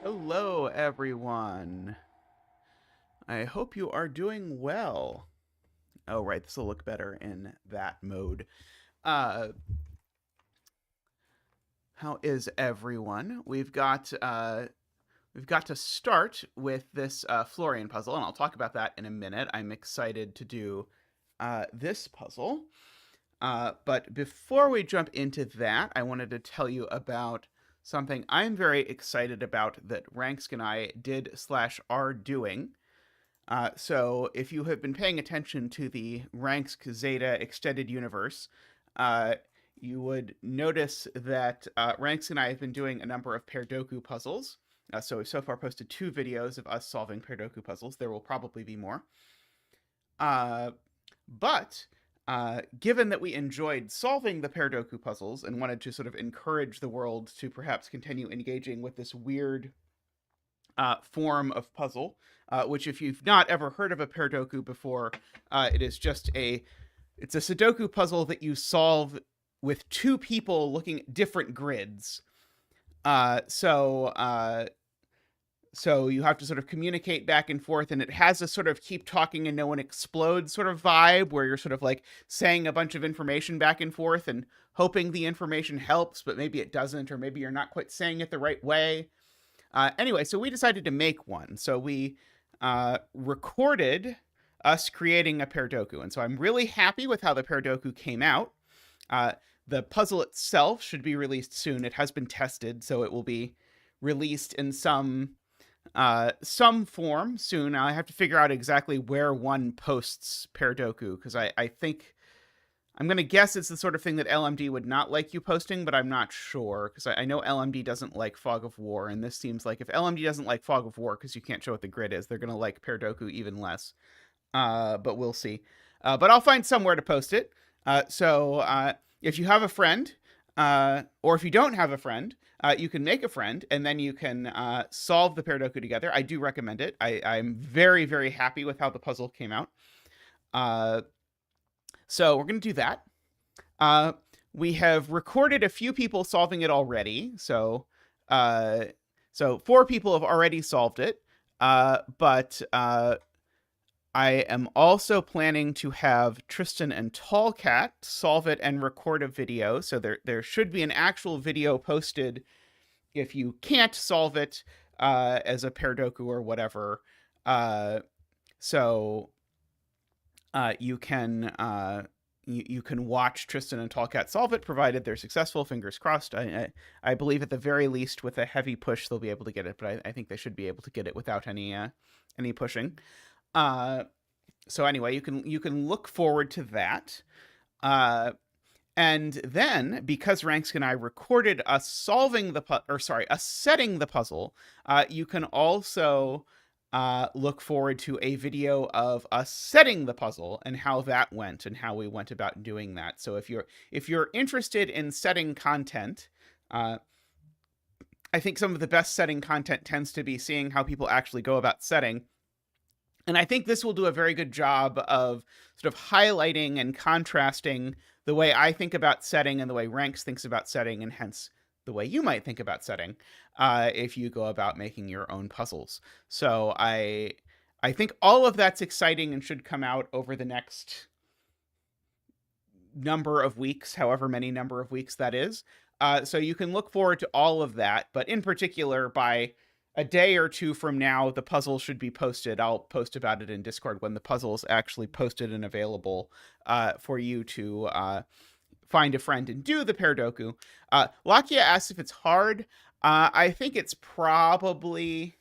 Hello, everyone. I hope you are doing well. Oh, right, this will look better in that mode. How is everyone? We've got to start with this Florian puzzle, and I'll talk about that in a minute. I'm excited to do this puzzle. But before we jump into that, I wanted to tell you about something I'm very excited about that Ranks and I did/are doing. So if you have been paying attention to the Ranks Zeta extended universe, you would notice that Ranks and I have been doing a number of Perdoku puzzles. So we've so far posted 2 videos of us solving Perdoku puzzles. There will probably be more. But given that we enjoyed solving the Perdoku puzzles and wanted to sort of encourage the world to perhaps continue engaging with this weird form of puzzle, which if you've not ever heard of a Perdoku before, it is just it's a Sudoku puzzle that you solve with 2 people looking at different grids. So you have to sort of communicate back and forth, and it has a sort of keep talking and no one explodes sort of vibe where you're sort of like saying a bunch of information back and forth and hoping the information helps, but maybe it doesn't, or maybe you're not quite saying it the right way. Anyway, so we decided to make one. So we recorded us creating a Perdoku, and so I'm really happy with how the Perdoku came out. The puzzle itself should be released soon. It has been tested, so it will be released in some form soon. I have to figure out exactly where one posts Perdoku, because I think I'm going to guess it's the sort of thing that LMD would not like you posting, but I'm not sure, because I know LMD doesn't like Fog of War, and this seems like if LMD doesn't like Fog of War because you can't show what the grid is, they're going to like Perdoku even less. But we'll see. But I'll find somewhere to post it. So if you have a friend, or if you don't have a friend, you can make a friend, and then you can solve the Perdoku together. I do recommend it. I'm very, very happy with how the puzzle came out. So we're going to do that. We have recorded a few people solving it already. So 4 people have already solved it. But I am also planning to have Tristan and Tallcat solve it and record a video. So there should be an actual video posted if you can't solve it as a Perdoku or whatever. So you can watch Tristan and Tallcat solve it, provided they're successful. Fingers crossed. I believe at the very least, with a heavy push, they'll be able to get it. But I think they should be able to get it without any pushing. So anyway, you can look forward to that. And then, because Ranks and I recorded us solving us setting the puzzle, you can also look forward to a video of us setting the puzzle and how that went and how we went about doing that. So if you're interested in setting content, I think some of the best setting content tends to be seeing how people actually go about setting. And I think this will do a very good job of sort of highlighting and contrasting the way I think about setting and the way Ranks thinks about setting, and hence the way you might think about setting if you go about making your own puzzles. So I think all of that's exciting and should come out over the next number of weeks, however many number of weeks that is. So you can look forward to all of that. But in particular, by a day or two from now, the puzzle should be posted. I'll post about it in Discord when the puzzle is actually posted and available for you to find a friend and do the Paradoku. Lakia asks if it's hard. I think it's probably...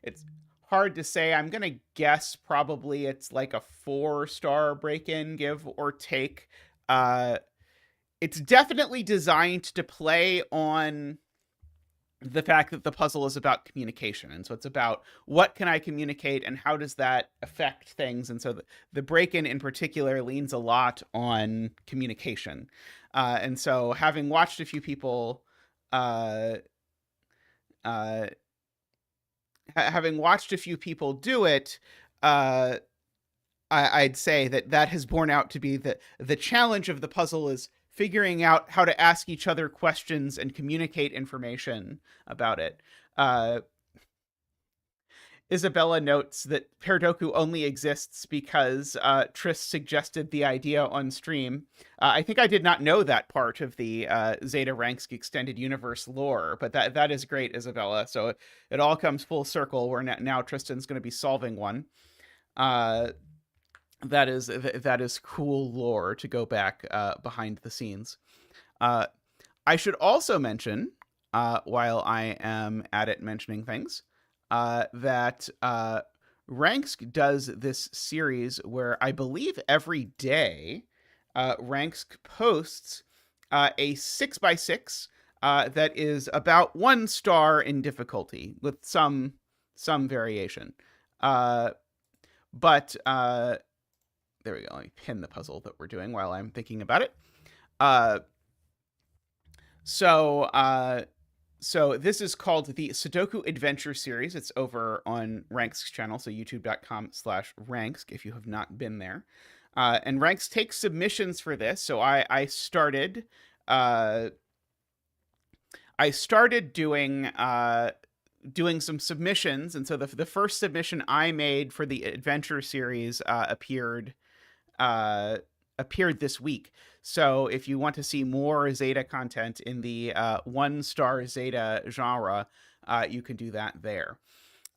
It's hard to say. I'm going to guess probably it's like a 4-star break-in, give or take. It's definitely designed to play on the fact that the puzzle is about communication. And so it's about what can I communicate and how does that affect things. And so the break-in in particular leans a lot on communication. And so having watched a few people having watched a few people do it, I'd say that has borne out to be the challenge of the puzzle is figuring out how to ask each other questions and communicate information about it. Isabella notes that Paradoku only exists because Triss suggested the idea on stream. I think I did not know that part of the Zeta Ranks Extended Universe lore, but that is great, Isabella. So it all comes full circle where now Tristan's going to be solving one. That is cool lore to go back behind the scenes. I should also mention, while I am at it mentioning things, that Ranksk does this series where I believe every day Ranksk posts a 6x6 that is about 1 star in difficulty with some variation. But there we go. Let me pin the puzzle that we're doing while I'm thinking about it. So this is called the Sudoku Adventure Series. It's over on Ranksk's channel, so youtube.com/Ranksk if you have not been there. And Ranksk takes submissions for this. So I started doing some submissions, and so the first submission I made for the Adventure Series appeared this week. So if you want to see more Zeta content in the 1-star Zeta genre, you can do that there.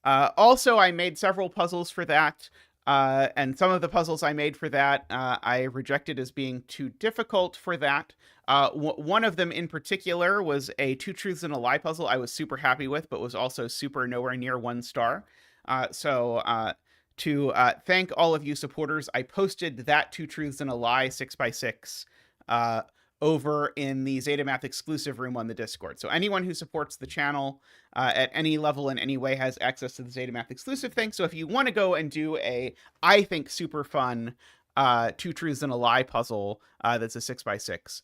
Also, I made several puzzles for that. And some of the puzzles I made for that, I rejected as being too difficult for that. One of them in particular was a 2 truths and a lie puzzle I was super happy with, but was also super nowhere near 1 star. To thank all of you supporters, I posted that 2 truths and a lie 6x6 over in the Zetamath exclusive room on the Discord. So anyone who supports the channel at any level in any way has access to the Zetamath exclusive thing. So if you want to go and do a, I think, super fun 2 truths and a lie puzzle that's a 6x6,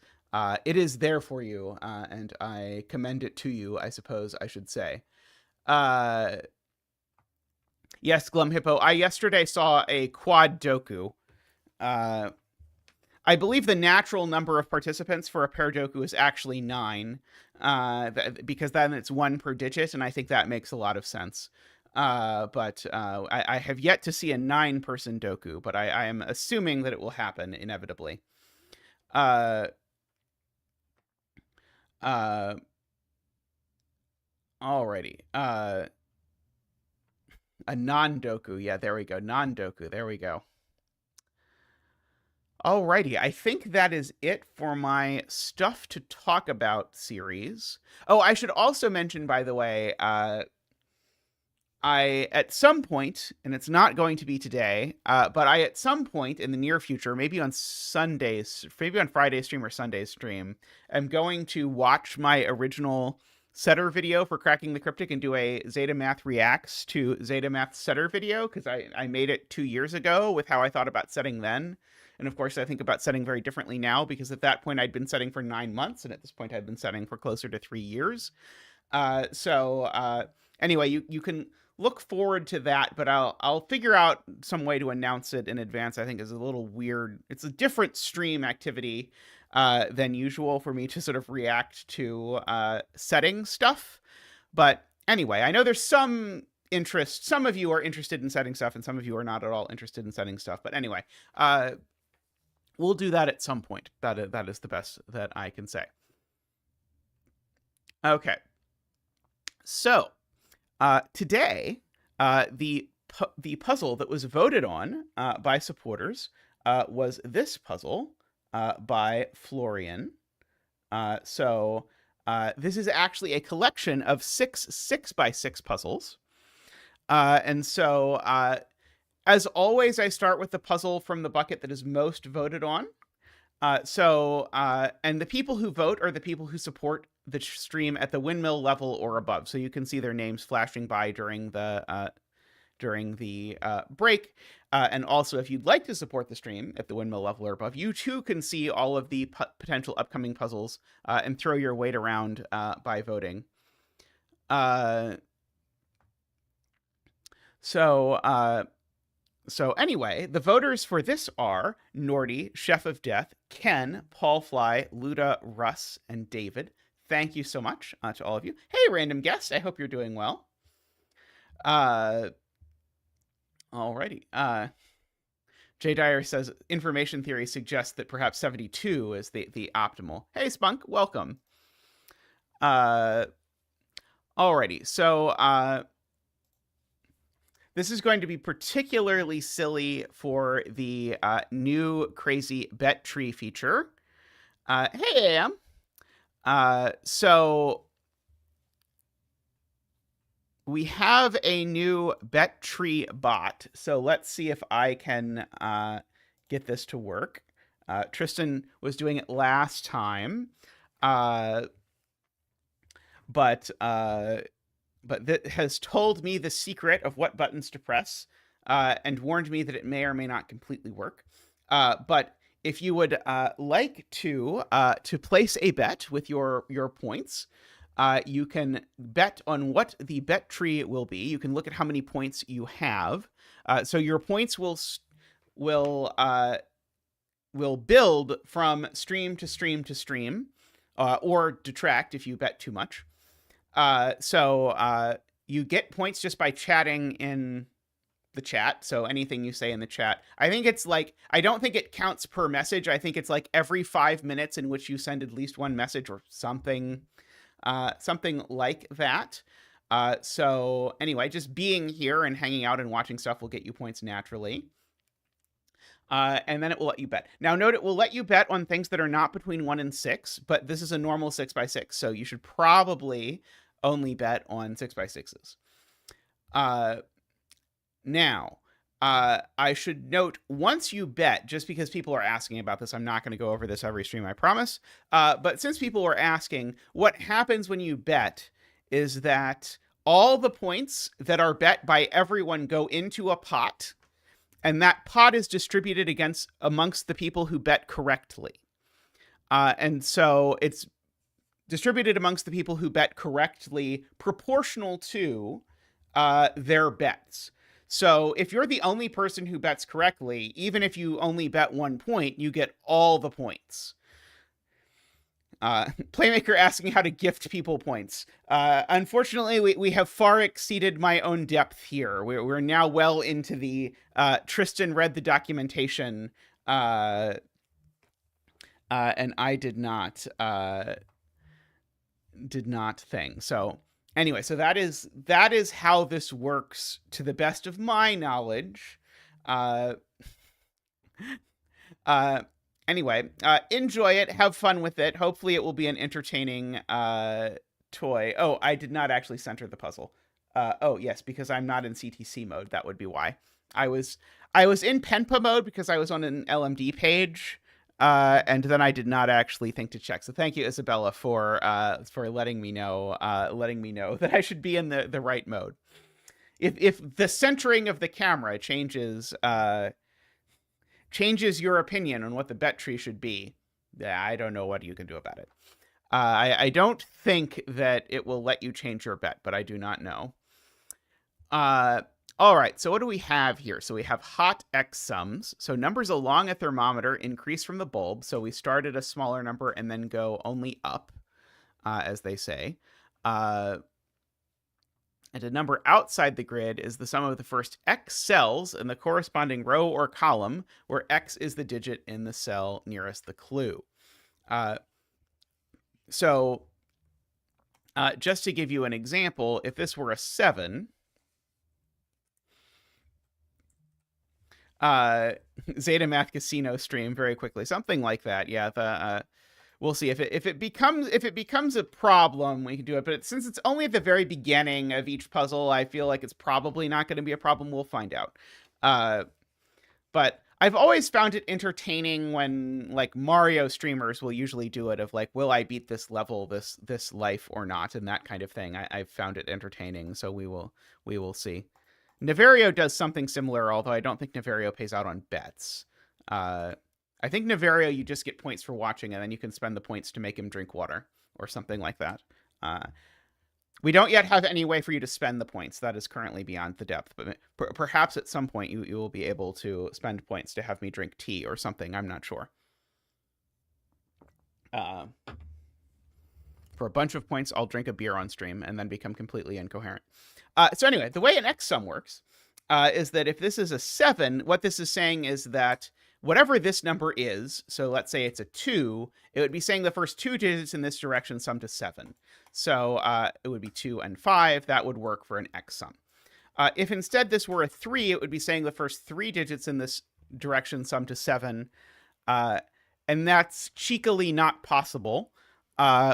it is there for you, and I commend it to you, I suppose I should say. Yes, Glum Hippo. I yesterday saw a quad doku. I believe the natural number of participants for a Paradoku is actually 9, because then it's 1 per digit, and I think that makes a lot of sense. But I have yet to see a 9-person doku, but I am assuming that it will happen inevitably. Alrighty. A non-doku. Yeah, there we go. Non-doku. There we go. Alrighty, I think that is it for my stuff to talk about series. Oh, I should also mention, by the way, I, at some point, and it's not going to be today, but I, at some point in the near future, maybe on Sundays, maybe on Friday's stream or Sunday's stream, am going to watch my original setter video for Cracking the Cryptic and do a Zetamath Reacts to Zetamath setter video, because I made it 2 years ago with how I thought about setting then. And of course, I think about setting very differently now, because at that point I'd been setting for 9 months, and at this point I'd been setting for closer to 3 years. Anyway, you can look forward to that, but I'll figure out some way to announce it in advance. I think is a little weird. It's a different stream activity than usual for me to sort of react to setting stuff. But anyway, I know there's some interest. Some of you are interested in setting stuff, and some of you are not at all interested in setting stuff. But anyway, we'll do that at some point. That is the best that I can say. Okay. So today, the puzzle that was voted on by supporters was this puzzle by Florian. So this is actually a collection of 6 6x6 puzzles. And so, as always, I start with the puzzle from the bucket that is most voted on. And the people who vote are the people who support the stream at the windmill level or above. So you can see their names flashing by during the break. And also, if you'd like to support the stream at the windmill level or above, you too can see all of the potential upcoming puzzles and throw your weight around by voting. So anyway, the voters for this are Nordy, Chef of Death, Ken, Paul Fly, Luda, Russ, and David. Thank you so much to all of you. Hey, random guest. I hope you're doing well. Alrighty. Jay Dyer says information theory suggests that perhaps 72 is the optimal. Hey, Spunk, welcome. Alrighty. So this is going to be particularly silly for the new crazy bet tree feature. Hey, Am. So we have a new bet tree bot. So let's see if I can get this to work. Tristan was doing it last time, but that has told me the secret of what buttons to press and warned me that it may or may not completely work. But if you would like to place a bet with your points, you can bet on what the bet tree will be. You can look at how many points you have. So your points will build from stream to stream to stream, or detract if you bet too much. So you get points just by chatting in the chat. So anything you say in the chat, I think it's like, I don't think it counts per message. I think it's like every 5 minutes in which you send at least one message or something like that. So anyway, just being here and hanging out and watching stuff will get you points naturally. And then it will let you bet. Now note, it will let you bet on things that are not between 1 and 6, but this is a normal 6x6. So you should probably only bet on 6x6s. Now, I should note, once you bet, just because people are asking about this, I'm not going to go over this every stream, I promise. But since people are asking, what happens when you bet is that all the points that are bet by everyone go into a pot, and that pot is distributed amongst the people who bet correctly. And so it's distributed amongst the people who bet correctly proportional to their bets. So if you're the only person who bets correctly, even if you only bet 1 point, you get all the points. Playmaker asking how to gift people points. Unfortunately, we have far exceeded my own depth here. We're now well into the Tristan read the documentation, and I did not thing. So anyway, so that is how this works to the best of my knowledge. Anyway, enjoy it, have fun with it. Hopefully it will be an entertaining toy. Oh, I did not actually center the puzzle. Oh yes, because I'm not in CTC mode. That would be why. I was in Penpa mode because I was on an LMD page. And then I did not actually think to check. So thank you, Isabella, for letting me know that I should be in the right mode. If the centering of the camera changes your opinion on what the bet tree should be, I don't know what you can do about it. I don't think that it will let you change your bet, but I do not know. All right, so what do we have here? So we have hot X sums. So numbers along a thermometer increase from the bulb. So we start at a smaller number and then go only up, as they say. And a number outside the grid is the sum of the first x cells in the corresponding row or column, where x is the digit in the cell nearest the clue. So just to give you an example, if this were a 7, zetamath casino stream very quickly, something like that. Yeah, we'll see if it becomes a problem, we can do it. But since it's only at the very beginning of each puzzle, I feel like it's probably not going to be a problem. We'll find out. But I've always found it entertaining when like Mario streamers will usually do it of like, will I beat this level, this life or not, and that kind of thing. I've found it entertaining, so we will see. Niverio does something similar, although I don't think Niverio pays out on bets. I think Niverio, you just get points for watching, and then you can spend the points to make him drink water or something like that. We don't yet have any way for you to spend the points. That is currently beyond the depth, but perhaps at some point you will be able to spend points to have me drink tea or something. I'm not sure. For a bunch of points, I'll drink a beer on stream and then become completely incoherent. So anyway, the way an X sum works is that if this is a 7, what this is saying is that whatever this number is, so let's say it's a 2, it would be saying the first 2 digits in this direction sum to 7. So it would be 2 and 5. That would work for an X sum. If instead this were a 3, it would be saying the first 3 digits in this direction sum to 7. And that's cheekily not possible.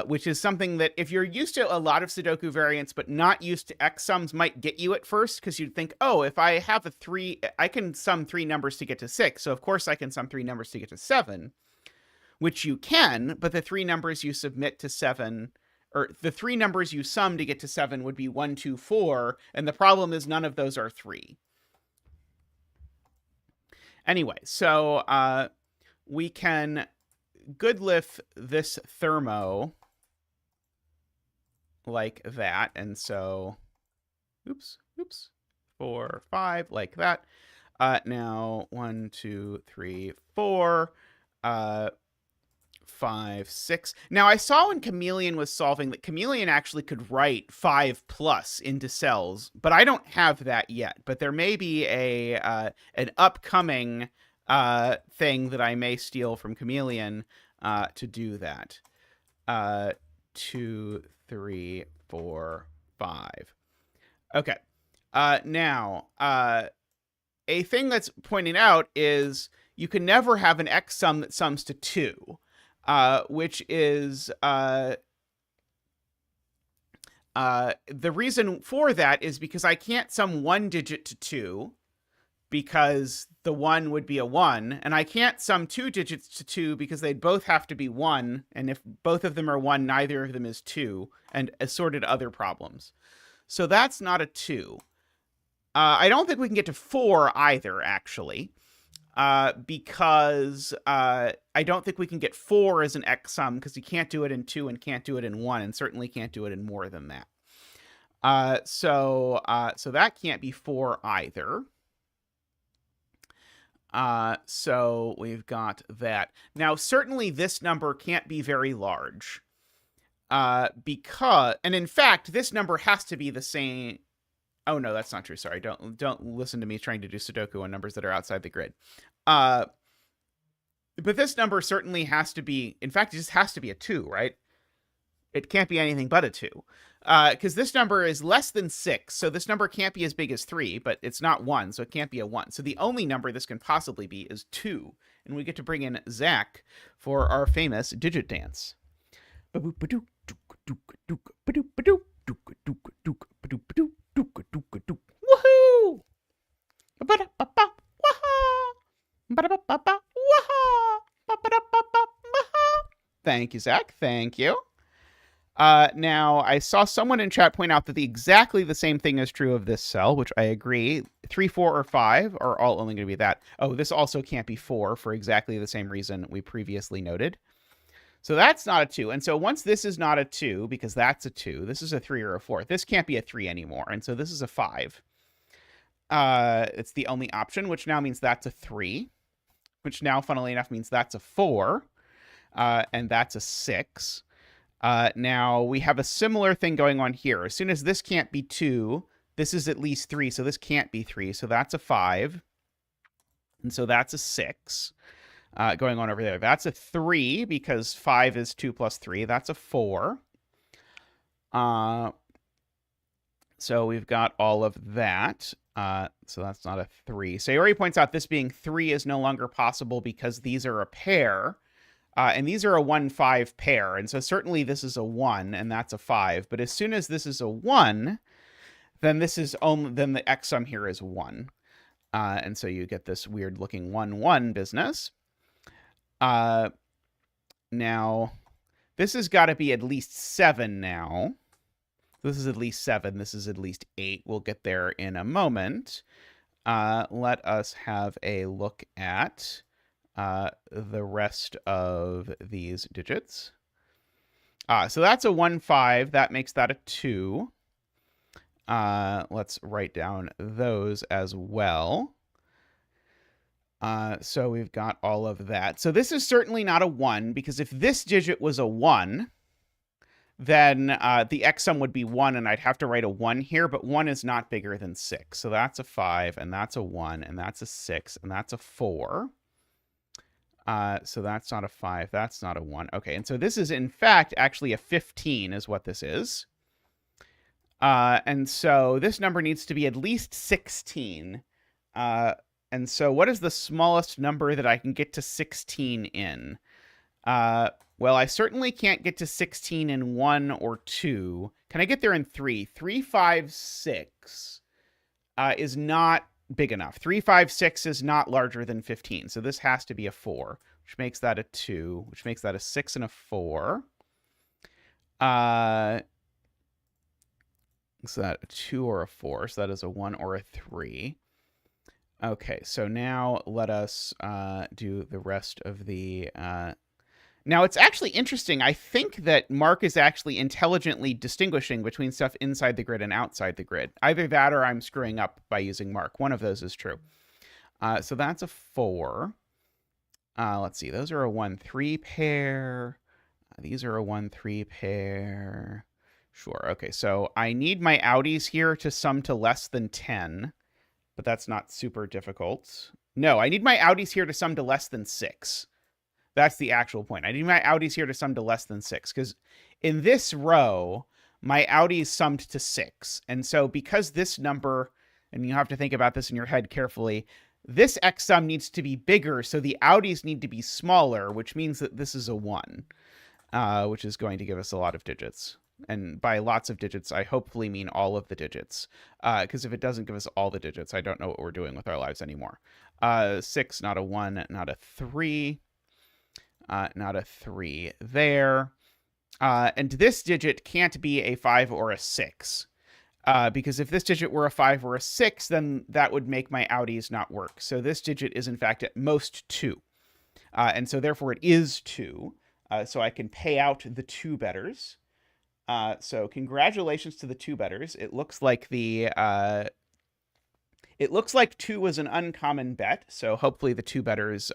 Which is something that if you're used to a lot of Sudoku variants but not used to X sums might get you at first, because you'd think, oh, if I have a 3, I can sum 3 numbers to get to 6, so of course I can sum 3 numbers to get to 7, which you can, but the 3 numbers you submit to 7, or the 3 numbers you sum to get to 7 would be 1, 2, 4, and the problem is none of those are 3. Anyway, so we can goodlift this Thermo like that, and so oops 4 5 like that. Now 1 2 3 4 5 6. Now I saw when Chameleon was solving that Chameleon actually could write 5+ into cells, but I don't have that yet. But there may be an upcoming thing that I may steal from Chameleon to do that. 2 3 4 5. Okay. Now a thing that's pointed out is you can never have an X sum that sums to 2, which is the reason for that is because I can't sum 1 digit to 2, because the 1 would be a 1, and I can't sum 2 digits to 2 because they'd both have to be 1, and if both of them are 1, neither of them is 2, and assorted other problems. So that's not a 2. I don't think we can get to 4 either, actually, because I don't think we can get 4 as an X sum, because you can't do it in 2 and can't do it in 1, and certainly can't do it in more than that. So that can't be 4 either. So we've got that. Now, certainly this number can't be very large, because, and in fact, this number has to be the same. Oh no, that's not true. Sorry. Don't listen to me trying to do Sudoku on numbers that are outside the grid. But this number certainly has to be, in fact, it just has to be a 2, right? It can't be anything but a 2. Because this number is less than 6, so this number can't be as big as 3, but it's not 1, so it can't be a 1. So the only number this can possibly be is 2. And we get to bring in Zach for our famous digit dance. Woohoo! Thank you, Zach. Thank you. Now, I saw someone in chat point out that exactly the same thing is true of this cell, which I agree. 3, 4, or 5 are all only going to be that. Oh, this also can't be 4 for exactly the same reason we previously noted. So that's not a 2. And so once this is not a 2, because that's a 2, this is a 3 or a 4. This can't be a 3 anymore. And so this is a 5. It's the only option, which now means that's a 3, which now, funnily enough, means that's a 4. And that's a 6. Now, we have a similar thing going on here. As soon as this can't be 2, this is at least 3, so this can't be 3. So that's a 5. And so that's a 6 going on over there. That's a 3 because 5 is 2 plus 3. That's a 4. So we've got all of that. So that's not a 3. Sayori points out this being 3 is no longer possible because these are a pair. And these are a 1-5 pair. And so certainly this is a 1, and that's a 5. But as soon as this is a 1, then this is then the x sum here is 1. And so you get this weird looking 1-1 business. Now, this has got to be at least 7 now. This is at least 7. This is at least 8. We'll get there in a moment. Let us have a look at the rest of these digits. So that's a 1-5. That makes that a 2. Let's write down those as well. So we've got all of that. So this is certainly not a 1, because if this digit was a 1, then the x sum would be 1, and I'd have to write a 1 here, but 1 is not bigger than 6. So that's a 5, and that's a 1, and that's a 6, and that's a 4. So that's not a 5, that's not a 1. Okay, and so this is, in fact, actually a 15 is what this is. And so this number needs to be at least 16. And so what is the smallest number that I can get to 16 in? Well, I certainly can't get to 16 in 1 or 2. Can I get there in 3? 3, 5, 6 is not big enough. 3, 5, 6 is not larger than 15. So this has to be a 4, which makes that a 2, which makes that a 6 and a 4. Is that a 2 or a 4? So that is a 1 or a 3. Okay, so now let us do the rest of the... Now, it's actually interesting. I think that Mark is actually intelligently distinguishing between stuff inside the grid and outside the grid. Either that or I'm screwing up by using Mark. One of those is true. So that's a 4. Let's see. Those are a 1-3 pair. These are a 1-3 pair. Sure. Okay, so I need my outies here to sum to less than 10. But that's not super difficult. No, I need my outies here to sum to less than 6. That's the actual point. I need my outies here to sum to less than 6, because in this row, my outies summed to 6. And so because this number, and you have to think about this in your head carefully, this x sum needs to be bigger, so the outies need to be smaller, which means that this is a 1, which is going to give us a lot of digits. And by lots of digits, I hopefully mean all of the digits. Because if it doesn't give us all the digits, I don't know what we're doing with our lives anymore. 6, not a 1, not a 3. Not a 3 there. And this digit can't be a 5 or a 6. Because if this digit were a 5 or a 6, then that would make my outies not work. So this digit is, in fact, at most 2. And so therefore it is 2. So I can pay out the 2 betters. So congratulations to the 2 betters. It looks like 2 was an uncommon bet. So hopefully the 2 betters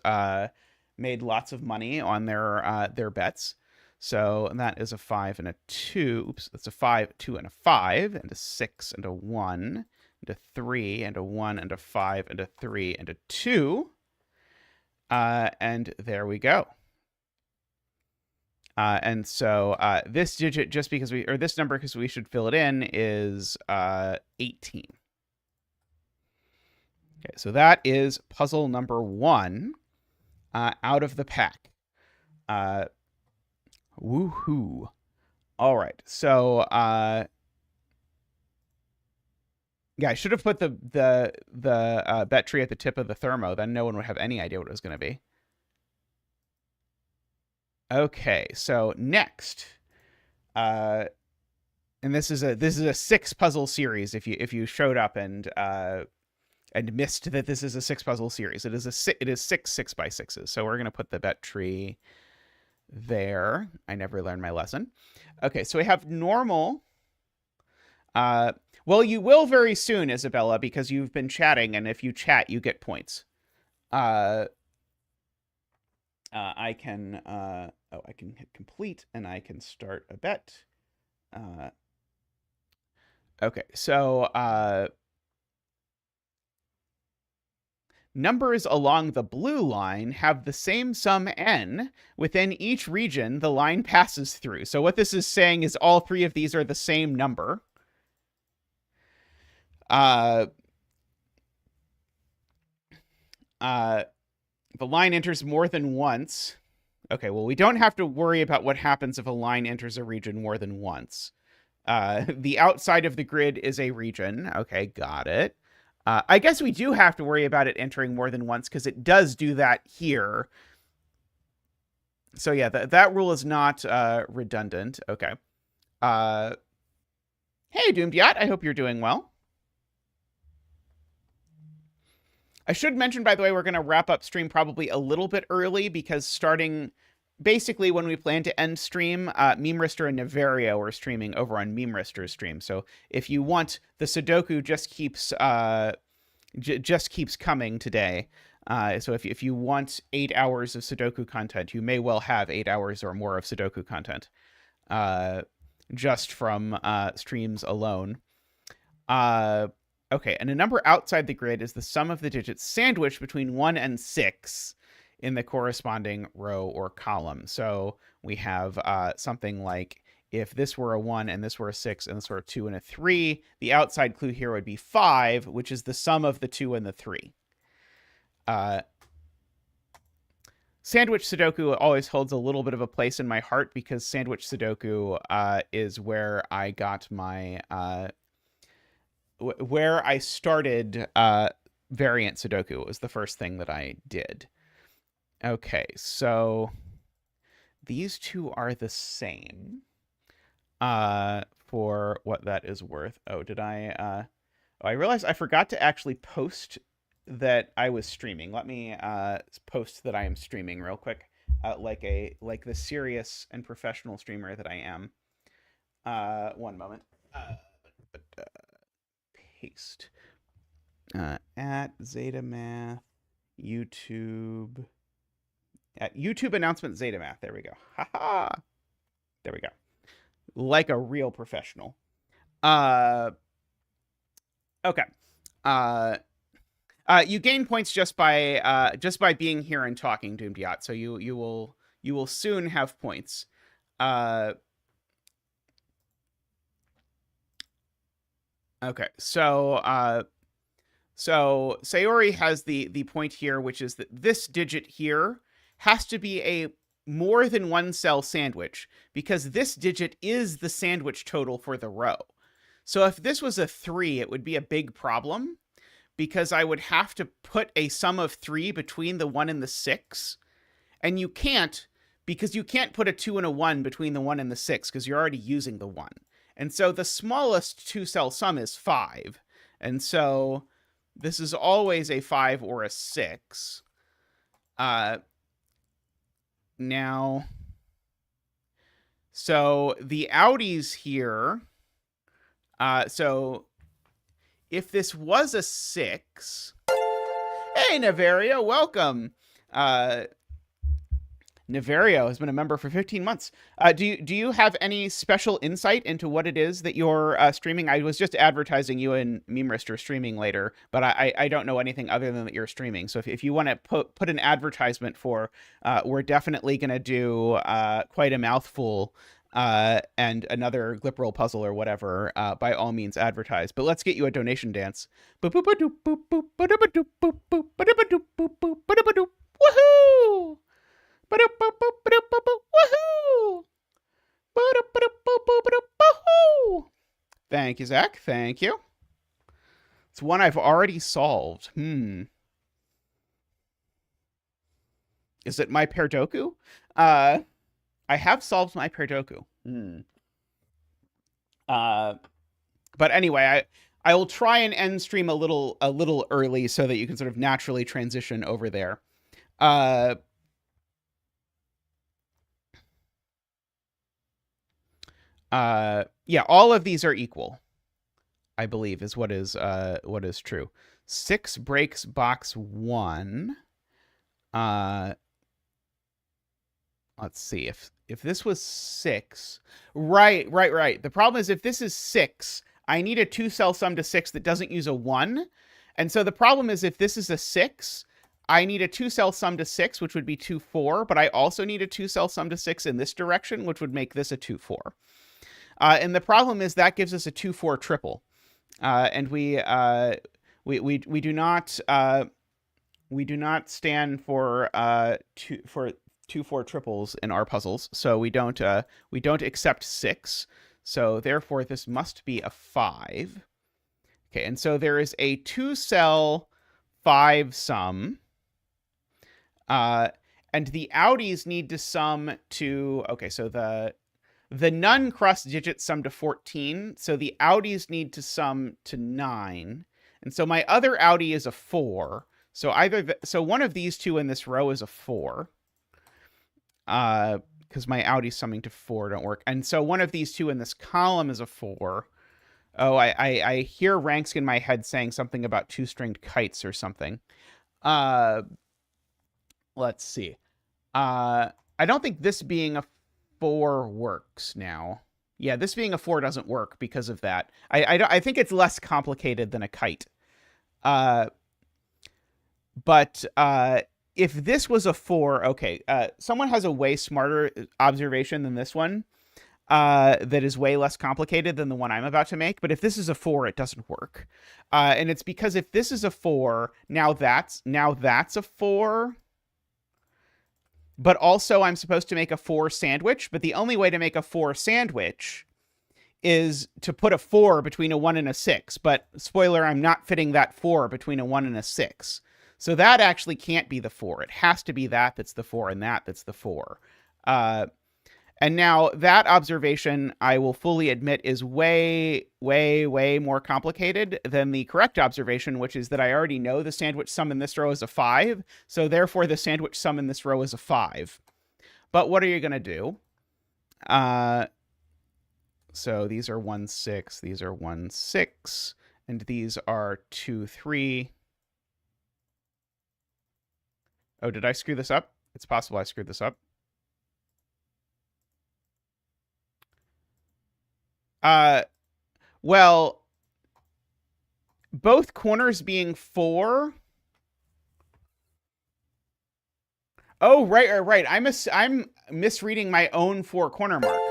made lots of money on their bets. So that is a 5 and a 2. Oops, that's a 5, 2, and a 5, and a 6 and a 1, and a 3 and a 1 and a 5 and a 3 and a 2. And there we go. And so this digit, just because this number, because we should fill it in, is 18. Okay, so that is puzzle number 1 out of the pack. Woohoo! All right, so yeah, I should have put the bet tree at the tip of the thermo. Then no one would have any idea what it was going to be. Okay, so next, and this is a 6 puzzle series. If you showed up and missed that this is a 6 puzzle series, it is 6 6x6s. So we're gonna put the bet tree there. I never learned my lesson. Okay, so we have normal. Well, you will very soon, Isabella, because you've been chatting, and if you chat, you get points. I can Oh, I can hit complete, and I can start a bet. Okay, so numbers along the blue line have the same sum n within each region the line passes through. So what this is saying is all three of these are the same number. The line enters more than once. Okay, well, we don't have to worry about what happens if a line enters a region more than once. The outside of the grid is a region. Okay, got it. I guess we do have to worry about it entering more than once because it does do that here. So yeah, that rule is not redundant. Okay. Hey, Doomed Yacht. I hope you're doing well. I should mention, by the way, we're going to wrap up stream probably a little bit early because starting basically when we plan to end stream, Memerister and Niverio are streaming over on Memerister's stream. So if you want, the Sudoku just keeps coming today. So if you want 8 hours of Sudoku content, you may well have 8 hours or more of Sudoku content just from streams alone. Okay, and a number outside the grid is the sum of the digits sandwiched between 1 and 6 in the corresponding row or column. So we have something like if this were a 1 and this were a 6 and this were a 2 and a 3, the outside clue here would be 5, which is the sum of the 2 and the 3. Sandwich Sudoku always holds a little bit of a place in my heart because Sandwich Sudoku is where I got my... where I started variant Sudoku. It was the first thing that I did. Okay, so these two are the same for what that is worth. Oh, did I... I realized I forgot to actually post that I was streaming. Let me post that I am streaming real quick, like the serious and professional streamer that I am. One moment. Paste at zetamath YouTube at YouTube announcement zetamath. There we go. Haha. There we go. Like a real professional. Okay. You gain points just by being here and talking, Doomed Yacht. So you will soon have points. Okay, so Sayori has the point here, which is that this digit here has to be a more than one cell sandwich because this digit is the sandwich total for the row. So if this was a 3, it would be a big problem because I would have to put a sum of 3 between the 1 and the 6, and you can't because you can't put a 2 and a 1 between the 1 and the 6 because you're already using the 1. And so the smallest 2-cell sum is 5. And so this is always a 5 or a 6. Now, so the outies here, so if this was a 6, hey, Niverio, welcome. Niverio has been a member for 15 months. Do you have any special insight into what it is that you're streaming? I was just advertising you and Memerister streaming later, but I don't know anything other than that you're streaming. So if you want to put an advertisement for, we're definitely going to do quite a mouthful and another Gliproll puzzle or whatever, by all means advertise. But let's get you a donation dance. Woohoo! Woohoo! Thank you, Zach. Thank you. It's one I've already solved. Is it my Perdoku? I have solved my Perdoku. But anyway, I will try and end stream a little early so that you can sort of naturally transition over there. Yeah, all of these are equal, I believe, is what is true. 6 breaks box 1. let's see, if this was 6, right. The problem is if this is 6, I need a 2-cell sum to 6 that doesn't use a 1. And so the problem is if this is a 6, I need a 2-cell sum to 6, which would be 2, 4, but I also need a 2-cell sum to 6 in this direction, which would make this a 2, 4. And the problem is that gives us a 2, 4 triple. And we do not stand for 2, 4 triples in our puzzles, so we don't accept 6. So therefore, this must be a 5. Okay, and so there is a 2-cell 5 sum, and the outies need to sum to. Okay, so the non-cross digits sum to 14, so the outies need to sum to 9, and so my other outie is a 4. So so one of these two in this row is a 4. Because my outies summing to 4 don't work. And so one of these two in this column is a 4. Oh, I hear Ranks in my head saying something about 2-stringed kites or something. Let's see. I don't think this being a 4 works now. Yeah, this being a 4 doesn't work because of that. I think it's less complicated than a kite. But if this was a 4, okay, someone has a way smarter observation than this one that is way less complicated than the one I'm about to make. But if this is a 4, it doesn't work. And it's because if this is a 4, now that's a 4. But also I'm supposed to make a 4 sandwich. But the only way to make a 4 sandwich is to put a 4 between a 1 and a 6. But spoiler, I'm not fitting that 4 between a 1 and a 6. So that actually can't be the 4. It has to be that's the 4 and that's the 4. And now that observation, I will fully admit, is way, way, way more complicated than the correct observation, which is that I already know the sandwich sum in this row is a 5. So therefore, the sandwich sum in this row is a 5. But what are you going to do? So these are 1, 6. These are 1, 6. And these are 2, 3. Oh, did I screw this up? It's possible I screwed this up. Well, both corners being 4. Oh, right. I'm misreading my own 4 corner mark.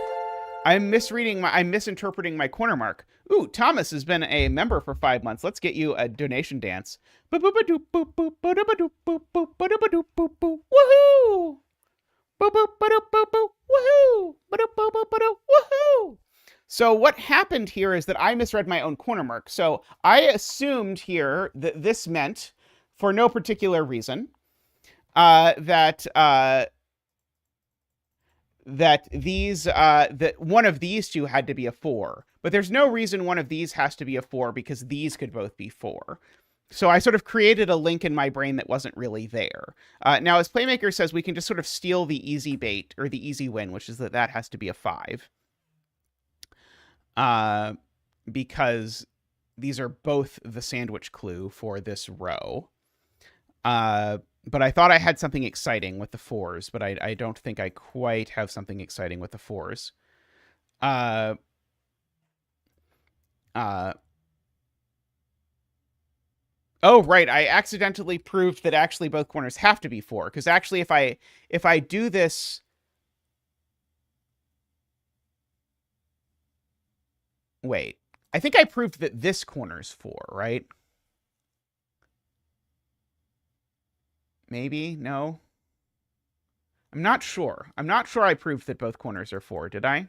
I'm misinterpreting my corner mark. Ooh, Thomas has been a member for 5 months. Let's get you a donation dance. Woohoo! Woohoo! So what happened here is that I misread my own corner mark. So I assumed here that this meant, for no particular reason, that one of these two had to be a 4. But there's no reason one of these has to be a 4 because these could both be 4. So I sort of created a link in my brain that wasn't really there. Now, as Playmaker says, we can just sort of steal the easy bait or the easy win, which is that has to be a 5. Because these are both the sandwich clue for this row. But I thought I had something exciting with the 4s, but I don't think I quite have something exciting with the 4s. Oh, right. I accidentally proved that actually both corners have to be 4. Because actually, if I do this... Wait. I think I proved that this corner's 4, right? Maybe? No? I'm not sure. I'm not sure I proved that both corners are 4, did I?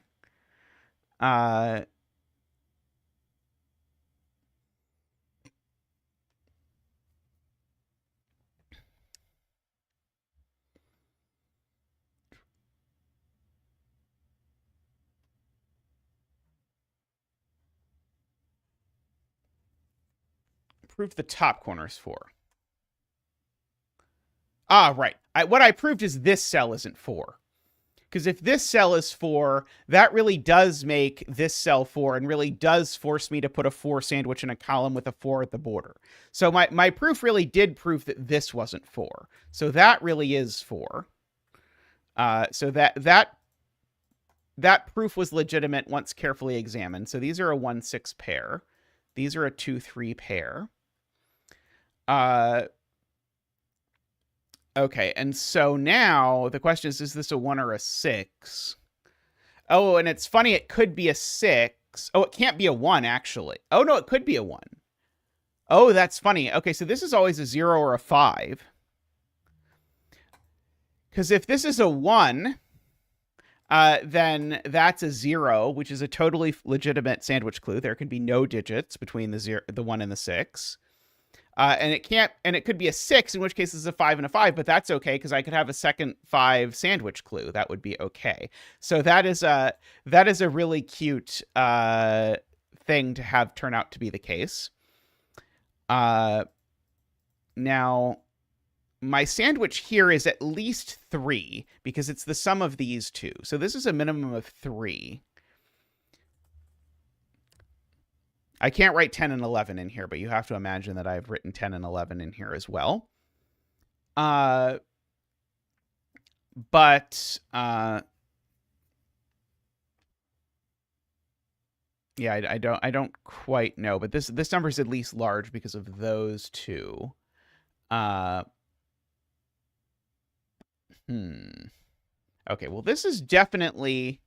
Proved the top corner's 4. Ah, right. What I proved is this cell isn't 4. Because if this cell is 4, that really does make this cell 4 and really does force me to put a 4 sandwich in a column with a 4 at the border. So my proof really did prove that this wasn't 4. So that really is 4. So that proof was legitimate once carefully examined. So these are a 1-6 pair. These are a 2-3 pair. Okay, and so now the question is this a 1 or a 6? Oh, and it's funny, it could be a 6. Oh, it can't be a 1, actually. Oh, no, it could be a 1. Oh, that's funny. Okay, so this is always a 0 or a 5. Because if this is a 1, then that's a 0, which is a totally legitimate sandwich clue. There can be no digits between the 1 and the 6. And it could be a 6, in which case it's a 5 and a 5, but that's okay because I could have a second 5 sandwich clue. That would be okay. So that is a really cute thing to have turn out to be the case. Now, my sandwich here is at least 3 because it's the sum of these two. So this is a minimum of 3. I can't write 10 and 11 in here, but you have to imagine that I've written 10 and 11 in here as well. Yeah, I don't quite know, but this number is at least large because of those two. Okay, well, this is definitely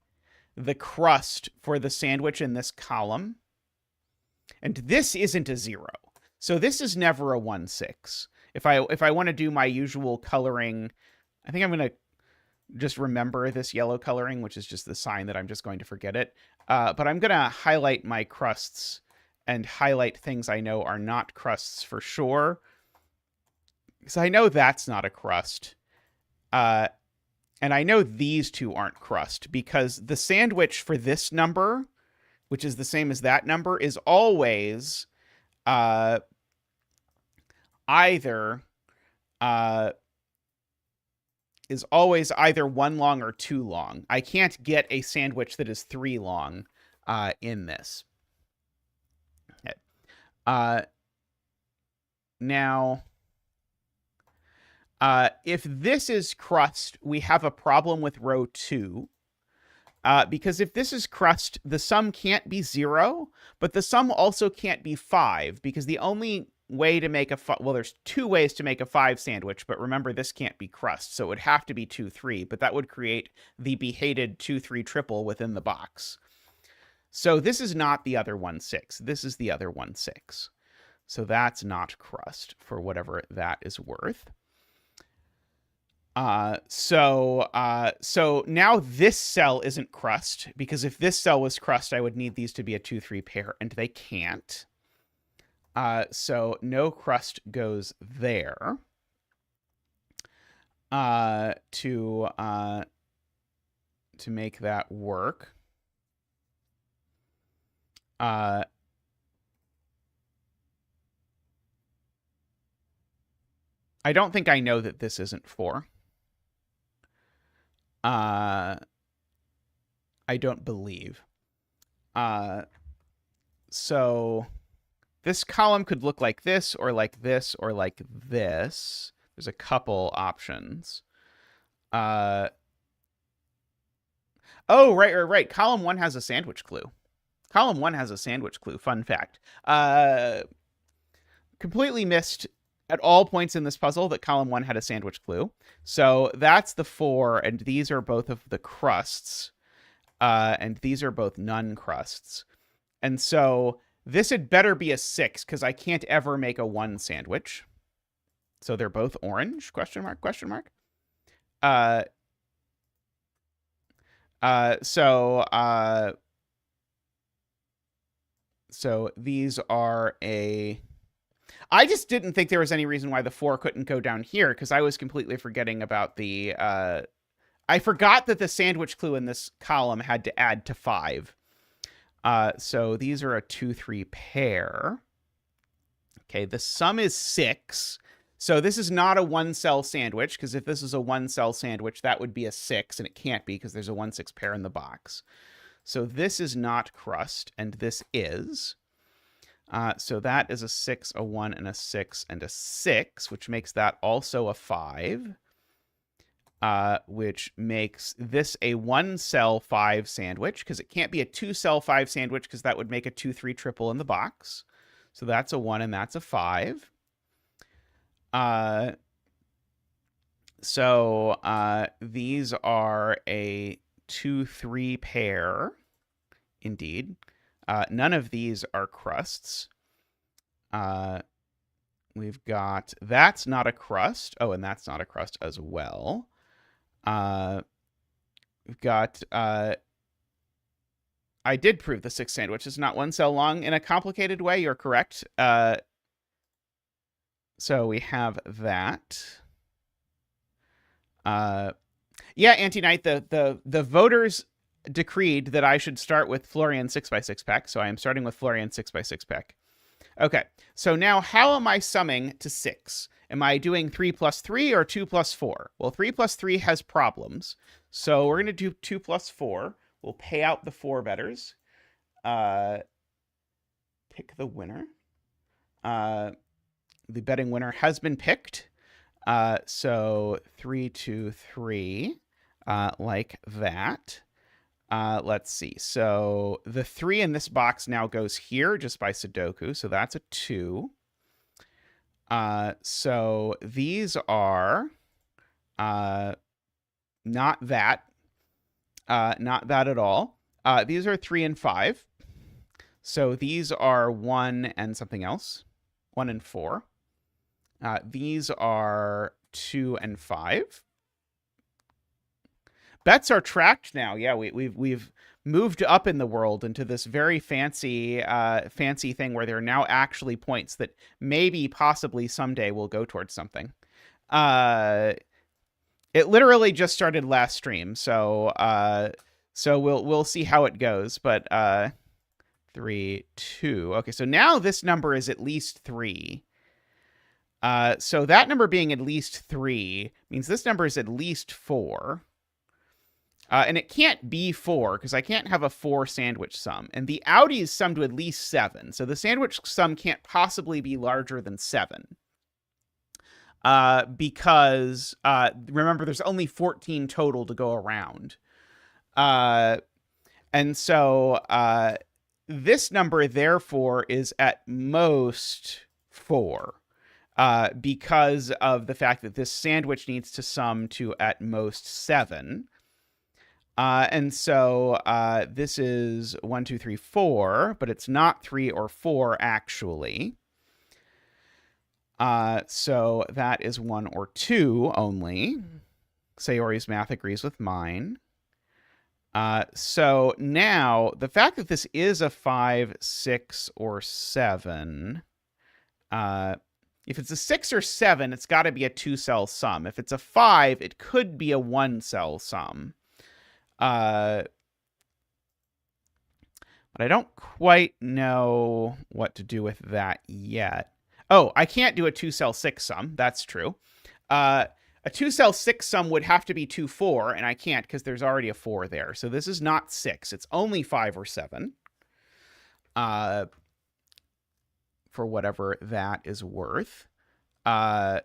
the crust for the sandwich in this column. And this isn't a 0. So this is never a 1-6. If I want to do my usual coloring, I think I'm going to just remember this yellow coloring, which is just the sign that I'm just going to forget it. But I'm going to highlight my crusts and highlight things I know are not crusts for sure. So I know that's not a crust. And I know these two aren't crust because the sandwich for this number, which is the same as that number, is always either 1 long or 2 long. I can't get a sandwich that is 3 long in this. Okay. Now, if this is crust, we have a problem with row 2. Because if this is crust, the sum can't be 0, but the sum also can't be 5, because the only way to make well, there's 2 ways to make a 5 sandwich, but remember, this can't be crust, so it would have to be 2-3, but that would create the behated 2-3 triple within the box. So this is not the other 1-6. This is the other 1-6. So that's not crust, for whatever that is worth. So now this cell isn't crust, because if this cell was crust, I would need these to be a 2-3 pair, and they can't. So no crust goes there. To make that work. I don't think I know that this isn't 4. I don't believe. So this column could look like this, or like this, or like this. There's a couple options. Oh, right. Column 1 has a sandwich clue. Column 1 has a sandwich clue. Fun fact. Completely missed at all points in this puzzle that column 1 had a sandwich clue. So that's the 4, and these are both of the crusts. And these are both non-crusts. And so this had better be a 6, because I can't ever make a 1 sandwich. So they're both orange, question mark, question mark. So these are a... I just didn't think there was any reason why the 4 couldn't go down here, because I was completely forgetting about the... I forgot that the sandwich clue in this column had to add to 5. So these are a 2-3 pair. Okay, the sum is 6. So this is not a 1-cell sandwich, because if this is a 1-cell sandwich, that would be a 6, and it can't be because there's a 1-6 pair in the box. So this is not crust, and this is. So that is a 6, a 1, and a 6, and a 6, which makes that also a 5. which makes this a 1-cell 5 sandwich, because it can't be a 2-cell 5 sandwich, because that would make a 2-3 triple in the box. So that's a 1 and that's a 5. So these are a 2-3 pair, indeed. None of these are crusts. We've got, that's not a crust. Oh, and that's not a crust as well. We've got, I did prove the 6 sandwich is not 1 cell long in a complicated way. You're correct. So we have that. Yeah, Anti-Knight, the voters decreed that I should start with Florian 6x6 pack, so I am starting with Florian 6x6 pack. Okay, so now how am I summing to 6? Am I doing 3 plus 3 or 2 plus 4? Well, 3 plus 3 has problems, so we're going to do 2 plus 4. We'll pay out the 4 betters. Pick the winner. The betting winner has been picked. So 3, 2, 3, like that. Let's see. So the 3 in this box now goes here just by Sudoku. So that's a 2. So these are not that. Not that at all. These are 3 and 5. So these are 1 and something else. 1 and 4. These are 2 and 5. Bets are tracked now. Yeah, we've moved up in the world into this very fancy thing where there are now actually points that maybe possibly someday will go towards something. It literally just started last stream, so we'll see how it goes. But 3, 2. Okay, so now this number is at least 3. So that number being at least 3 means this number is at least 4. And it can't be 4 because I can't have a 4 sandwich sum. And the Audi is summed to at least 7. So the sandwich sum can't possibly be larger than 7. Because remember, there's only 14 total to go around. And so this number, therefore, is at most 4. Because of the fact that this sandwich needs to sum to at most 7. And so this is 1, 2, 3, 4, but it's not 3 or 4 actually. So that is 1 or 2 only. Sayori's math agrees with mine. So now the fact that this is a 5, 6, or 7, if it's a 6 or 7, it's got to be a 2-cell sum. If it's a 5, it could be a 1-cell sum. But I don't quite know what to do with that yet. Oh, I can't do a 2-cell 6 sum. That's true. A 2-cell 6 sum would have to be 2, 4, and I can't because there's already a 4 there. So this is not 6. It's only 5 or 7. For whatever that is worth. If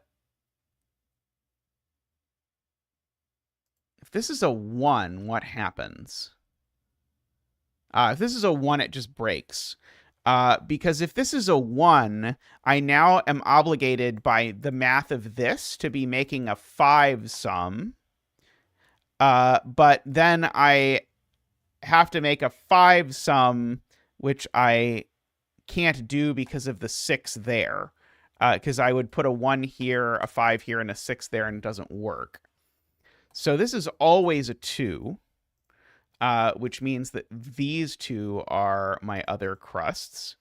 this is a 1, what happens? If this is a 1, it just breaks. Because if this is a 1, I now am obligated by the math of this to be making a 5 sum. But then I have to make a 5 sum, which I can't do because of the 6 there. Because I would put a 1 here, a 5 here, and a 6 there, and it doesn't work. So this is always a 2, which means that these 2 are my other crusts.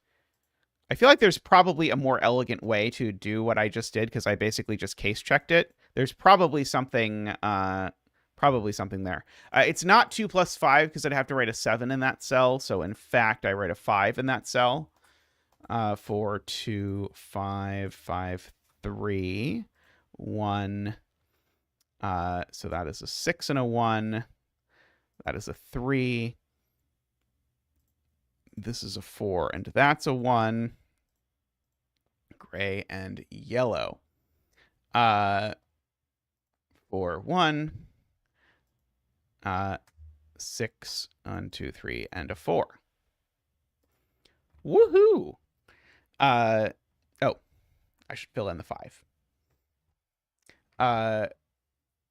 I feel like there's probably a more elegant way to do what I just did, because I basically just case checked it. There's probably something there. It's not 2 plus 5, because I'd have to write a 7 in that cell. So in fact, I write a 5 in that cell. 4, 2, 5, 5, 3, 1. So that is a 6 and a 1. That is a 3. This is a 4, and that's a 1. Gray and yellow. 4, 4, 1, 6, 1, 2, 3, and a 4. Woohoo! Oh, I should fill in the 5.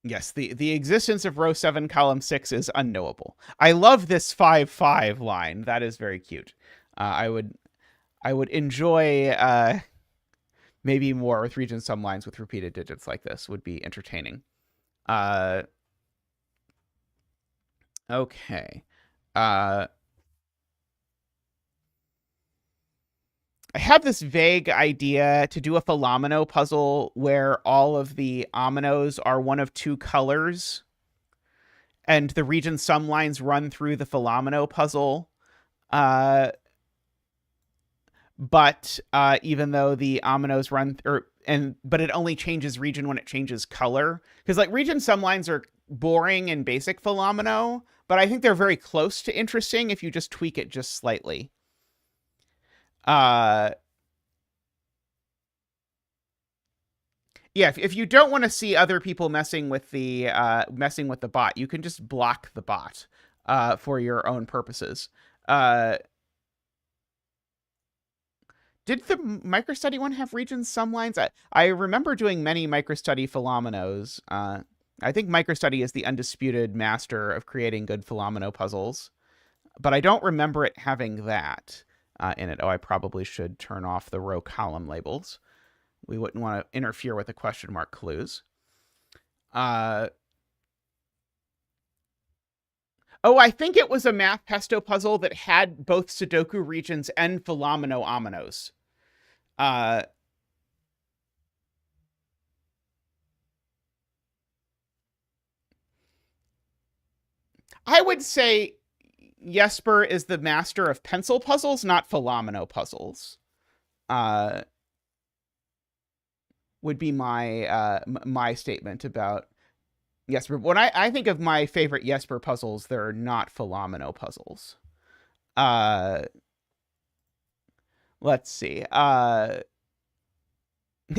Yes, the existence of row 7, column 6 is unknowable. I love this 5-5 line. That is very cute. I would enjoy maybe more with region sum lines with repeated digits like this. Would be entertaining. Okay. I have this vague idea to do a Philomeno puzzle where all of the ominoes are one of 2 colors, and the region sum lines run through the Philomeno puzzle. But even though the ominoes run, but it only changes region when it changes color, because like region sum lines are boring in basic Philomeno, but I think they're very close to interesting if you just tweak it just slightly. Yeah, if you don't want to see other people messing with the bot, you can just block the bot for your own purposes. Did the microstudy one have region sum lines? I remember doing many microstudy Philomenos. I think microstudy is the undisputed master of creating good Philomeno puzzles, but I don't remember it having that in it. Oh, I probably should turn off the row column labels. We wouldn't want to interfere with the question mark clues. Oh, I think it was a math pesto puzzle that had both Sudoku regions and Philomeno ominoes. I would say Jesper is the master of pencil puzzles, not Philomeno puzzles. Would be my my statement about Jesper. When I think of my favorite Jesper puzzles, they're not Philomeno puzzles. Let's see.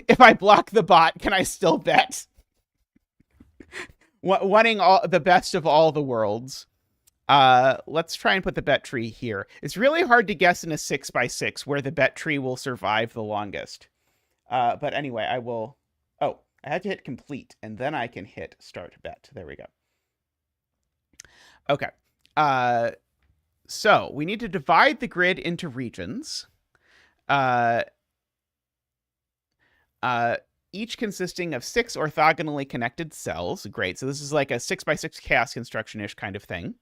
If I block the bot, can I still bet? Wanting the best of all the worlds. Let's try and put the bet tree here. It's really hard to guess in a 6x6 where the bet tree will survive the longest. But anyway, I will... Oh, I had to hit complete, and then I can hit start bet. There we go. Okay. So we need to divide the grid into regions. Each consisting of 6 orthogonally connected cells. Great. So this is like a 6x6 chaos construction-ish kind of thing.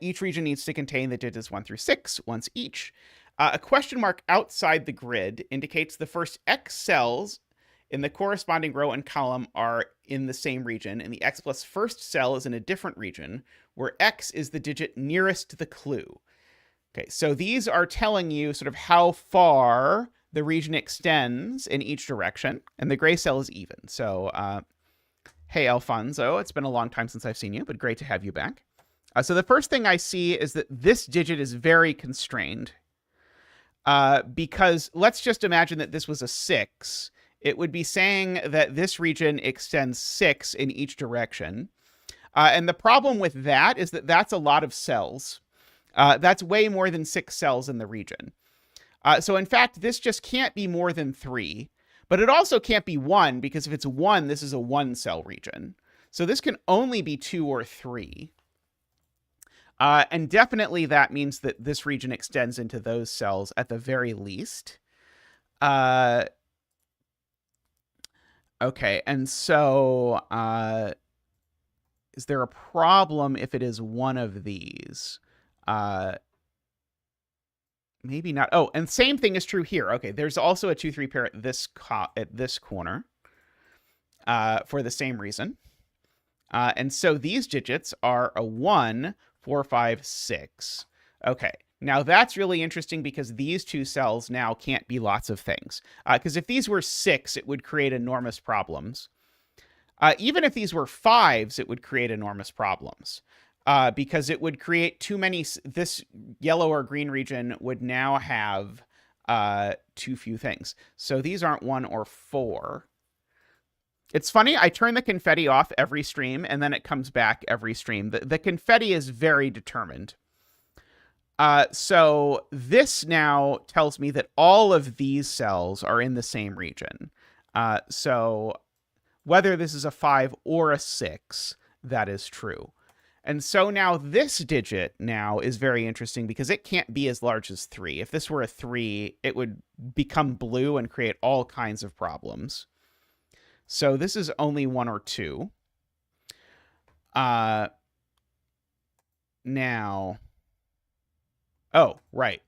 Each region needs to contain the digits 1 through 6, once each. A question mark outside the grid indicates the first X cells in the corresponding row and column are in the same region, and the X plus first cell is in a different region, where X is the digit nearest to the clue. Okay, so these are telling you sort of how far the region extends in each direction, and the gray cell is even. So, hey, Alfonso, it's been a long time since I've seen you, but great to have you back. So the first thing I see is that this digit is very constrained. Because let's just imagine that this was a 6. It would be saying that this region extends 6 in each direction. And the problem with that is that that's a lot of cells. That's way more than 6 cells in the region. So in fact, this just can't be more than 3. But it also can't be 1, because if it's 1, this is a 1-cell region. So this can only be 2 or 3. And definitely that means that this region extends into those cells at the very least. Okay, and so is there a problem if it is one of these? Maybe not. Oh, and same thing is true here. Okay, there's also a 2-3 pair at this corner for the same reason. And so these digits are a 1, 4, 5, 6. Okay, now that's really interesting because these 2 cells now can't be lots of things. Because if these were 6, it would create enormous problems. Even if these were 5s, it would create enormous problems. Because it would create too many... This yellow or green region would now have too few things. So these aren't 1 or 4. It's funny, I turn the confetti off every stream, and then it comes back every stream. The confetti is very determined. So this now tells me that all of these cells are in the same region. So whether this is a 5 or a 6, that is true. And so now this digit now is very interesting because it can't be as large as 3. If this were a 3, it would become blue and create all kinds of problems. So this is only 1 or 2. Now... Oh, right.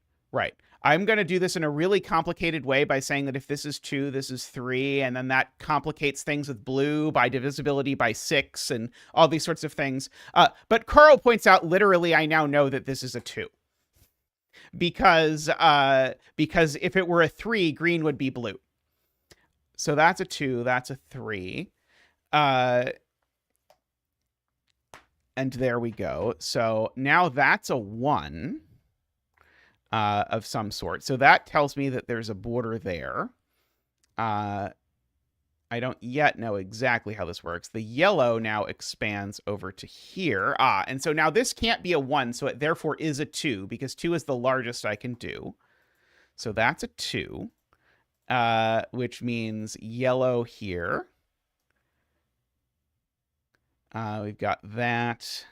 I'm going to do this in a really complicated way by saying that if this is 2, this is 3, and then that complicates things with blue by divisibility by 6 and all these sorts of things. But Carl points out, literally, I now know that this is a 2. Because if it were a 3, green would be blue. So that's a 2, that's a 3. And there we go. So now that's a 1. Of some sort. So that tells me that there's a border there. I don't yet know exactly how this works. The yellow now expands over to here. And so now this can't be a 1, so it therefore is a 2, because 2 is the largest I can do. So that's a 2, which means yellow here. We've got that.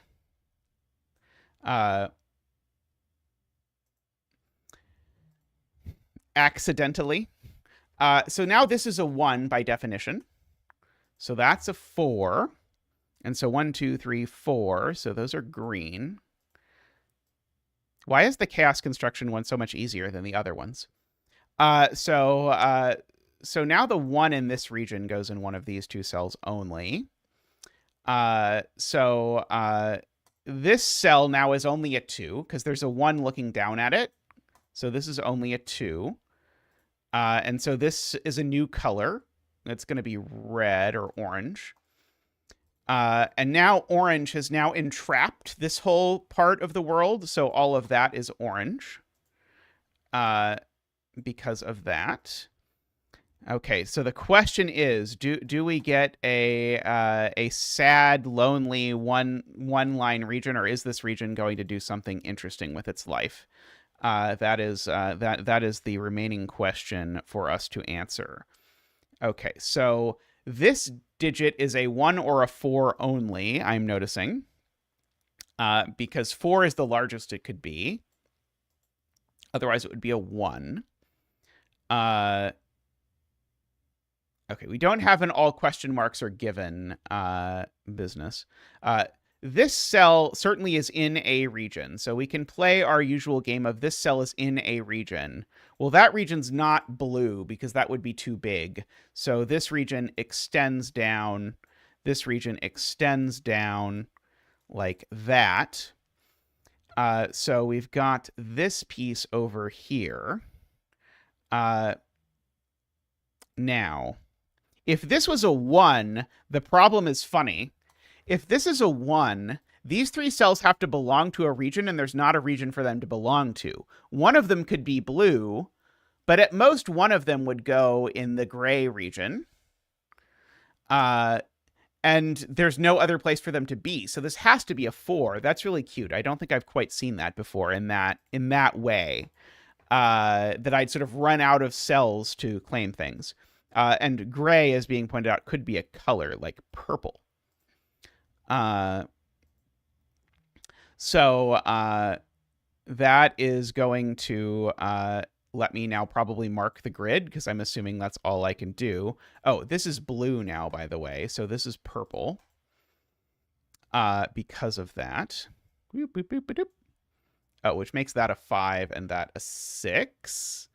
Accidentally. So now this is a 1 by definition. So that's a 4. And so 1, 2, 3, 4. So those are green. Why is the chaos construction one so much easier than the other ones? So now the 1 in this region goes in one of these 2 cells only. This cell now is only a 2 because there's a 1 looking down at it. So this is only a 2. And so this is a new color. It's going to be red or orange. And now orange has now entrapped this whole part of the world. So all of that is orange because of that. Okay, so the question is, do we get a sad, lonely one-line region, or is this region going to do something interesting with its life? That is the remaining question for us to answer. Okay, so this digit is a 1 or a 4 only, I'm noticing, because 4 is the largest it could be. Otherwise, it would be a 1. Okay, we don't have an all question marks are given business. This cell certainly is in a region, so we can play our usual game of this cell is in a region. Well, that region's not blue because that would be too big. So this region extends down. This region extends down like that. So we've got this piece over here. Now, if this was a 1, the problem is funny. If this is a 1, these 3 cells have to belong to a region, and there's not a region for them to belong to. One of them could be blue, but at most one of them would go in the gray region. And there's no other place for them to be. So this has to be a 4. That's really cute. I don't think I've quite seen that before in that way. That I'd sort of run out of cells to claim things. And gray, as being pointed out, could be a color, like purple. So that is going to let me now probably mark the grid, because I'm assuming that's all I can do. Oh, this is blue now, by the way. So this is purple because of that. Oh, which makes that a 5 and that a 6.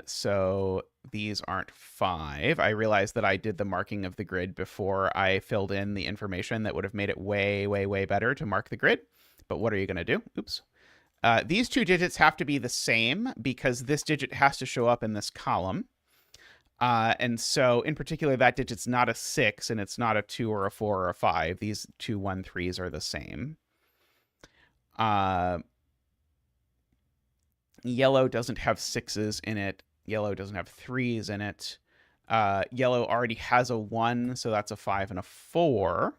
So these aren't 5. I realized that I did the marking of the grid before I filled in the information that would have made it way, way, way better to mark the grid. But what are you going to do? Oops. These 2 digits have to be the same because this digit has to show up in this column. And so in particular, that digit's not a 6 and it's not a 2 or a 4 or a 5. These 2 1 3s are the same. Yellow doesn't have 6s in it. Yellow doesn't have 3s in it. Yellow already has a 1, so that's a 5 and a 4.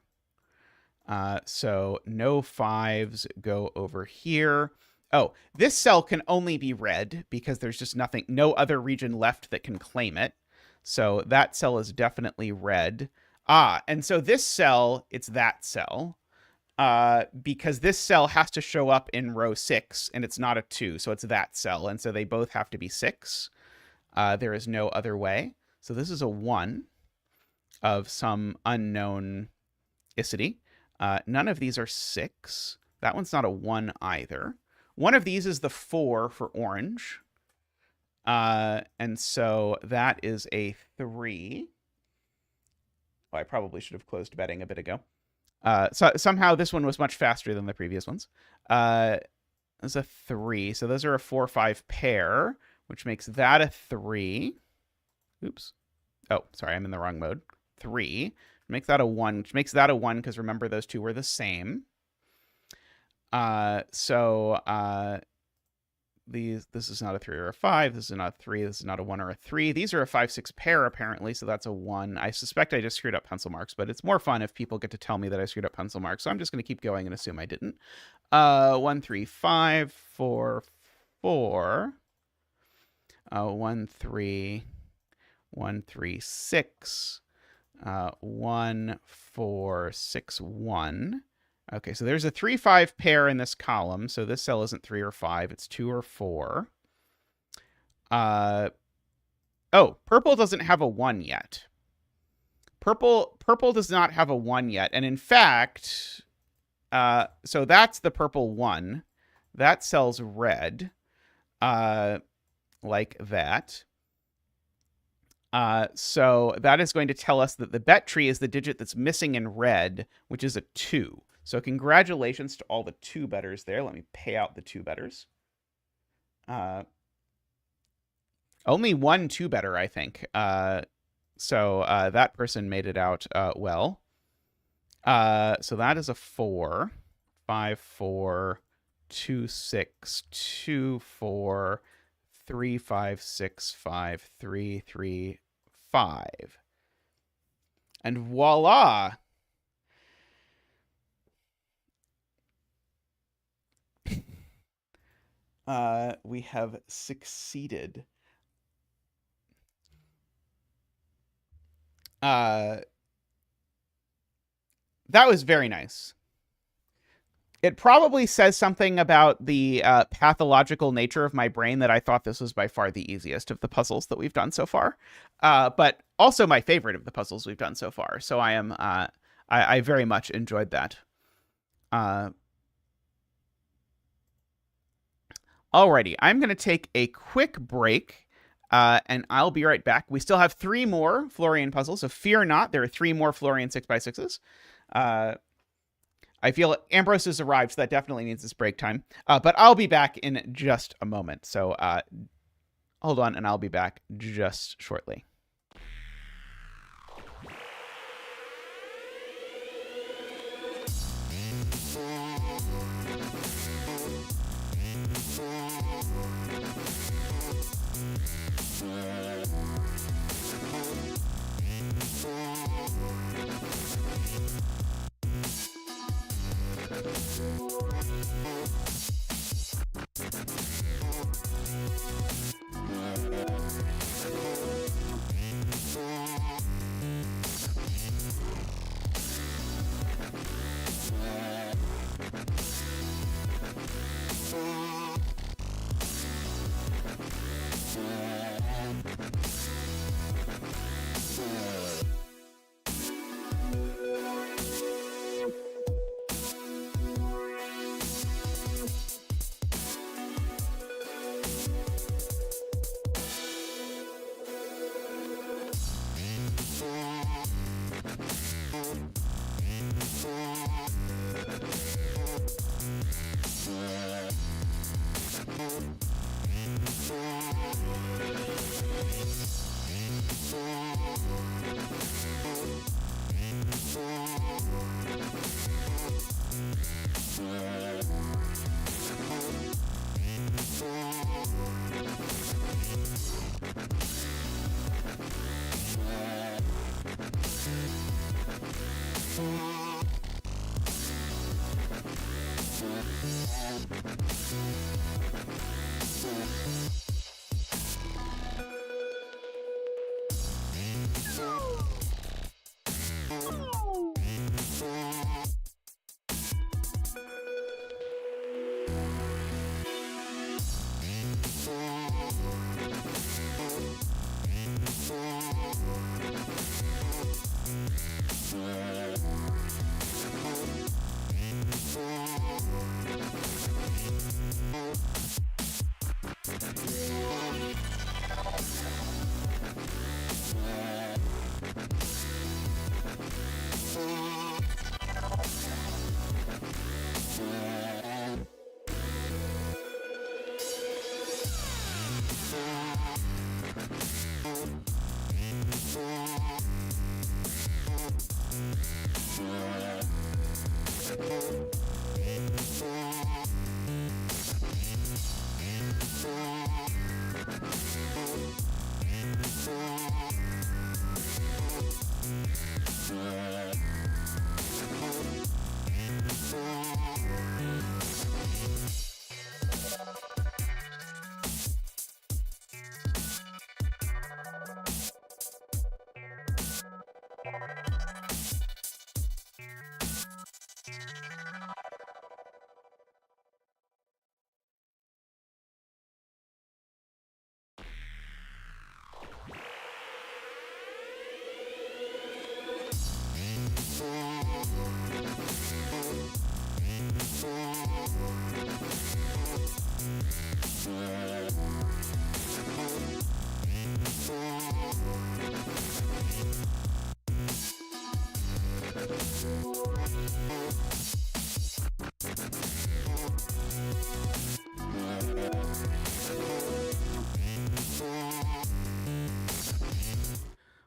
So no 5s go over here. Oh, this cell can only be red because there's just no other region left that can claim it. So that cell is definitely red. And so this cell, it's that cell. Because this cell has to show up in row 6, and it's not a 2, so it's that cell. And so they both have to be 6. There is no other way. So this is a 1 of some unknown icity. None of these are 6. That one's not a 1 either. One of these is the 4 for orange. And so that is a 3. Oh, I probably should have closed betting a bit ago. So somehow this one was much faster than the previous ones. There's a 3. So those are a 4-5 pair, which makes that a 3. Oops. Oh, sorry, I'm in the wrong mode. 3. Make that a 1, which makes that a 1 because remember those two were the same. This is not a 3 or a 5. This is not a 3. This is not a 1 or a 3. These are a 5-6 pair, apparently, so that's a 1. I suspect I just screwed up pencil marks, but it's more fun if people get to tell me that I screwed up pencil marks, so I'm just going to keep going and assume I didn't. 1, 3, 5, 4, 4. 1, 3, 1, 3, 6. 1, 4, 6, 1. Okay, so there's a 3-5 pair in this column, so this cell isn't 3 or 5, it's 2 or 4. Oh, purple doesn't have a 1 yet. Purple does not have a 1 yet, and in fact, so that's the purple 1. That cell's red, like that. So that is going to tell us that the bet tree is the digit that's missing in red, which is a 2. So congratulations to all the 2 bettors there. Let me pay out the 2 bettors. Only 1 2 better, I think. So that person made it out well. So that is a 4. 5, 4, 2, 6, 2, 4, 3, 5, 6, 5, 3, 3, 5. And voila! We have succeeded. That was very nice. It probably says something about the pathological nature of my brain that I thought this was by far the easiest of the puzzles that we've done so far, but also my favorite of the puzzles we've done so far. So I very much enjoyed that. Alrighty, I'm going to take a quick break, and I'll be right back. We still have 3 more Florian puzzles, so fear not. There are 3 more Florian 6x6s. I feel Ambrose has arrived, so that definitely needs this break time. But I'll be back in just a moment. So hold on, and I'll be back just shortly.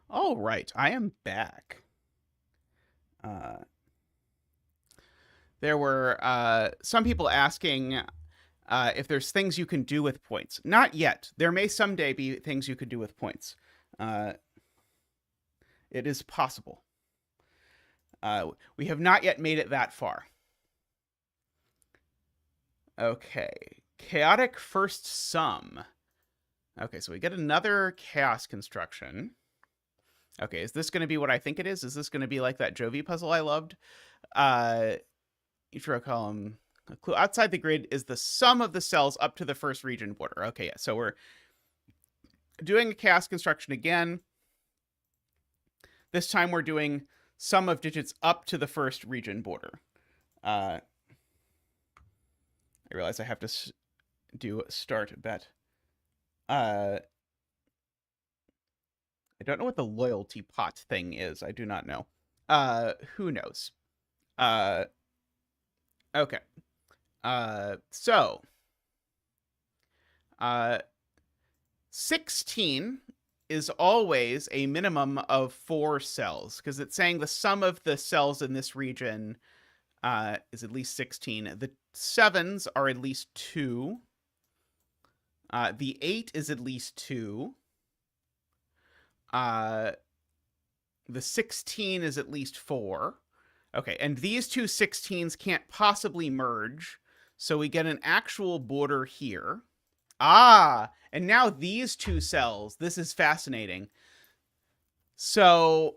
All right, I am back. There were some people asking if there's things you can do with points. Not yet. There may someday be things you could do with points. It is possible. We have not yet made it that far. Okay. Chaotic first sum. Okay, so we get another chaos construction. Okay, is this going to be what I think it is? Is this going to be like that Jovi puzzle I loved? Each row column, a clue outside the grid is the sum of the cells up to the first region border. Okay, yeah, so we're doing a chaos construction again. This time we're doing sum of digits up to the first region border. I realize I have to do start bet. I don't know what the loyalty pot thing is. I do not know. Who knows? Okay. So 16 is always a minimum of 4 cells because it's saying the sum of the cells in this region is at least 16. The 7s are at least 2. The 8 is at least 2. The 16 is at least 4. Okay, and these two 16s can't possibly merge, so we get an actual border here. Ah, and now these two cells, this is fascinating. So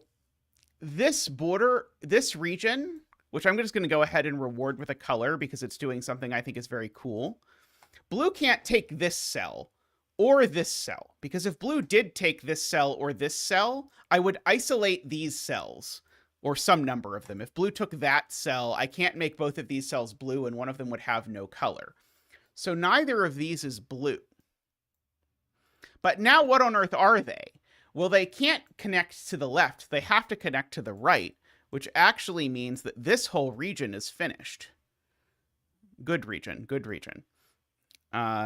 this border, this region, which I'm just going to go ahead and reward with a color because it's doing something I think is very cool. Blue can't take this cell or this cell, because if blue did take this cell or this cell, I would isolate these cells, or some number of them. If blue took that cell, I can't make both of these cells blue, and one of them would have no color. So neither of these is blue. But now what on earth are they? Well, they can't connect to the left. They have to connect to the right, which actually means that this whole region is finished. Good region, good region.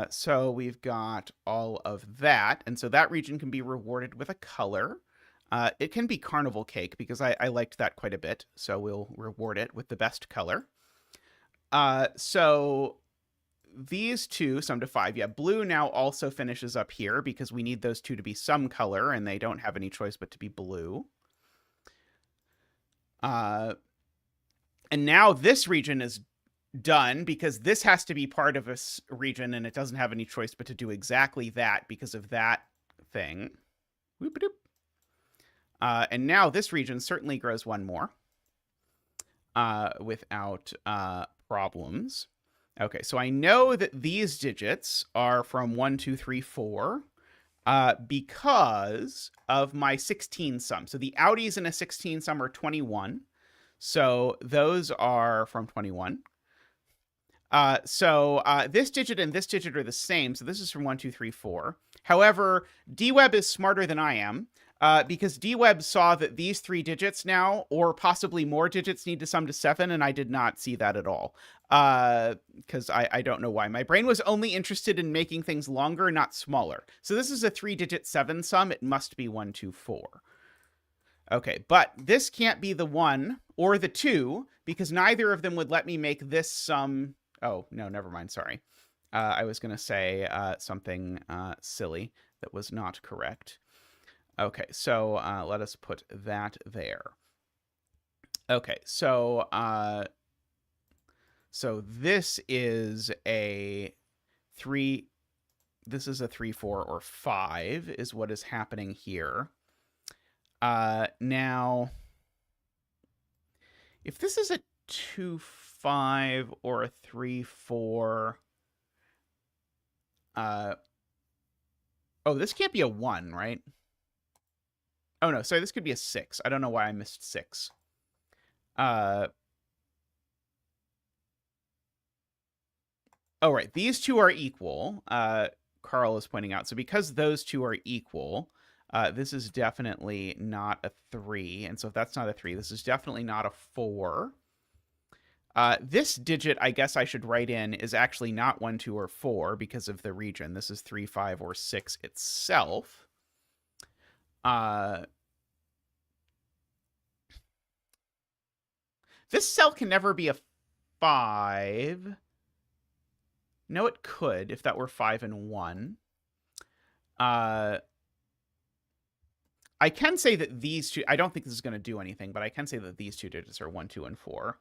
So we've got all of that. And so that region can be rewarded with a color. It can be carnival cake because I liked that quite a bit. So we'll reward it with the best color. So these two sum to 5. Yeah, blue now also finishes up here because we need those two to be some color and they don't have any choice but to be blue. And now this region is done because this has to be part of a region and it doesn't have any choice but to do exactly that because of that thing. Whoop-a-doop. And now this region certainly grows one more without problems. Okay, so I know that these digits are from 1, 2, 3, 4 because of my 16 sum. So the outies in a 16 sum are 21. So those are from 21. So this digit and this digit are the same. So this is from 1, 2, 3, 4. However, DWeb is smarter than I am because DWeb saw that these 3 digits now, or possibly more digits, need to sum to 7, and I did not see that at all. Because I don't know why. My brain was only interested in making things longer, not smaller. So this is a 3-digit 7 sum. It must be 1, 2, 4. Okay, but this can't be the 1 or the 2 because neither of them would let me make this sum. Oh, no, never mind. Sorry. I was going to say something silly that was not correct. Okay, so let us put that there. Okay, so this is a 3. This is a 3, 4, or 5 is what is happening here. Now, If this is a 2, 5 or a 3, 4... oh, this can't be a 1, right? Oh, no, sorry, this could be a 6. I don't know why I missed 6. Oh, right, these two are equal, Carl is pointing out. So because those two are equal, this is definitely not a 3. And so if that's not a 3, this is definitely not a 4. This digit, I guess I should write in, is actually not 1, 2, or 4 because of the region. This is 3, 5, or 6 itself. This cell can never be a 5. No, it could if that were 5 and 1. I can say that these two, I don't think this is going to do anything, but I can say that these two digits are 1, 2, and 4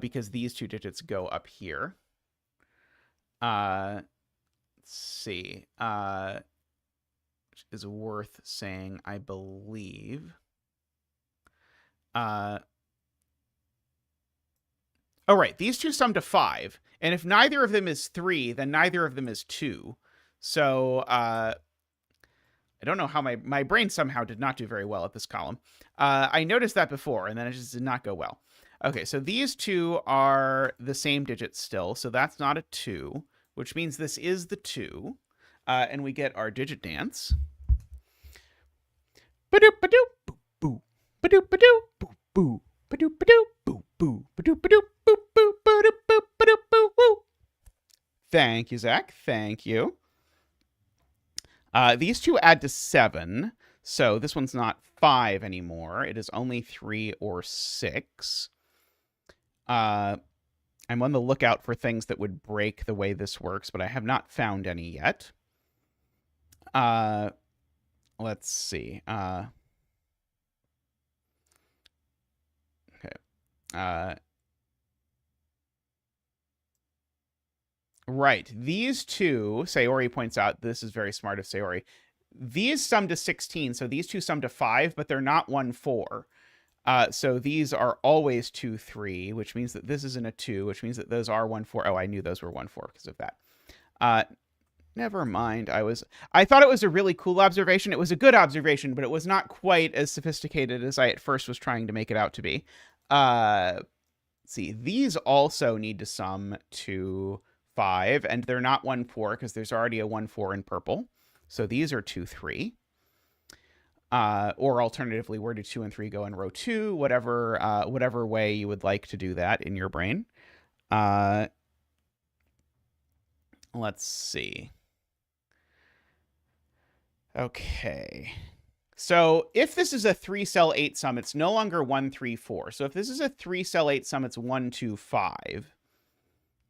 because these two digits go up here. Let's see. Which is worth saying, I believe. Oh, right. These two sum to 5. And if neither of them is 3, then neither of them is 2. So, I don't know how my brain somehow did not do very well at this column. I noticed that before, and then it just did not go well. Okay, so these two are the same digit still, so that's not a 2, which means this is the 2. And we get our digit dance. Ba-doop-ba-doop, boo-boo. Ba-doop-ba-doop, boo-boo. Ba-doop-ba-doop, boo-boo. Ba-doop-ba-doop, boo-boo. Ba-doop-boop, ba-doop-boo, woo. Thank you, Zach. Thank you. These two add to 7, so this one's not 5 anymore. It is only 3 or 6. I'm on the lookout for things that would break the way this works, but I have not found any yet. Let's see. Okay. Right. These two, Sayori points out, this is very smart of Sayori. These sum to 16, so these two sum to 5, but they're not 1, 4. So these are always 2, 3, which means that this isn't a 2, which means that those are 1, 4. Oh, I knew those were 1, 4 because of that. Never mind. I thought it was a really cool observation. It was a good observation, but it was not quite as sophisticated as I at first was trying to make it out to be. Let's see. These also need to sum to 5, and they're not 1, 4 because there's already a 1, 4 in purple. So these are 2, 3. Or alternatively, where do 2 and 3 go in row 2? Whatever way you would like to do that in your brain. Let's see. Okay. So if this is a 3-cell 8 sum, it's no longer 1, 3, 4. So if this is a 3-cell 8 sum, it's 1, 2, 5.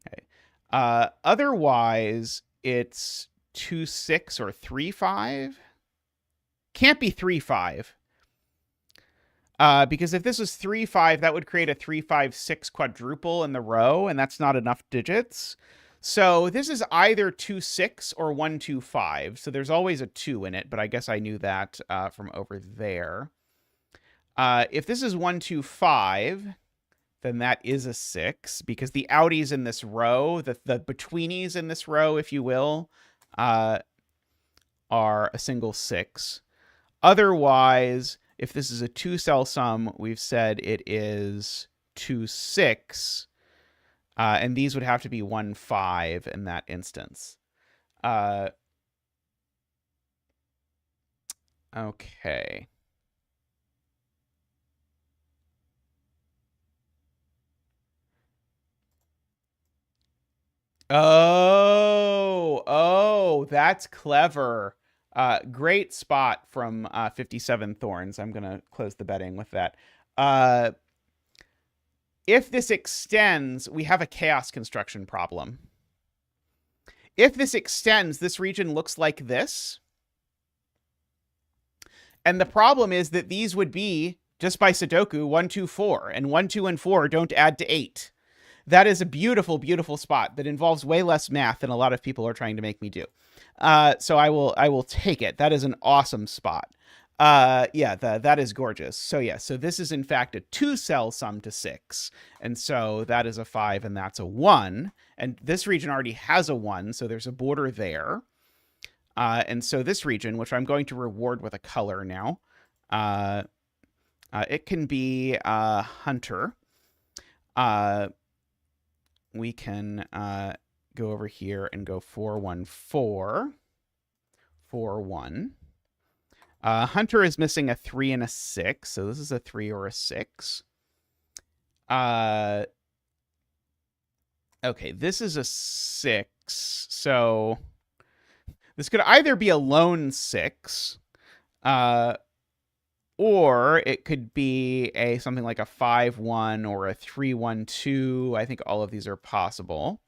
Okay. Otherwise, it's 2, 6 or 3, 5. Can't be 3, 5. Because if this was 3, 5, that would create a 3, 5, 6 quadruple in the row, and that's not enough digits. So this is either 2, 6 or 1, 2, 5. So there's always a 2 in it, but I guess I knew that from over there. If this is 1, 2, 5, then that is a 6, because the outies in this row, the betweenies in this row, if you will, are a single 6. Otherwise, if this is a 2-cell sum, we've said it is 2, 6. And these would have to be 1, 5 in that instance. Okay. Oh, that's clever. Great spot from 57 Thorns. I'm going to close the betting with that. If this extends, we have a chaos construction problem. If this extends, this region looks like this. And the problem is that these would be, just by Sudoku, 1, 2, 4. And 1, 2, and 4 don't add to 8. That is a beautiful, beautiful spot that involves way less math than a lot of people are trying to make me do. So I will take it. That is an awesome spot. Yeah, that is gorgeous. So yeah, so this is in fact a 2-cell sum to 6. And so that is a 5 and that's a 1. And this region already has a 1, so there's a border there. And so this region, which I'm going to reward with a color now, it can be Hunter. We can go over here and go 414, 41. Hunter is missing a 3 and a 6, so this is a 3 or a 6. Okay, this is a 6, so this could either be a lone 6, or it could be something like a 5-1 or a 3-1-2. I think all of these are possible.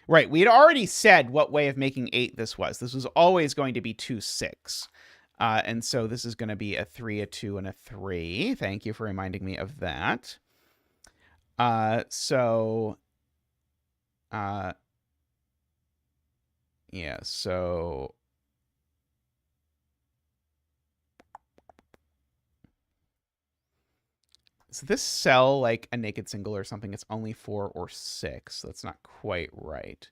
Right, we had already said what way of making 8 this was. This was always going to be 2-6. And so this is going to be a 3, a 2, and a 3. Thank you for reminding me of that. Yeah, so is this cell like a naked single or something? It's only 4 or 6. That's not quite right.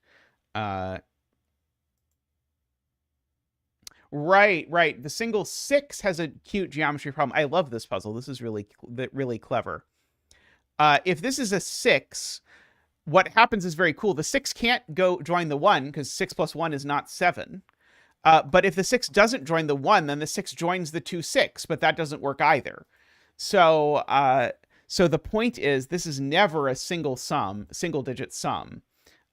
Right. The single 6 has a cute geometry problem. I love this puzzle. This is really clever. If this is a 6, what happens is very cool. The 6 can't go join the 1 because 6 plus 1 is not 7. But if the 6 doesn't join the 1, then the 6 joins the 2-6, but that doesn't work either. So the point is this is never a single digit sum.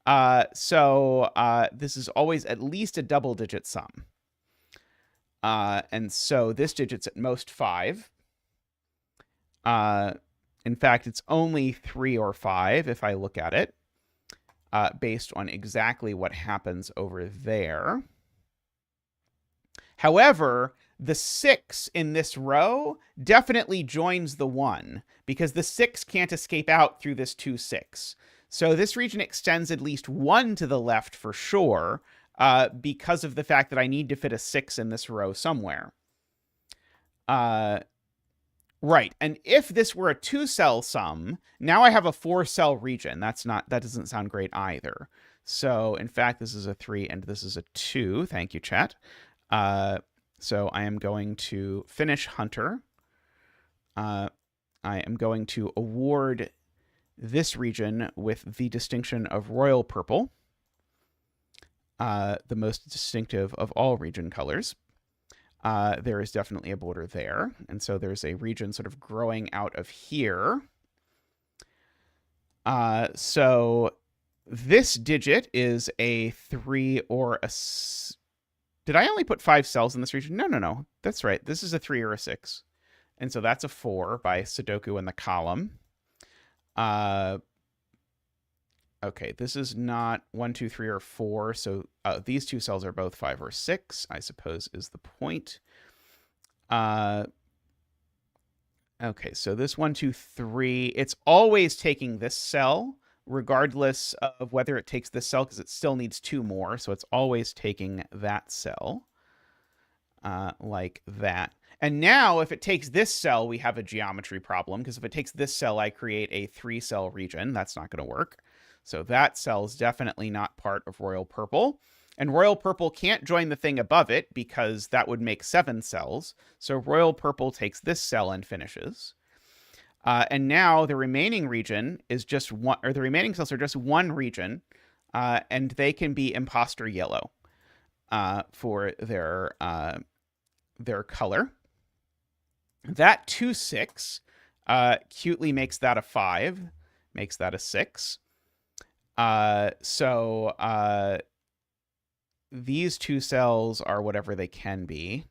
This is always at least a double digit sum. And so this digit's at most 5. In fact, it's only 3 or 5 if I look at it, based on exactly what happens over there. However, the 6 in this row definitely joins the 1 because the 6 can't escape out through this 2-6. So this region extends at least 1 to the left for sure, because of the fact that I need to fit a 6 in this row somewhere. Right, and if this were a 2-cell sum, now I have a 4-cell region. That doesn't sound great either. So in fact, this is a 3 and this is a 2. Thank you, chat. So I am going to finish Hunter. I am going to award this region with the distinction of royal purple, the most distinctive of all region colors. There is definitely a border there, and so there's a region sort of growing out of here. So this digit is a 3 or a... Did I only put 5 cells in this region? No. That's right. This is a 3 or a 6. And so that's a 4 by Sudoku in the column. Okay, this is not 1, 2, 3, or 4. So these 2 cells are both 5 or 6, I suppose, is the point. Okay, so this 1, 2, 3, it's always taking this cell, regardless of whether it takes this cell, because it still needs 2 more. So it's always taking that cell, like that. And now, if it takes this cell, we have a geometry problem, because if it takes this cell, I create a 3-cell region. That's not going to work. So that cell is definitely not part of royal purple. And royal purple can't join the thing above it, because that would make 7 cells. So royal purple takes this cell and finishes. And now the remaining region is just one, or the remaining cells are just one region, and they can be imposter yellow for their color. That 2-6 cutely makes that a 5, makes that a 6. These 2 cells are whatever they can be.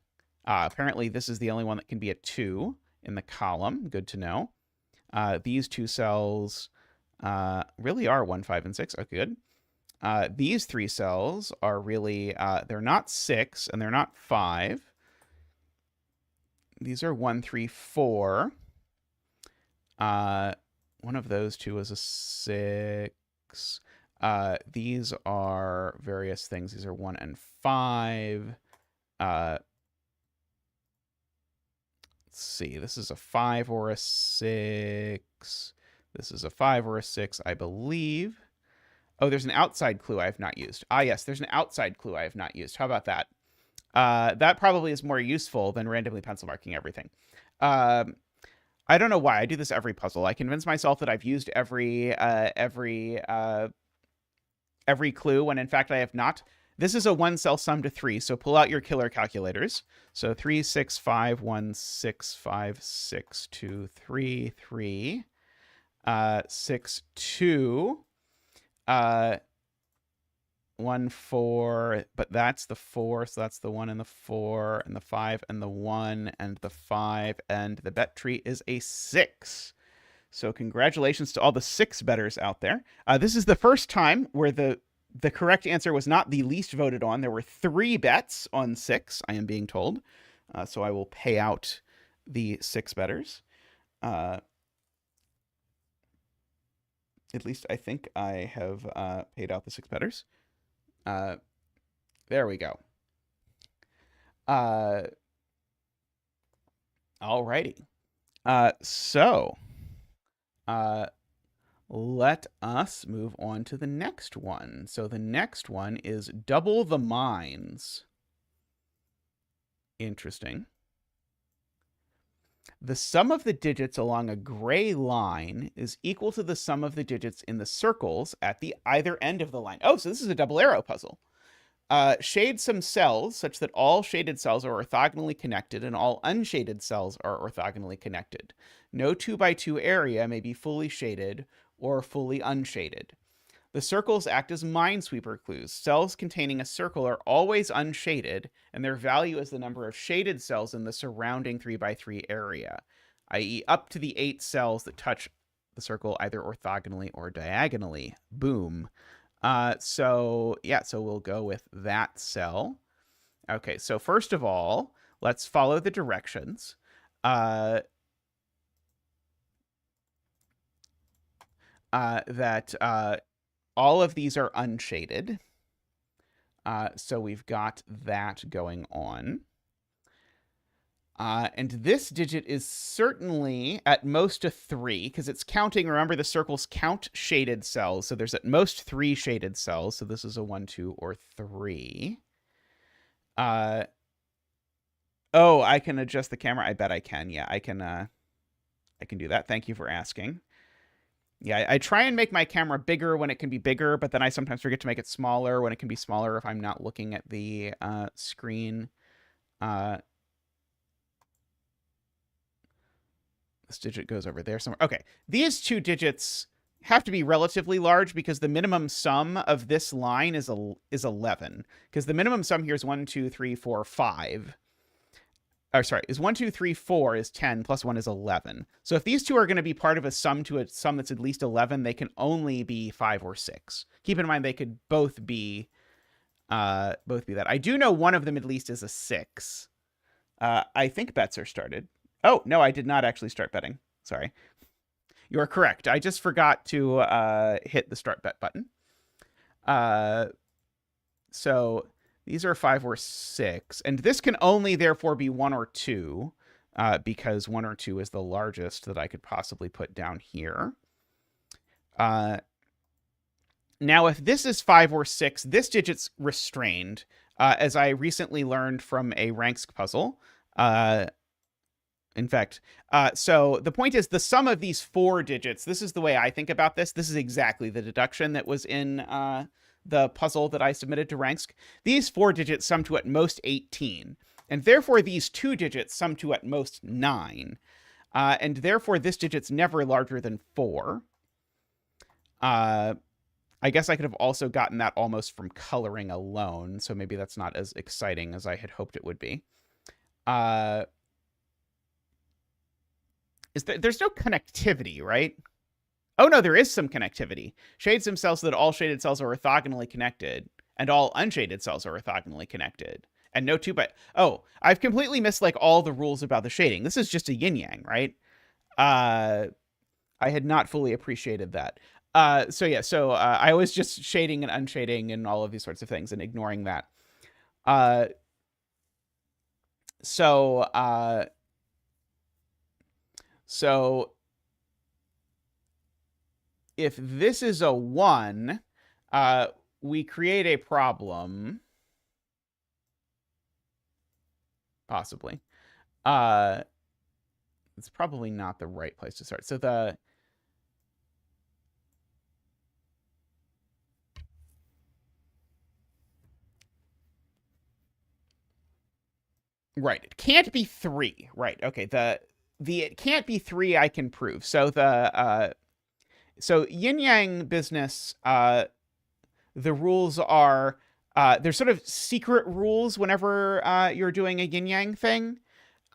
Apparently, this is the only one that can be a 2 in the column. Good to know. These 2 cells really are 1, 5, and 6. Okay, good. These 3 cells are really, they're not 6 and they're not 5. These are 1, 3, 4. One of those 2 is a 6. These are various things. These are 1 and 5. let's see. This is a 5 or a 6. This is a 5 or a 6, I believe. Oh, there's an outside clue I have not used. Ah, yes, there's an outside clue I have not used. How about that? That probably is more useful than randomly pencil marking everything. I don't know why I do this every puzzle. I convince myself that I've used every clue when in fact I have not. This is a 1-cell sum to 3, so pull out your killer calculators. So 3, 6, 5, 1, 6, 5, 6, 2, 3, 3, 6, 2, 1, 4, but that's the 4, so that's the 1 and the 4, and the 5 and the 1, and the 5, and the bet tree is a 6. So congratulations to all the 6 bettors out there. This is the first time where the correct answer was not the least voted on. There were 3 bets on 6, I am being told. So I will pay out the 6 bettors. At least I think I have paid out the 6 bettors. There we go. Alrighty. So let us move on to the next one. So the next one is double the mines. Interesting. The sum of the digits along a gray line is equal to the sum of the digits in the circles at the either end of the line. Oh, so this is a double arrow puzzle. Shade some cells such that all shaded cells are orthogonally connected and all unshaded cells are orthogonally connected. No 2x2 area may be fully shaded or fully unshaded. The circles act as minesweeper clues. Cells containing a circle are always unshaded, and their value is the number of shaded cells in the surrounding 3x3 area, i.e. up to the 8 cells that touch the circle either orthogonally or diagonally. Boom. So we'll go with that cell. Okay, so first of all, let's follow the directions. All of these are unshaded. So we've got that going on. And this digit is certainly at most a 3, because it's counting. Remember, the circles count shaded cells. So there's at most 3 shaded cells. So this is a 1, 2, or 3. Oh, I can adjust the camera. I bet I can. Yeah, I can do that. Thank you for asking. Yeah, I try and make my camera bigger when it can be bigger, but then I sometimes forget to make it smaller when it can be smaller if I'm not looking at the screen. This digit goes over there somewhere. Okay, these 2 digits have to be relatively large because the minimum sum of this line is 11. Because the minimum sum here is 1, 2, 3, 4, 5. Or sorry, is 1, 2, 3, 4 is 10 plus 1 is 11. So if these 2 are going to be part of a sum to a sum that's at least 11, they can only be 5 or 6. Keep in mind they could both be that. I do know one of them at least is a 6. I think bets are started. Oh, no, I did not actually start betting. Sorry. You are correct. I just forgot to hit the start bet button. So these are 5 or 6. And this can only, therefore, be 1 or 2, because 1 or 2 is the largest that I could possibly put down here. Now, if this is 5 or 6, this digit's restrained, as I recently learned from a Ranksk puzzle. In fact, so the point is the sum of these 4 digits, this is the way I think about this. This is exactly the deduction that was in the puzzle that I submitted to Ranksk. These 4 digits sum to at most 18, and therefore these 2 digits sum to at most 9. And therefore this digit's never larger than 4. I guess I could have also gotten that almost from coloring alone, so maybe that's not as exciting as I had hoped it would be. There's no connectivity, right? Oh, no, there is some connectivity. Shade some cells so that all shaded cells are orthogonally connected, and all unshaded cells are orthogonally connected. And no 2 by... Oh, I've completely missed, like, all the rules about the shading. This is just a yin-yang, right? I had not fully appreciated that. So I was just shading and unshading and all of these sorts of things and ignoring that. So if this is a 1, we create a problem. Possibly. It's probably not the right place to start. So right, it can't be 3. Right. Okay. The it can't be 3 I can prove. So so yin yang business, the rules are there's sort of secret rules whenever you're doing a yin yang thing.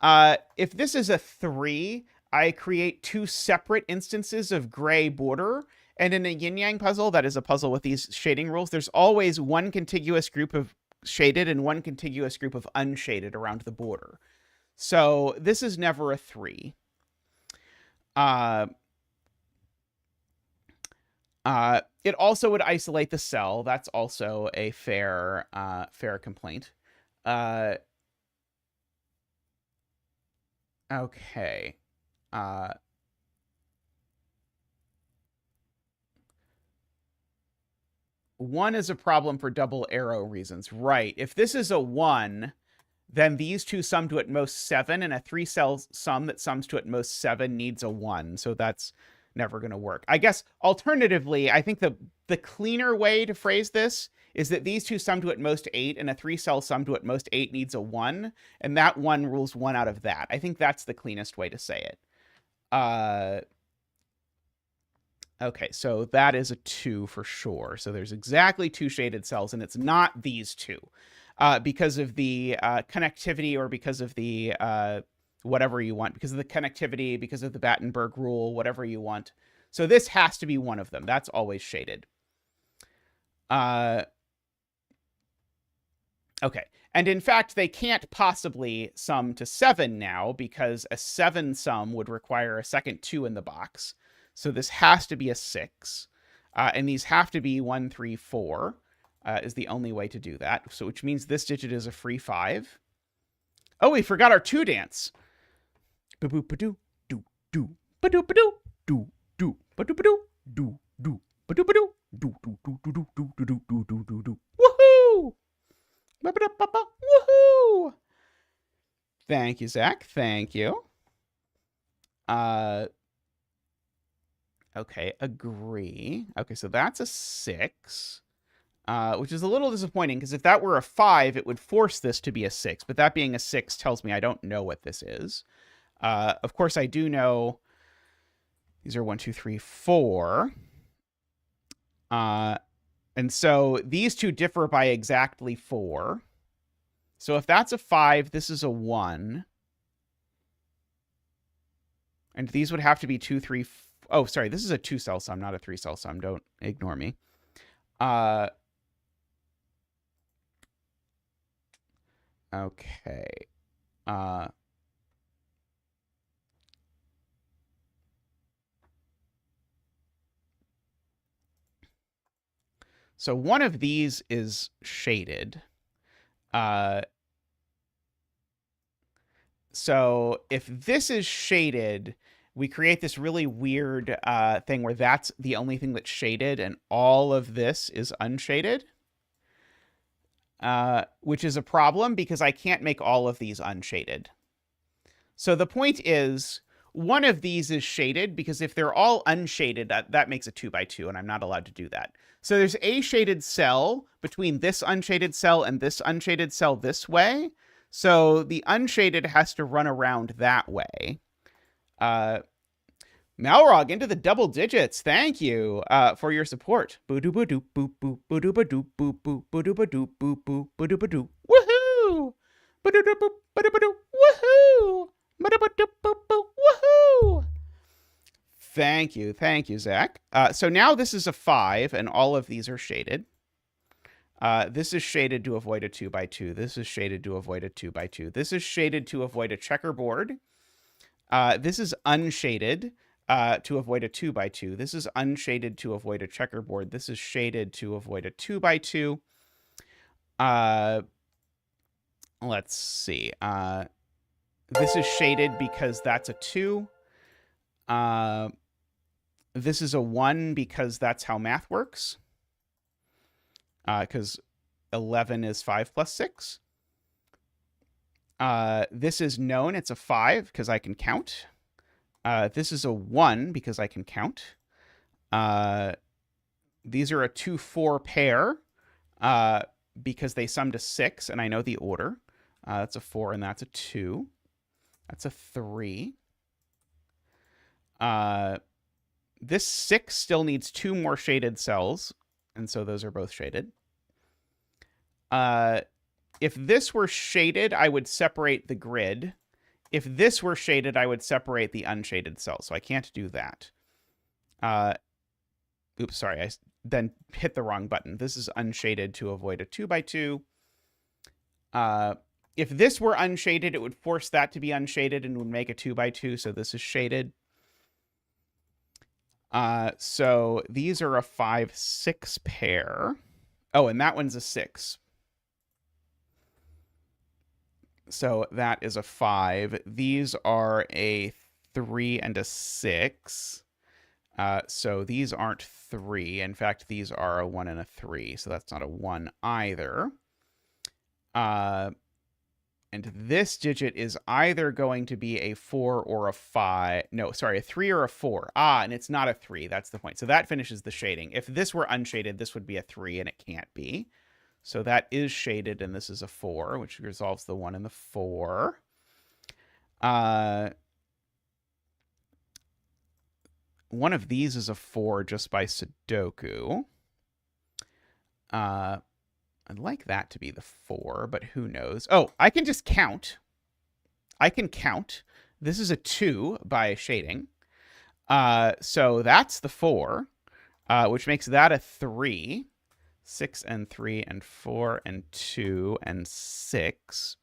If this is a 3, I create 2 separate instances of gray border. And in a yin yang puzzle, that is a puzzle with these shading rules, there's always one contiguous group of shaded and one contiguous group of unshaded around the border. So this is never a 3. It also would isolate the cell. That's also a fair complaint. Okay. 1 is a problem for double arrow reasons. Right. If this is a 1, then these two sum to at most 7, and a 3-cell sum that sums to at most 7 needs a 1. So that's never going to work. I guess, alternatively, I think the cleaner way to phrase this is that these two sum to at most 8, and a 3-cell sum to at most 8 needs a 1, and that 1 rules 1 out of that. I think that's the cleanest way to say it. Okay, so that is a 2 for sure. So there's exactly 2 shaded cells, and it's not these 2 because of the connectivity, or because of the whatever you want, because of the connectivity, because of the Battenberg rule, whatever you want. So this has to be one of them. That's always shaded. Okay. And in fact, they can't possibly sum to 7 now, because a 7 sum would require a second 2 in the box. So this has to be a 6. And these have to be 1, 3, 4 is the only way to do that. So which means this digit is a free 5. Oh, we forgot our 2 dance. Ba-boop-ba-doo, doo, doo, ba-doo-ba-doo, doo, doo, ba-doo-ba-doo, doo, doo, ba-doo-ba-doo, doo, doo, doo, doo, doo, doo, doo, doo, doo, doo, doo. Woohoo! Ba-ba-da-ba-ba, woohoo! Thank you, Zach. Thank you. Okay, agree. Okay, so that's a 6. Which is a little disappointing, because if that were a 5, it would force this to be a 6. But that being a 6 tells me I don't know what this is. Of course, I do know these are 1, 2, 3, 4. And so these two differ by exactly 4. So if that's a 5, this is a 1. And these would have to be 2, 3... Oh, sorry, this is a 2-cell sum, not a 3-cell sum. Don't ignore me. Okay. So one of these is shaded. So if this is shaded, we create this really weird thing where that's the only thing that's shaded and all of this is unshaded. Which is a problem because I can't make all of these unshaded. So the point is, one of these is shaded because if they're all unshaded, that makes a 2 by 2, and I'm not allowed to do that. So there's a shaded cell between this unshaded cell and this unshaded cell this way. So the unshaded has to run around that way. Malrog into the double digits. Thank you for your support. Boo-doo-ba-doo, boop, boop, boo-doo-ba-doo, boop, boop, boo-doo-ba-doo, boop, boop, boo-doo-ba-doo. Woohoo! Ba-doo-doo-boop, ba-doo-ba-doo, woohoo! Ba-doo-ba-doo, boop, boop, woohoo! Thank you, Zach. So now this is a 5, and all of these are shaded. This is shaded to avoid a 2 by 2. This is shaded to avoid a 2 by 2. This is shaded to avoid a checkerboard. This is unshaded to avoid a 2 by 2. This is unshaded to avoid a checkerboard. This is shaded to avoid a 2 by 2. Let's see. This is shaded because that's a 2. This is a 1 because that's how math works. Because 11 is 5 plus 6. This is known. It's a 5 because I can count. This is a 1 because I can count. These are a 2-4 pair because they sum to 6, and I know the order. That's a 4, and that's a 2. That's a 3. This 6 still needs 2 more shaded cells, and so those are both shaded. If this were shaded, I would separate the grid. If this were shaded, I would separate the unshaded cells, so I can't do that. Oops, sorry, I then hit the wrong button. This is unshaded to avoid a 2x2. If this were unshaded, it would force that to be unshaded and would make a 2x2, so this is shaded. So these are a 5-6 pair. Oh, and that one's a 6. So that is a 5. These are a 3 and a 6. So these aren't 3. In fact, these are a 1 and a 3. So that's not a 1 either. And this digit is either going to be a 4 or a 5. No, sorry, a 3 or a 4. And it's not a 3. That's the point. So that finishes the shading. If this were unshaded, this would be a 3, and it can't be. So that is shaded, and this is a 4, which resolves the 1 and the 4. One of these is a 4 just by Sudoku. I'd like that to be the 4, but who knows? Oh, I can just count. I can count. This is a 2 by shading. So that's the 4, which makes that a 3. 6 and 3 and 4 and 2 and 6.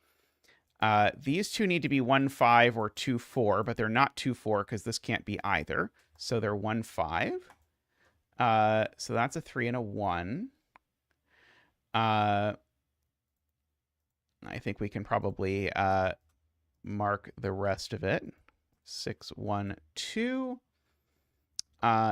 These two need to be 1-5 or 2-4, but they're not 2-4 because this can't be either. So they're 1-5. So that's a 3 and a 1. I think we can probably mark the rest of it. 6, 1, 2.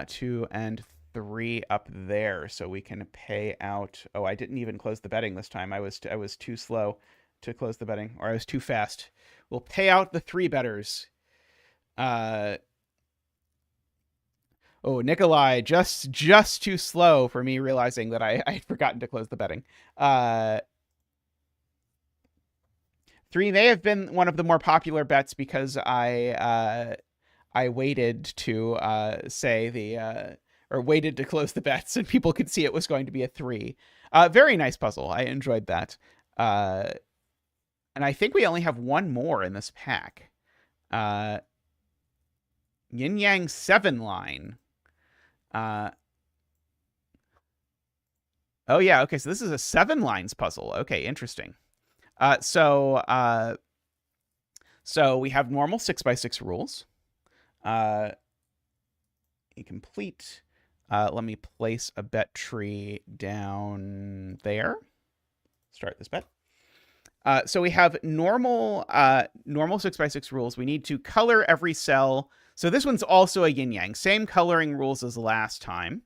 2 and 3 up there, so we can pay out. Oh, I didn't even close the betting this time. I was too slow to close the betting, or I was too fast. We'll pay out the 3 betters. Oh, Nikolai, just too slow for me realizing that I had forgotten to close the betting. 3 may have been one of the more popular bets because I waited to say the or waited to close the bets, and people could see it was going to be a 3. Very nice puzzle. I enjoyed that. And I think we only have one more in this pack. Yin Yang 7 line. Oh yeah, okay, so this is a 7 lines puzzle. Okay, interesting. So we have normal 6x6 rules. Complete. Let me place a bet tree down there. Start this bet. So we have normal 6x6 rules. We need to color every cell. So this one's also a yin-yang. Same coloring rules as last time.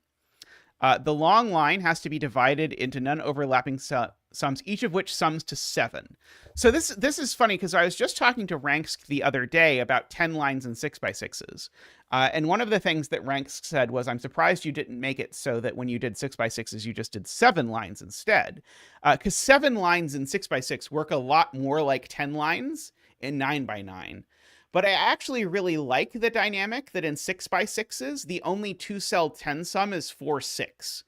The long line has to be divided into non-overlapping sums, each of which sums to 7. So this is funny because I was just talking to Ranksk the other day about 10 lines and 6x6s. And one of the things that Ranksk said was, I'm surprised you didn't make it so that when you did 6x6s, you just did 7 lines instead. Because 7 lines in 6x6 work a lot more like 10 lines in 9x9. But I actually really like the dynamic that in 6x6s, the only 2-cell 10 sum is 4-6.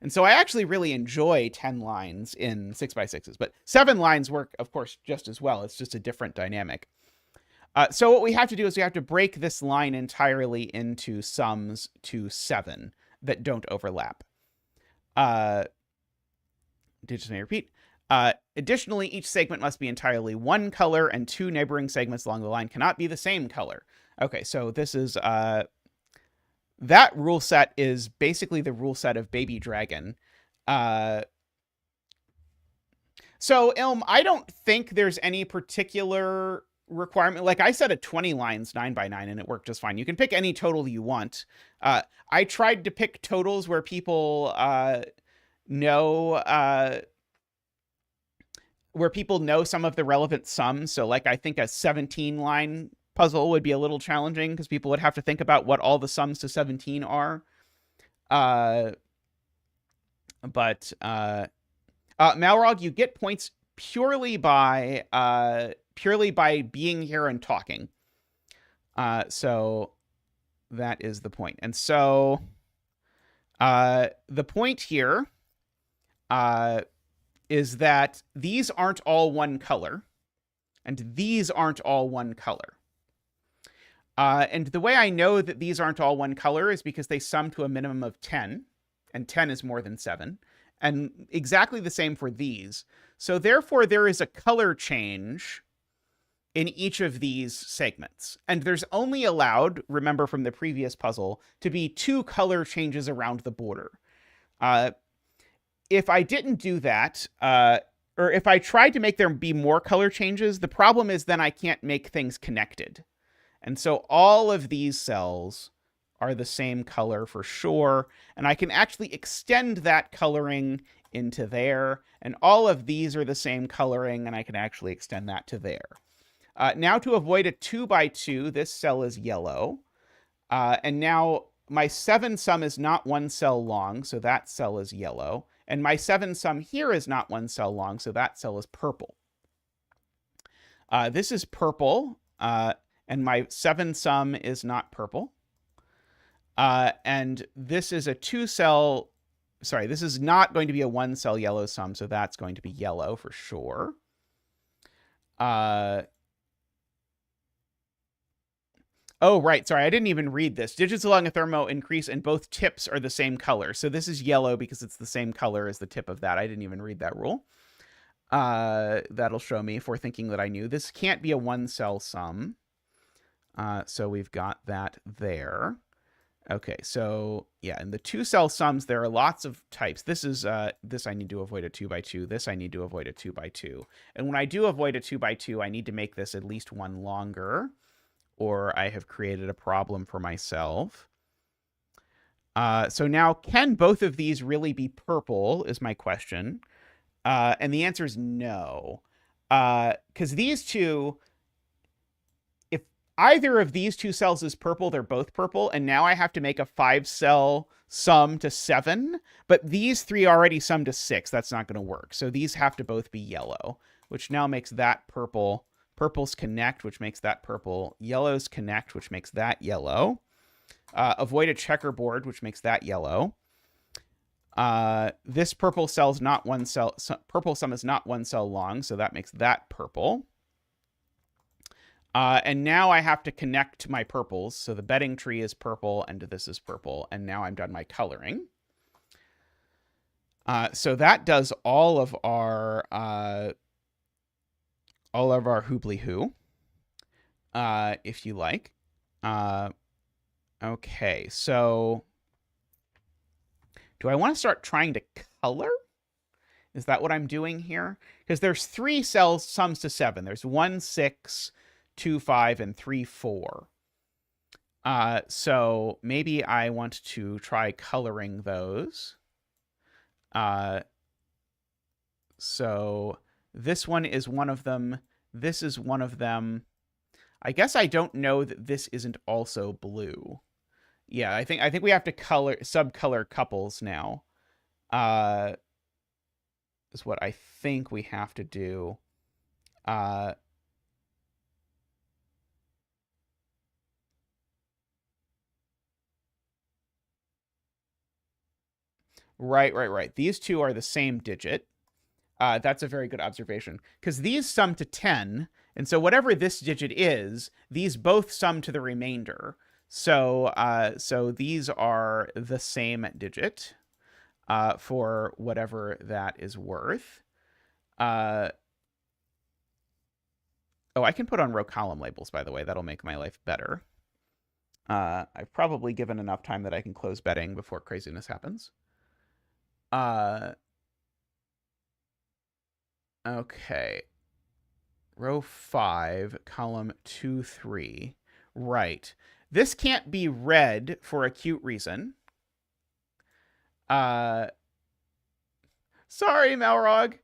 And so I actually really enjoy 10 lines in 6x6s. But 7 lines work, of course, just as well. It's just a different dynamic. So what we have to do is we have to break this line entirely into sums to 7 that don't overlap. Digits may repeat. Additionally, each segment must be entirely one color, and 2 neighboring segments along the line cannot be the same color. Okay, so this is that rule set is basically the rule set of Baby Dragon. So Ilm, I don't think there's any particular requirement. Like I set a 20 lines 9x9 and it worked just fine. You can pick any total you want. I tried to pick totals where people know some of the relevant sums. So like I think a 17 line puzzle would be a little challenging because people would have to think about what all the sums to 17 are. But Malrog, you get points purely by being here and talking. So that is the point. And so the point here is that these aren't all one color, and these aren't all one color. And the way I know that these aren't all one color is because they sum to a minimum of 10, and 10 is more than 7. And exactly the same for these. So therefore, there is a color change in each of these segments. And there's only allowed, remember from the previous puzzle, to be 2 color changes around the border. If I didn't do that, or if I tried to make there be more color changes, the problem is then I can't make things connected. And so all of these cells are the same color for sure. And I can actually extend that coloring into there. And all of these are the same coloring, and I can actually extend that to there. Now to avoid a 2x2, this cell is yellow. And now my 7 sum is not 1 cell long, so that cell is yellow. And my 7 sum here is not 1 cell long, so that cell is purple. This is purple, and my 7 sum is not purple. And this is a 2 cell, sorry, this is not going to be a 1 cell yellow sum, so that's going to be yellow for sure. Oh, right. Sorry, I didn't even read this. Digits along a thermo increase and both tips are the same color. So this is yellow because it's the same color as the tip of that. I didn't even read that rule. That'll show me if we're thinking that I knew. This can't be a 1 cell sum. So we've got that there. Okay, so yeah, in the 2 cell sums, there are lots of types. This is this I need to avoid a 2x2. This I need to avoid a 2x2. And when I do avoid a 2x2, I need to make this at least 1 longer, or I have created a problem for myself. So now, can both of these really be purple is my question. And the answer is no. Because these two, if either of these 2 cells is purple, they're both purple. And now I have to make a 5 cell sum to 7. But these 3 already sum to 6. That's not going to work. So these have to both be yellow, which now makes that purple. Purples connect, which makes that purple. Yellows connect, which makes that yellow. Avoid a checkerboard, which makes that yellow. This purple cell's not 1 cell. Purple sum is not 1 cell long, so that makes that purple. And now I have to connect my purples. So the bedding tree is purple, and this is purple. And now I'm done my coloring. So that does all of our hoobly-hoo, if you like. Okay, so do I want to start trying to color? Is that what I'm doing here? Because there's 3 cells sums to 7. There's 1, 6, 2, 5, and 3, 4. So maybe I want to try coloring those. So this one is one of them. This is one of them. I guess I don't know that this isn't also blue. Yeah, I think we have to subcolor couples now. Is what I think we have to do. Right. These 2 are the same digit. That's a very good observation. Because these sum to 10, and so whatever this digit is, these both sum to the remainder. So these are the same digit for whatever that is worth. Oh, I can put on row column labels, by the way. That'll make my life better. I've probably given enough time that I can close betting before craziness happens. Okay. row 5, column 2, 3. Right. This can't be red for a cute reason. Sorry, Malrog.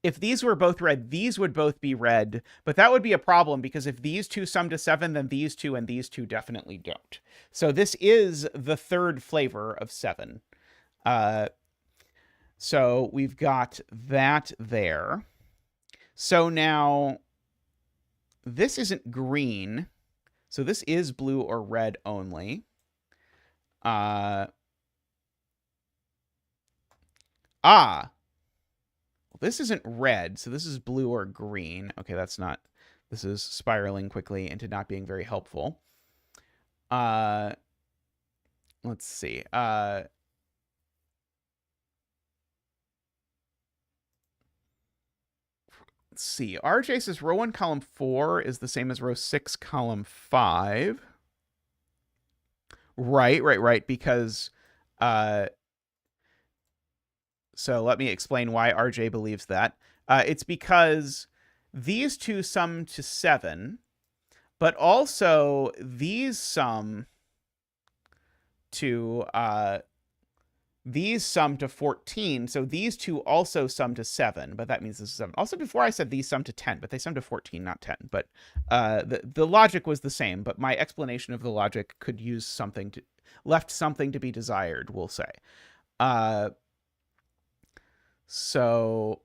If these were both red, these would both be red, but that would be a problem because if these two sum to 7, then these two and these two definitely don't. So this is the third flavor of 7. So we've got that there. So now this isn't green. So this is blue or red only. This isn't red, so this is blue or green. Okay, that's not... This is spiraling quickly into not being very helpful. Let's see. Let's see. RJ says row 1, column 4 is the same as row 6, column 5. Right, because... So let me explain why RJ believes that. It's because these two sum to 7, but also these sum to 14. So these two also sum to 7, but that means this is 7. Also, before I said these sum to 10, but they sum to 14, not 10. But the logic was the same, but my explanation of the logic could use left something to be desired, we'll say. So,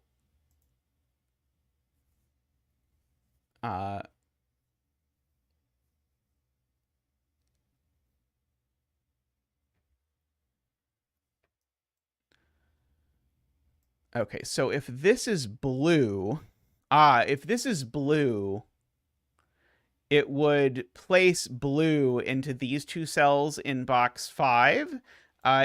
okay, so if this is blue, it would place blue into these two cells in box 5,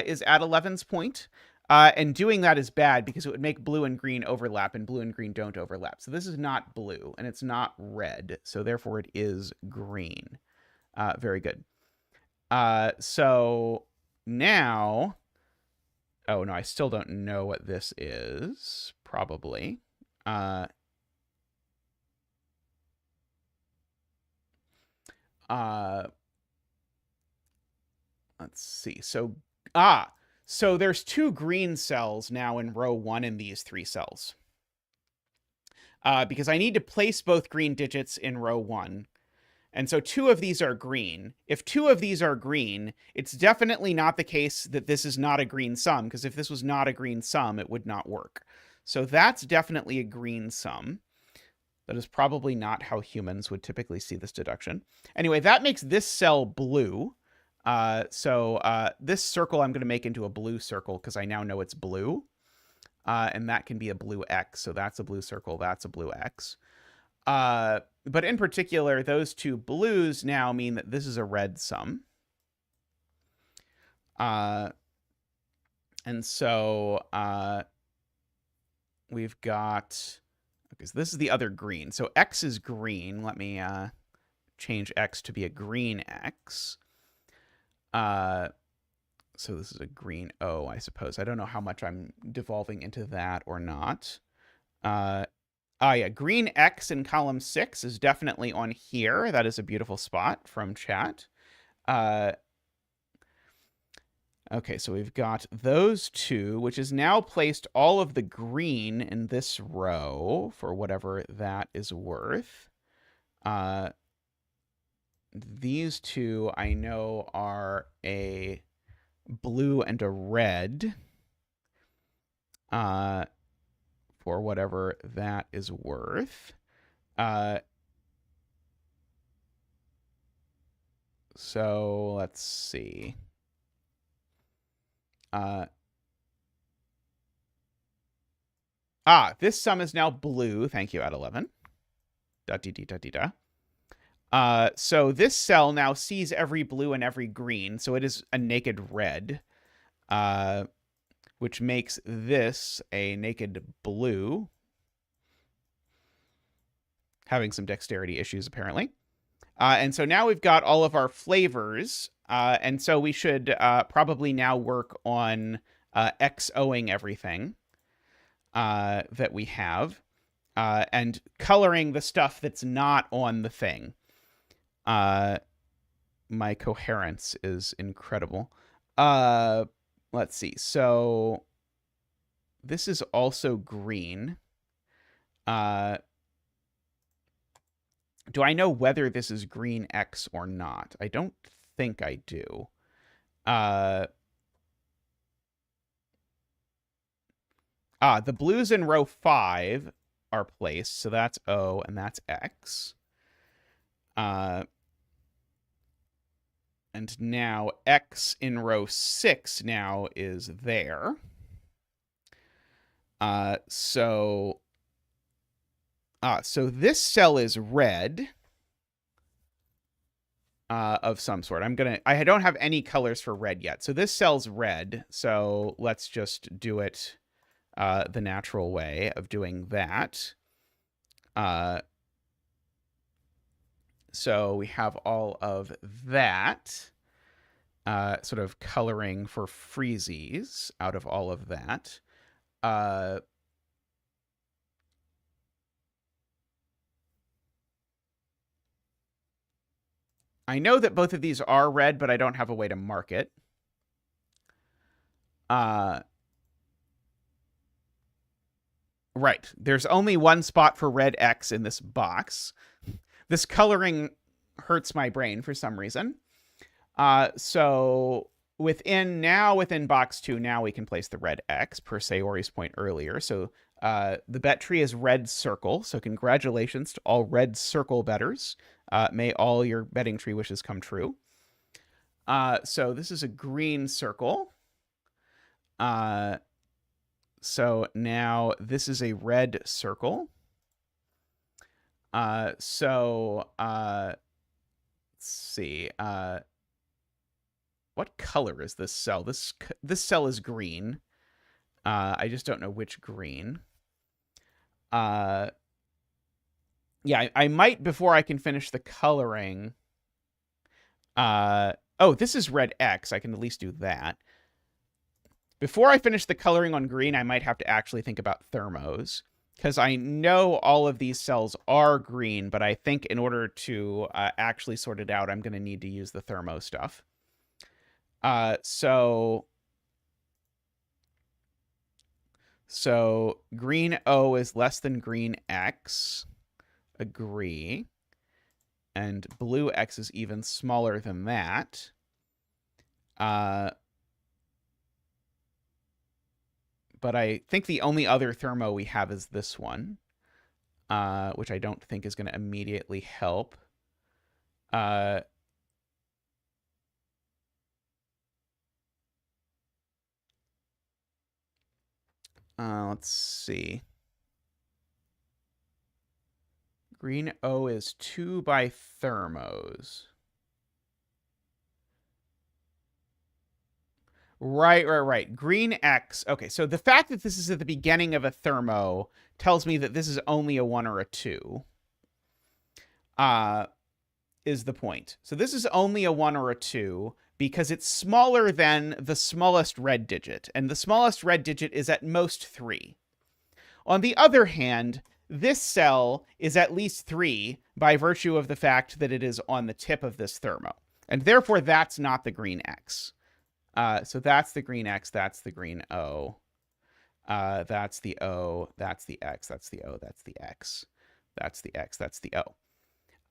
is at 11's point. And doing that is bad because it would make blue and green overlap, and blue and green don't overlap. So this is not blue, and it's not red. So therefore it is green. Very good. So now... Oh, no, I still don't know what this is, probably. Let's see. So there's 2 green cells now in row 1 in these 3 cells. Because I need to place both green digits in row 1. And so 2 of these are green. If 2 of these are green, it's definitely not the case that this is not a green sum, because if this was not a green sum, it would not work. So that's definitely a green sum. That is probably not how humans would typically see this deduction. Anyway, that makes this cell blue. So this circle I'm going to make into a blue circle because I now know it's blue. And that can be a blue X. So that's a blue circle. That's a blue X. But in particular, those 2 blues now mean that this is a red sum. And so we've got... Okay, so this is the other green. So X is green. Let me change X to be a green X. So this is a green O, I suppose. I don't know how much I'm devolving into that or not. Yeah, green X in column 6 is definitely on here. That is a beautiful spot from chat. Okay, so we've got those 2, which is now placed all of the green in this row for whatever that is worth. These 2 I know are a blue and a red. For whatever that is worth. So let's see. This sum is now blue. Thank you, at 11. So this cell now sees every blue and every green, so it is a naked red. Which makes this a naked blue. Having some dexterity issues, apparently. And so now we've got all of our flavors. And so we should probably now work on XOing everything. that we have, and coloring the stuff that's not on the thing. My coherence is incredible. Let's see. So this is also green. Do I know whether this is green X or not? I don't think I do. The blues in row 5 are placed, so that's O and that's X. And now X in row 6 now is there. So this cell is red of some sort. I don't have any colors for red yet. So this cell's red. So let's just do it the natural way of doing that. So we have all of that sort of coloring for freezies out of all of that. I know that both of these are red, but I don't have a way to mark it. Right. There's only one spot for red X in this box. This coloring hurts my brain for some reason. So within box 2, now we can place the red X per Sayori's point earlier. So the bet tree is red circle. So congratulations to all red circle bettors. May all your betting tree wishes come true. So this is a green circle. So now this is a red circle. Let's see. What color is this cell? This cell is green. I just don't know which green. Yeah, I might, before I can finish the coloring. Oh, this is red X. I can at least do that. Before I finish the coloring on green, I might have to actually think about thermos, because I know all of these cells are green, but I think in order to actually sort it out, I'm going to need to use the thermo stuff. So green O is less than green X. Agree. And blue X is even smaller than that. But I think the only other thermo we have is this one, which I don't think is going to immediately help. Let's see. Green O is 2 by thermos. Right. Green X. Okay, so the fact that this is at the beginning of a thermo tells me that this is only a 1 or a 2. Is the point. So this is only a 1 or a 2 because it's smaller than the smallest red digit, and the smallest red digit is at most 3. On the other hand, this cell is at least 3 by virtue of the fact that it is on the tip of this thermo, and therefore that's not the green X. So that's the green X, that's the green O. That's the O, that's the X, that's the O, that's the X. That's the X, that's the O.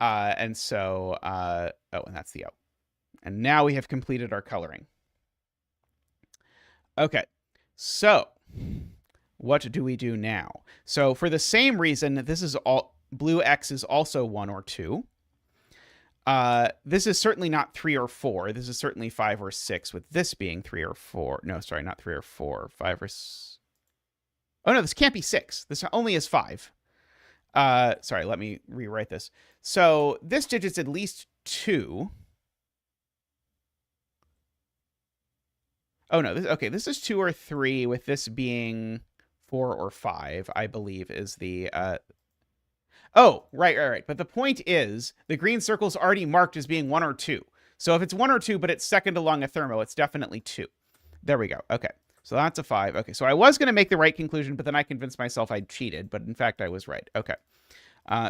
And so, and that's the O. And now we have completed our coloring. Okay, so what do we do now? So for the same reason, this is all blue X is also 1 or 2. This is certainly not 3 or 4. This is certainly 5 or 6, with this being 3 or 4. No, sorry, not 3 or 4. 5 or... Oh, no, this can't be 6. This only is 5. Sorry, let me rewrite this. So this digit's at least 2. Oh, no. This is 2 or 3, with this being 4 or 5, I believe, is the... Oh, right. But the point is, the green circle's already marked as being 1 or 2. So if it's 1 or 2, but it's second along a thermo, it's definitely 2. There we go. Okay. So that's a 5. Okay, so I was going to make the right conclusion, but then I convinced myself I'd cheated. But in fact, I was right. Okay.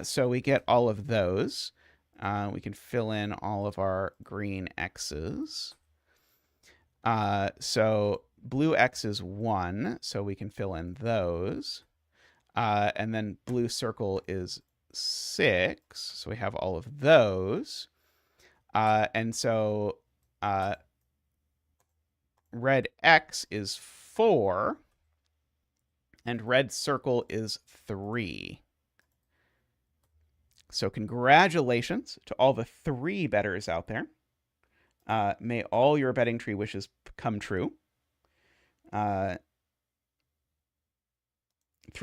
So we get all of those. We can fill in all of our green X's. So blue X is 1, so we can fill in those. And then blue circle is 6, so we have all of those. And so red X is 4, and red circle is 3. So congratulations to all the 3 bettors out there. May all your betting tree wishes come true. 3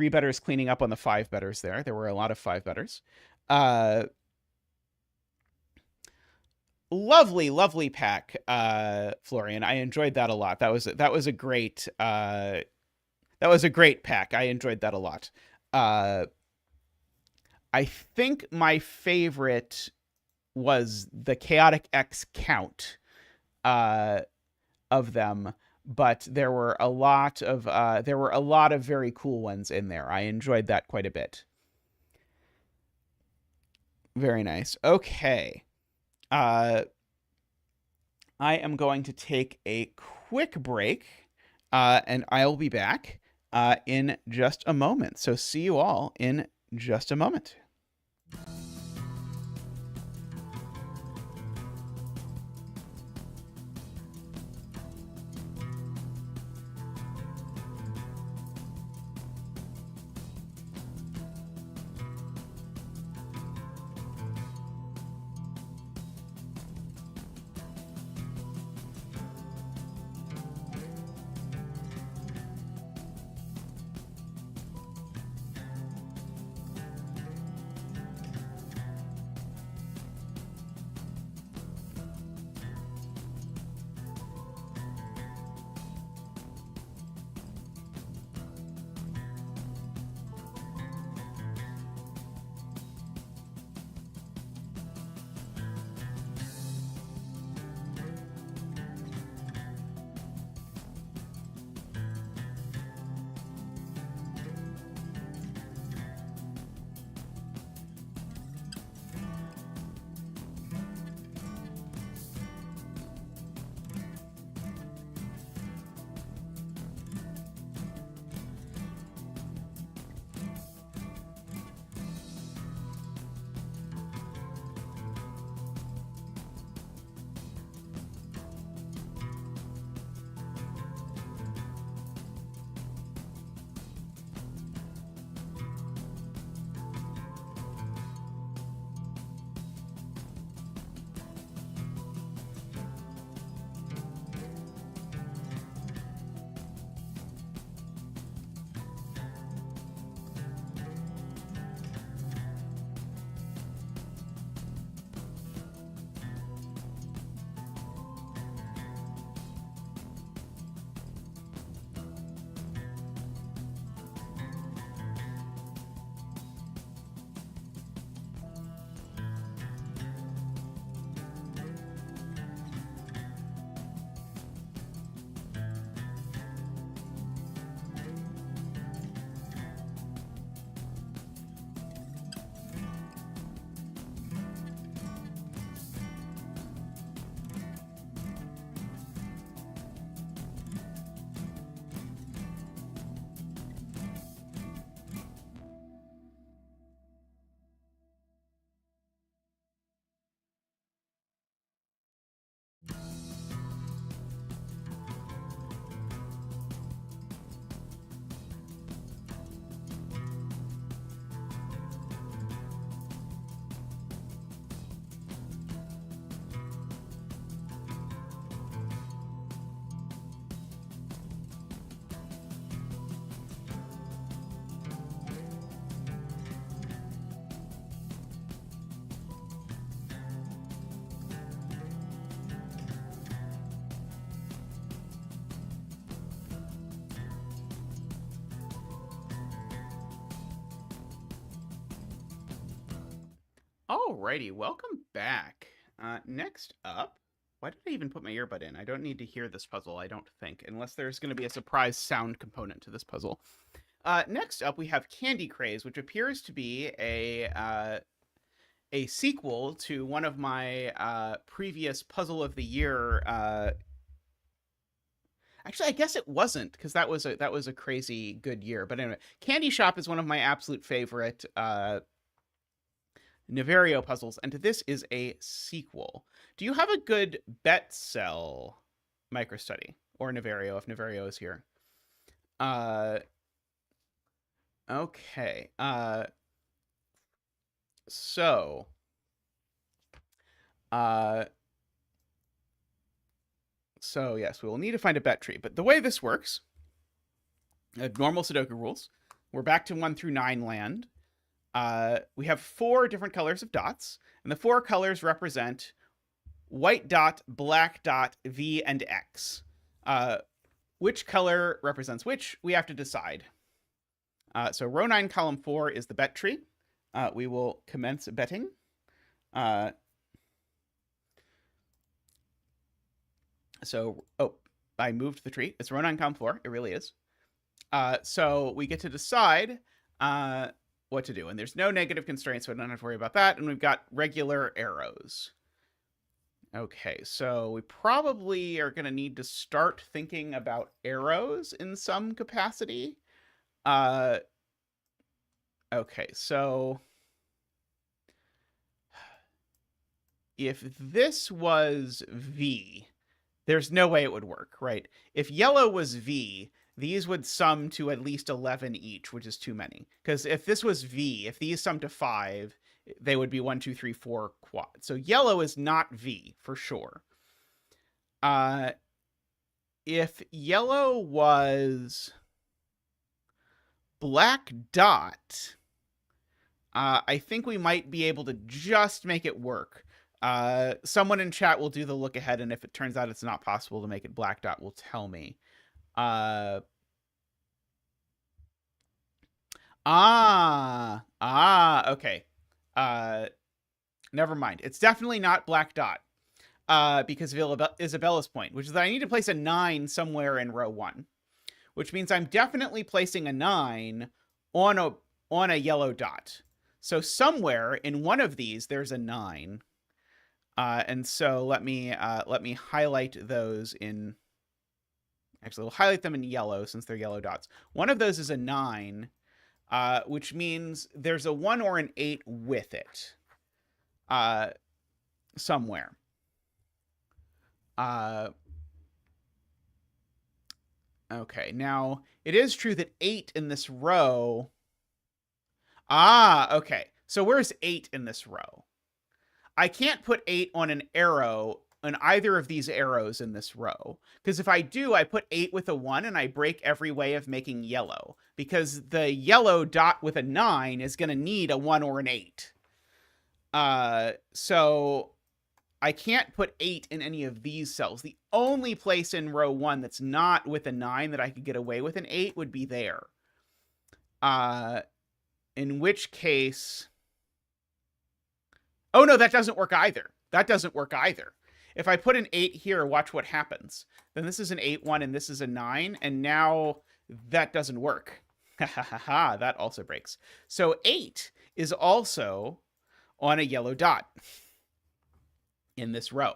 bettors cleaning up on the 5 bettors there. There were a lot of 5 bettors. Lovely pack, Florian. I enjoyed that a lot. That was a great pack. I enjoyed that a lot. I think my favorite was the Chaotic X count of them, but there were a lot of very cool ones in there. I enjoyed that quite a bit. Very nice. Okay. I am going to take a quick break, and I'll be back in just a moment. So see you all in just a moment. Alrighty, welcome back. Next up, Why did I even put my earbud in? I don't need to hear this puzzle, I don't think, unless there's going to be a surprise sound component to this puzzle. Next up, we have Candy Craze, which appears to be a sequel to one of my previous Puzzle of the Year. Actually, I guess it wasn't, because that was a crazy good year. But anyway, Candy Shop is one of my absolute favorite Niverio puzzles, and this is a sequel. Do you have a good bet cell microstudy or Niverio, if Niverio is here? Okay. So, yes, we will need to find a bet tree. But the way this works, normal Sudoku rules, we're back to 1 through 9 land. We have 4 different colors of dots, and the 4 colors represent white dot, black dot, V, and X. Which color represents which, we have to decide. So row 9, column 4 is the bet tree. We will commence betting. I moved the tree. It's row 9, column 4. It really is. So we get to decide what to do. And there's no negative constraints, so I don't have to worry about that. And we've got regular arrows. Okay, so we probably are going to need to start thinking about arrows in some capacity. Okay, so if this was V, there's no way it would work, right? If yellow was V, these would sum to at least 11 each, which is too many. Because if this was V, if these sum to 5, they would be 1, 2, 3, 4 quad. So yellow is not V for sure. If yellow was black dot, I think we might be able to just make it work. Someone in chat will do the look ahead, and if it turns out it's not possible to make it black dot, will tell me. Okay. Never mind. It's definitely not black dot. Because of Isabella's point, which is that I need to place a 9 somewhere in row 1, which means I'm definitely placing a 9 on a yellow dot. So somewhere in one of these, there's a 9. And so let me highlight those in. Actually, we'll highlight them in yellow since they're yellow dots. One of those is a 9, which means there's a 1 or an 8 with it. Somewhere. Okay, now it is true that 8 in this row. Okay. So where's 8 in this row? I can't put 8 on an arrow on either of these arrows in this row. Because if I do, I put 8 with a 1 and I break every way of making yellow. Because the yellow dot with a 9 is going to need a 1 or an 8. So I can't put 8 in any of these cells. The only place in row 1 that's not with a 9 that I could get away with an 8 would be there. In which case... Oh, no, that doesn't work either. That doesn't work either. If I put an 8 here, watch what happens. Then this is an 8-1 and this is a 9, and now that doesn't work. Ha ha ha ha, that also breaks. So 8 is also on a yellow dot in this row.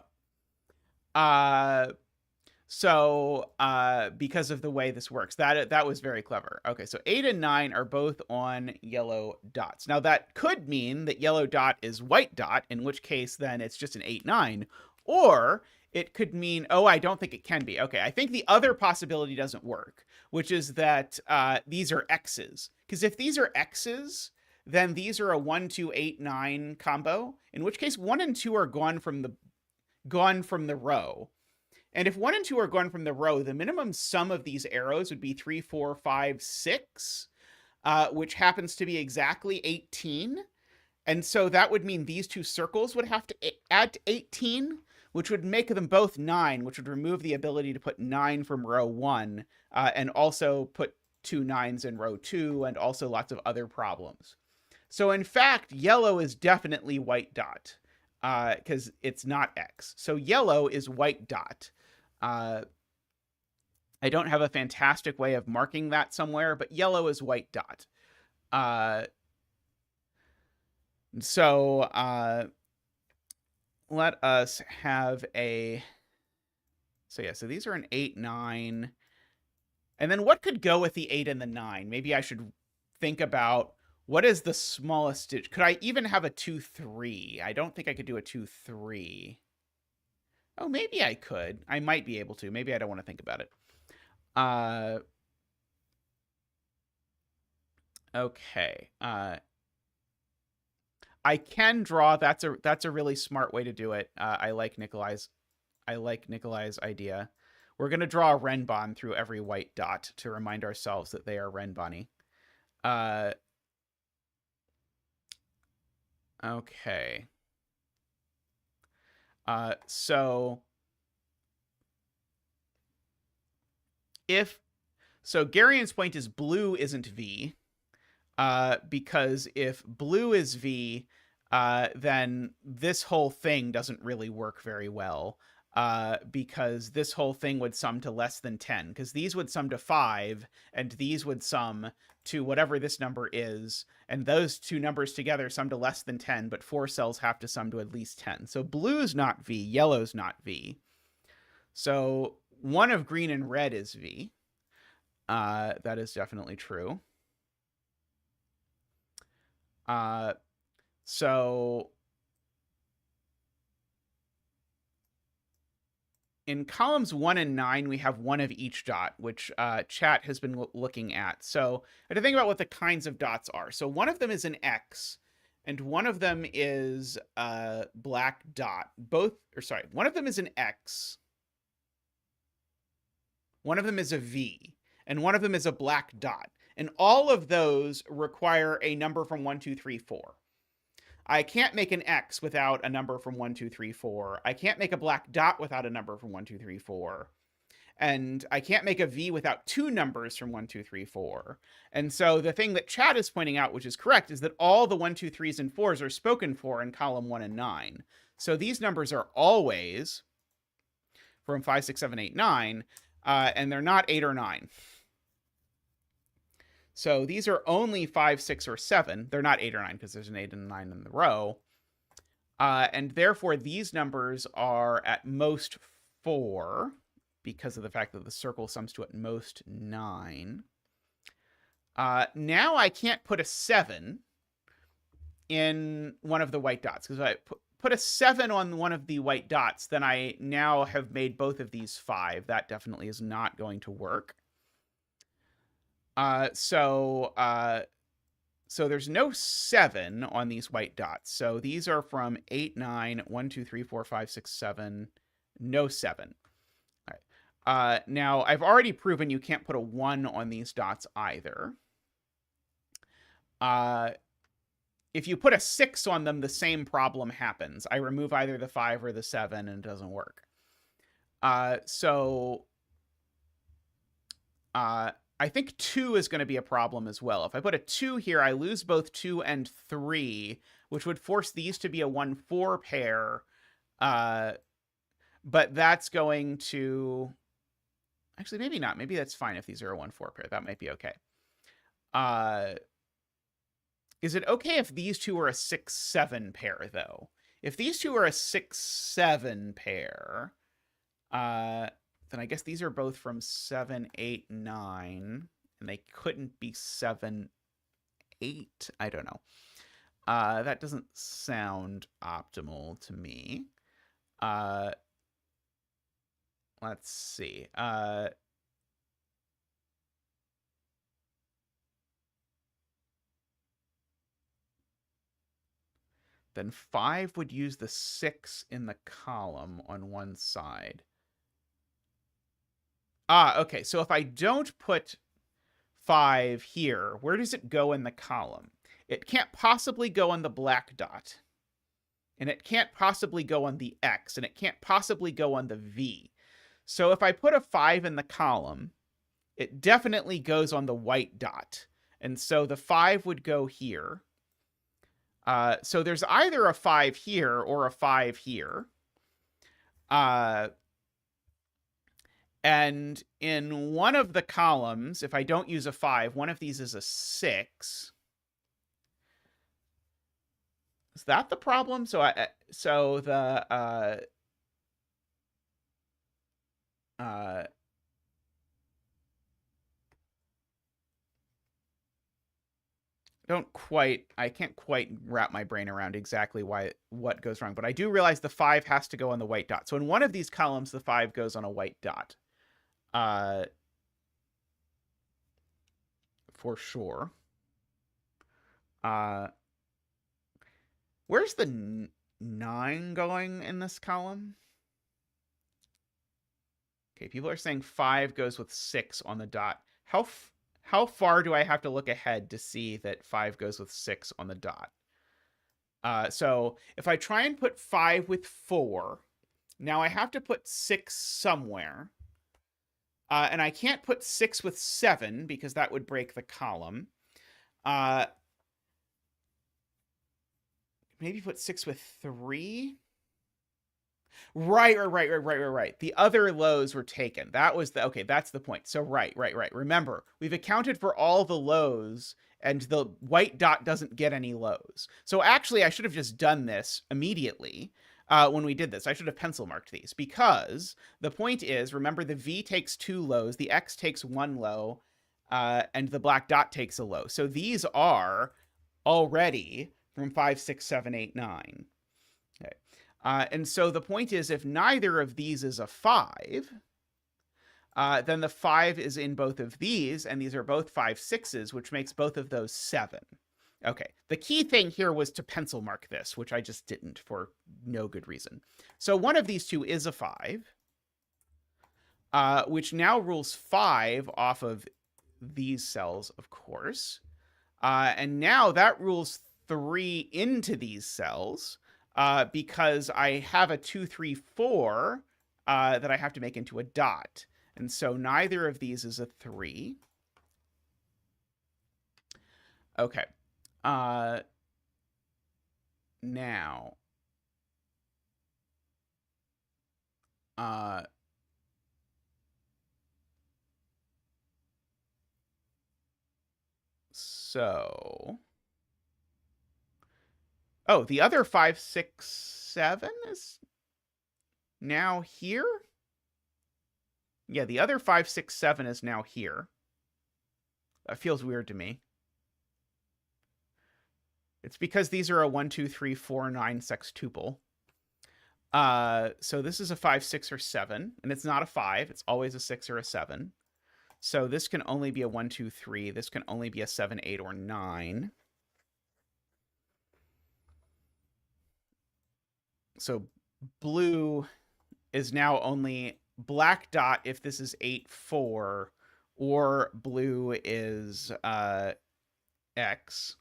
Because of the way this works, that was very clever. Okay, so 8 and 9 are both on yellow dots. Now that could mean that yellow dot is white dot, in which case then it's just an 8-9, or it could mean, oh, I don't think it can be. Okay, I think the other possibility doesn't work, which is that these are X's. Because if these are X's, then these are a 1, 2, 8, 9 combo, in which case 1 and 2 are gone from the row. And if 1 and 2 are gone from the row, the minimum sum of these arrows would be 3, 4, 5, 6, which happens to be exactly 18. And so that would mean these two circles would have to add to 18, which would make them both 9, which would remove the ability to put 9 from row 1, and also put 2 9s in row 2, and also lots of other problems. So in fact, yellow is definitely white dot. because it's not X. So yellow is white dot. I don't have a fantastic way of marking that somewhere, but yellow is white dot. So let us have a... So yeah, so these are an 8, 9. And then what could go with the 8 and the 9? Maybe I should think about what is the smallest digit. Could I even have a 2, 3? I don't think I could do a 2, 3. Oh, maybe I could. I might be able to. Maybe I don't want to think about it. Okay. I can draw. That's a really smart way to do it. I like Nikolai's idea. We're going to draw a Renbon through every white dot to remind ourselves that they are Renboni. Okay. So Garian's point is blue isn't V, because if blue is V, then this whole thing doesn't really work very well. Because this whole thing would sum to less than 10, because these would sum to 5, and these would sum to whatever this number is, and those two numbers together sum to less than 10, but 4 cells have to sum to at least 10. So blue's not V, yellow's not V. So one of green and red is V. That is definitely true. So in columns 1 and 9, we have one of each dot, which chat has been looking at. So I had to think about what the kinds of dots are. So one of them is an X, and one of them is a black dot. One of them is an X, one of them is a V, and one of them is a black dot. And all of those require a number from 1, 2, 3, 4. I can't make an X without a number from 1, 2, 3, 4. I can't make a black dot without a number from 1, 2, 3, 4. And I can't make a V without two numbers from 1, 2, 3, 4. And so the thing that chat is pointing out, which is correct, is that all the 1, 2, 3s, and 4s are spoken for in column 1 and 9. So these numbers are always from 5, 6, 7, 8, 9, and they're not 8 or 9. So these are only 5, 6, or 7. They're not 8 or 9 because there's an 8 and a 9 in the row. And therefore, these numbers are at most 4 because of the fact that the circle sums to at most 9. Now I can't put a 7 in one of the white dots, because if I put a 7 on one of the white dots, then I now have made both of these 5. That definitely is not going to work. So there's no 7 on these white dots. So these are from 8, 9, 1, 2, 3, 4, 5, 6, 7, no 7. All right. Now I've already proven you can't put a 1 on these dots either. If you put a 6 on them, the same problem happens. I remove either the 5 or the 7 and it doesn't work. I think 2 is going to be a problem as well. If I put a 2 here, I lose both 2 and 3, which would force these to be a 1-4 pair. But that's going to... Actually, maybe not. Maybe that's fine if these are a 1-4 pair. That might be okay. Is it okay if these two are a 6-7 pair, though? If these two are a 6-7 pair... then I guess these are both from 7, 8, 9, and they couldn't be 7, 8. I don't know. That doesn't sound optimal to me. Let's see. Then 5 would use the 6 in the column on one side. Okay, so if I don't put 5 here, where does it go in the column? It can't possibly go on the black dot, and it can't possibly go on the X, and it can't possibly go on the V. So if I put a 5 in the column, it definitely goes on the white dot, and so the 5 would go here. So there's either a 5 here or a 5 here. And in one of the columns, if I don't use a 5, one of these is a 6. Is that the problem? So the I can't quite wrap my brain around exactly what goes wrong, but I do realize the 5 has to go on the white dot. So in one of these columns, the 5 goes on a white dot. For sure. Where's the 9 going in this column? Okay, people are saying 5 goes with 6 on the dot. How far do I have to look ahead to see that 5 goes with 6 on the dot? So if I try and put 5 with 4, now I have to put 6 somewhere. And I can't put 6 with 7 because that would break the column. Maybe put 6 with 3. Right. The other lows were taken. That was okay, that's the point. So right. Remember, we've accounted for all the lows, and the white dot doesn't get any lows. So actually, I should have just done this immediately when we did this. I should have pencil marked these, because the point is, remember, the V takes 2 lows, the X takes 1 low, and the black dot takes a low. So these are already from 5, 6, 7, 8, 9. Okay. And so the point is, if neither of these is a 5, then the 5 is in both of these, and these are both 5, 6s, which makes both of those 7. Okay, the key thing here was to pencil mark this, which I just didn't for no good reason. So one of these two is a 5, which now rules 5 off of these cells, of course. And now that rules 3 into these cells, because I have a 2, 3, 4 that I have to make into a dot. And so neither of these is a 3. Okay. Now. So. Oh, the other 5, 6, 7 is now here? Yeah, the other 5, 6, 7 is now here. That feels weird to me. It's because these are a 1, 2, 3, 4, 9 sextuple. So this is a 5, 6, or 7, and it's not a 5. It's always a 6 or a 7. So this can only be a 1, 2, 3. This can only be a 7, 8, or 9. So blue is now only black dot if this is 8, 4, or blue is X.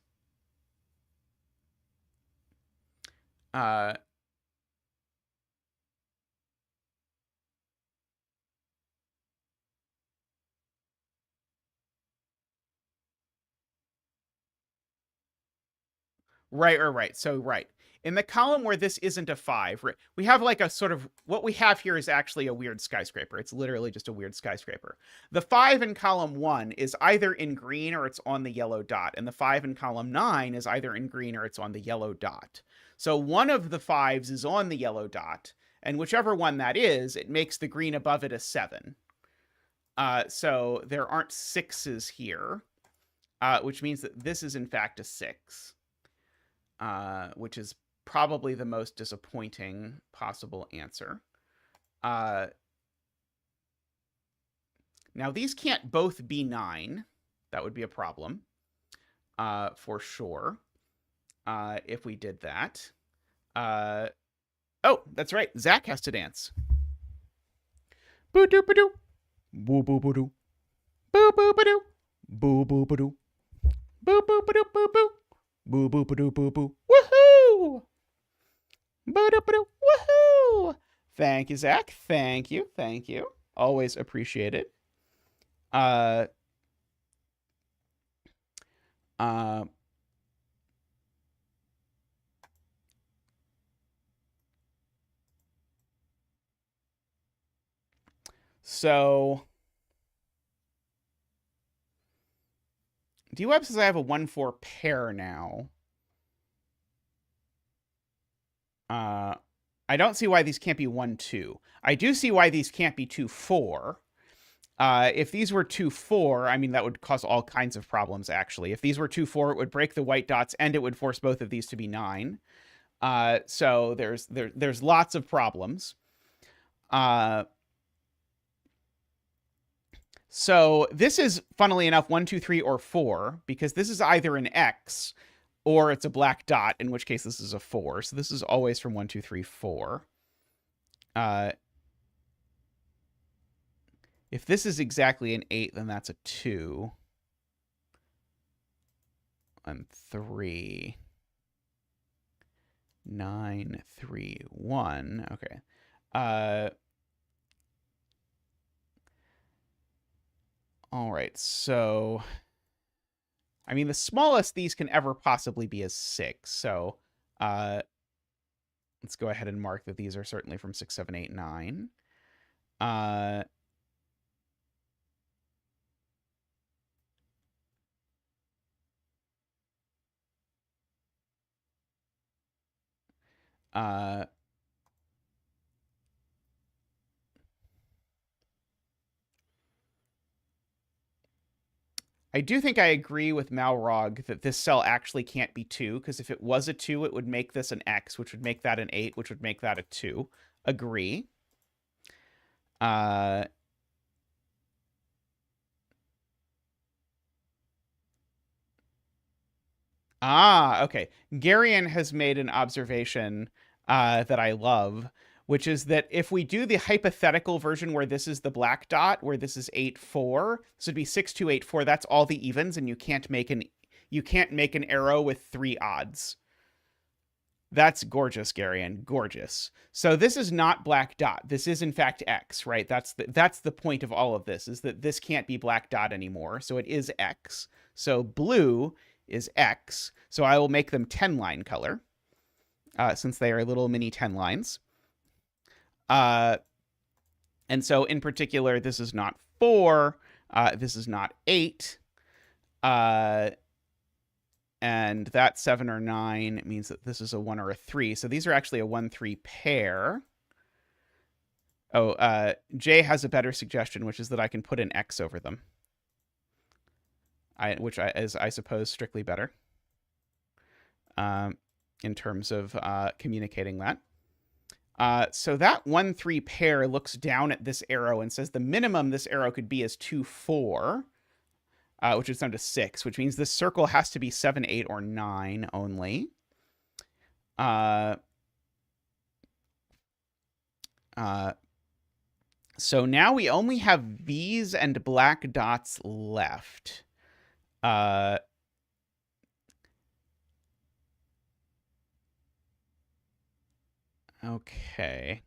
Right. So, right. In the column where this isn't a 5, we have like a sort of, what we have here is actually a weird skyscraper. It's literally just a weird skyscraper. The 5 in column 1 is either in green or it's on the yellow dot. And the 5 in column 9 is either in green or it's on the yellow dot. So one of the 5s is on the yellow dot. And whichever one that is, it makes the green above it a 7. So there aren't 6s here, which means that this is in fact a 6. Which is probably the most disappointing possible answer. Now, these can't both be 9. That would be a problem, for sure, if we did that. Oh, that's right. Zach has to dance. Boo-doo-ba-doo. Boo-boo-ba-doo. Boo-boo-ba-doo. Boo-boo-ba-doo. Boo-boo-ba-doo-boo-boo. Boo boo ba doo boo boo. Woohoo! Boo doo ba doo. Woohoo! Thank you, Zach. Thank you. Always appreciated. So D-Web says I have a 1-4 pair now. I don't see why these can't be 1-2. I do see why these can't be 2-4. If these were 2-4, I mean, that would cause all kinds of problems, actually. If these were 2-4, it would break the white dots, and it would force both of these to be 9. So there's lots of problems. So this is, funnily enough, 1, 2, 3, or 4, because this is either an X or it's a black dot, in which case this is a 4. So this is always from 1, 2, 3, 4. If this is exactly an 8, then that's a 2. And 3. 9, 3, 1. Okay. All right, so I mean, the smallest these can ever possibly be is 6. So let's go ahead and mark that these are certainly from 6, 7, 8, 9. I do think I agree with Malrog that this cell actually can't be 2, because if it was a 2, it would make this an X, which would make that an 8, which would make that a 2. Agree. Okay. Garion has made an observation that I love, which is that if we do the hypothetical version where this is the black dot, where this is 8, 4, this would be 6, 2, 8, 4. That's all the evens, and you can't make an arrow with 3 odds. That's gorgeous, Garion. Gorgeous. So this is not black dot. This is in fact X, right? That's the point of all of this, is that this can't be black dot anymore. So it is X. So blue is X. So I will make them 10 line color, since they are little mini 10 lines. And so in particular, this is not 4. This is not 8. And that 7 or 9 means that this is a 1 or a 3. So these are actually a 1-3 pair. Oh, Jay has a better suggestion, which is that I can put an X over them. Which is, I suppose, strictly better in terms of communicating that. So that 1-3 pair looks down at this arrow and says the minimum this arrow could be is 2, 4. Which is down to 6, which means this circle has to be 7, 8, or 9 only. So now we only have V's and black dots left. Okay.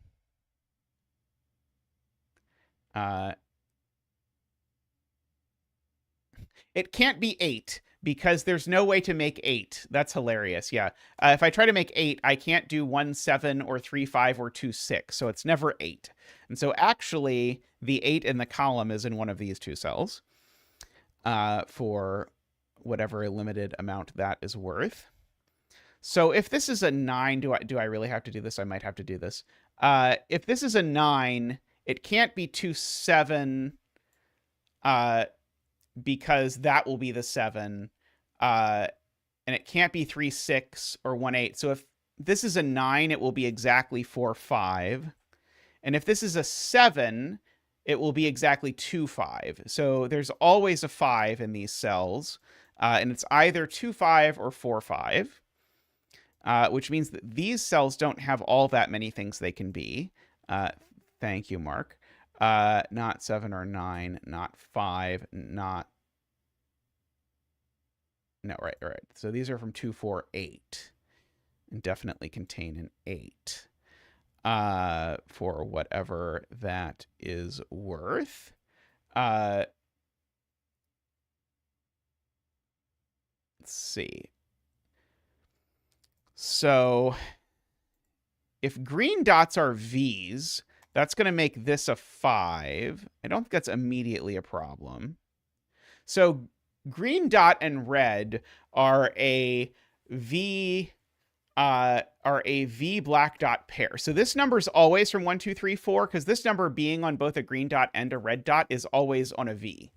It can't be 8 because there's no way to make 8. That's hilarious. Yeah. If I try to make 8, I can't do 1, 7, or 3, 5, or 2, 6. So it's never 8. And so actually, the 8 in the column is in one of these two cells for whatever limited amount that is worth. So if this is a 9, do I really have to do this? I might have to do this. If this is a 9, it can't be 2, 7, because that will be the 7. And it can't be 3, 6, or 1, 8. So if this is a 9, it will be exactly 4, 5. And if this is a 7, it will be exactly 2, 5. So there's always a 5 in these cells. And it's either 2, 5 or 4, 5. Which means that these cells don't have all that many things they can be. Thank you, Mark. Not 7 or 9, not 5, not... No, right. So these are from 2, 4, 8. And definitely contain an 8. For whatever that is worth. Let's see. So if green dots are V's, That's going to make this a 5. I don't think that's immediately a problem. So green dot and red are a V black dot pair. So this number is always from 1, 2, 3, 4, because this number being on both a green dot and a red dot is always on a V.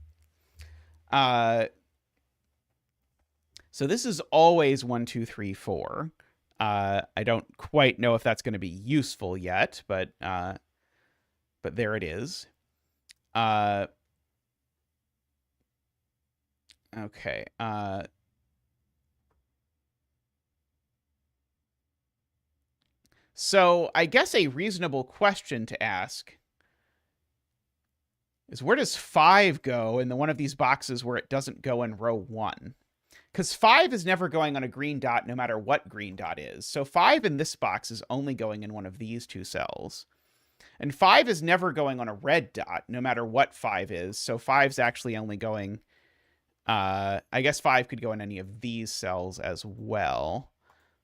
So this is always 1, 2, 3, 4. I don't quite know if that's going to be useful yet, but there it is. Okay. So I guess a reasonable question to ask is, where does 5 go in one of these boxes where it doesn't go in row 1? Because 5 is never going on a green dot no matter what green dot is. So 5 in this box is only going in one of these 2 cells. And 5 is never going on a red dot no matter what 5 is. So 5's actually only going... I guess 5 could go in any of these cells as well.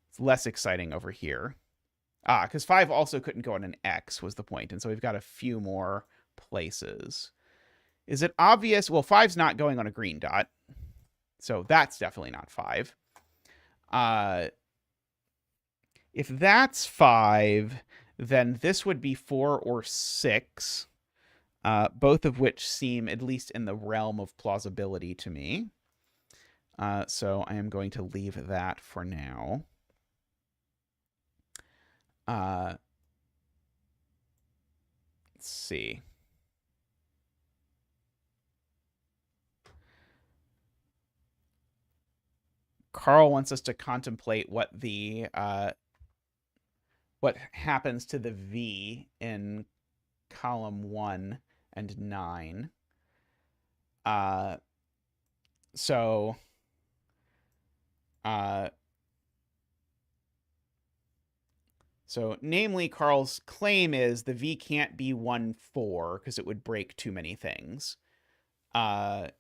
It's less exciting over here. Because 5 also couldn't go on an X was the point. And so we've got a few more places. Is it obvious? Well, 5's not going on a green dot. So that's definitely not 5. If that's 5, then this would be 4 or 6. Both of which seem at least in the realm of plausibility to me. So I am going to leave that for now. Let's see. Carl wants us to contemplate what happens to the V in column 1 and 9. So namely, Carl's claim is the V can't be 1, 4 because it would break too many things. I'm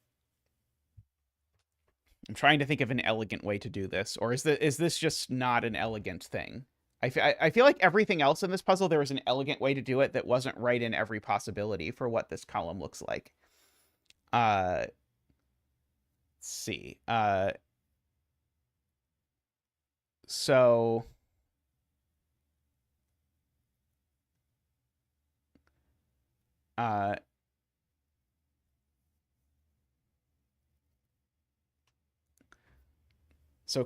trying to think of an elegant way to do this, or is this just not an elegant thing? I feel like everything else in this puzzle, there was an elegant way to do it that wasn't right in every possibility for what this column looks like. Let's see. So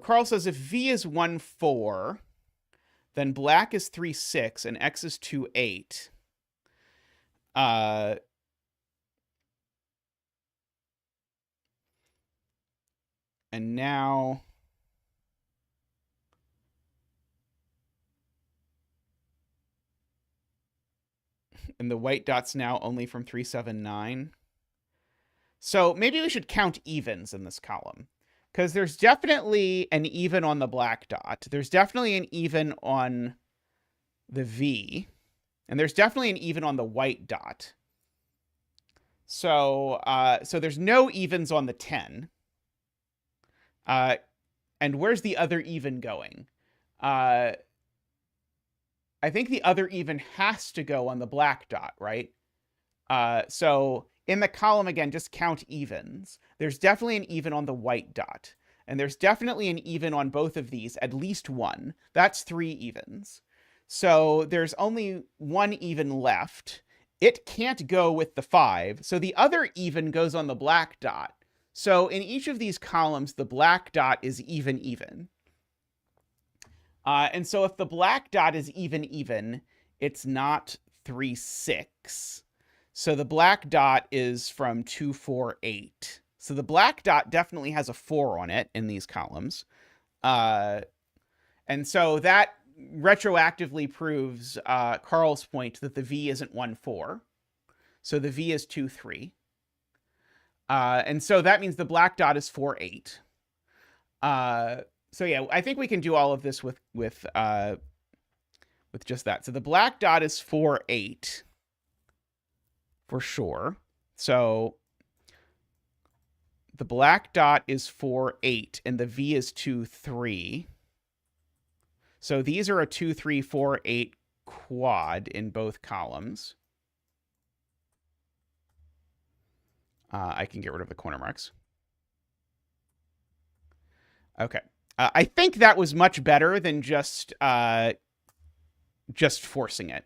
Carl says if V is 1, 4, then black is 3, 6, and X is 2, 8. And now... and the white dot's now only from 3, 7, 9. So maybe we should count evens in this column. Because there's definitely an even on the black dot. There's definitely an even on the V. And there's definitely an even on the white dot. So there's no evens on the 10. And where's the other even going? I think the other even has to go on the black dot, right? So in the column, again, just count evens. There's definitely an even on the white dot. And there's definitely an even on both of these, at least one. That's 3 evens. So there's only 1 even left. It can't go with the 5. So the other even goes on the black dot. So in each of these columns, the black dot is even, even. And so if the black dot is even, even, it's not 3, 6. So the black dot is from 2, 4, 8. So the black dot definitely has a 4 on it in these columns. And so that retroactively proves Carl's point that the V isn't 1, 4. So the V is 2, 3. And so that means the black dot is 4, 8. So yeah, I think we can do all of this with just that. So the black dot is 4, 8 for sure. So the black dot is 4, 8 and the V is 2, 3. So these are a 2, 3, 4, 8 quad in both columns. I can get rid of the corner marks. Okay. I think that was much better than just forcing it.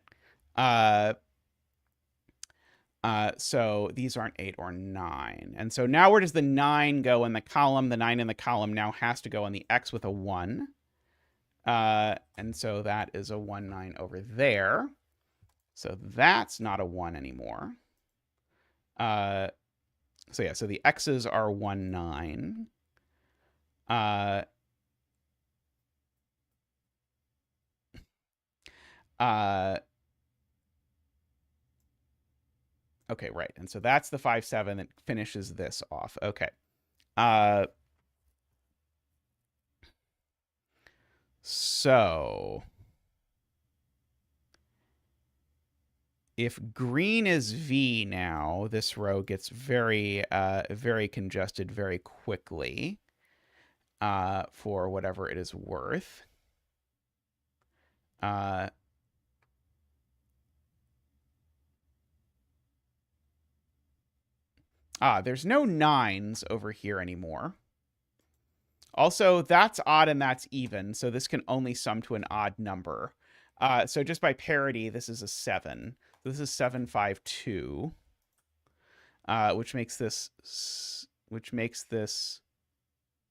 So these aren't 8 or 9. And so now where does the 9 go in the column? The 9 in the column now has to go on the X with a 1. And so that is a 1, 9 over there. So that's not a 1 anymore. So yeah, so the X's are 1, 9. Okay, right. And so that's the 5, 7 that finishes this off. Okay. So if green is V now, this row gets very, very congested very quickly for whatever it is worth. There's no 9s over here anymore. Also, that's odd and that's even, so this can only sum to an odd number. So just by parity, this is a 7. This is 7, 5, 2, which makes this.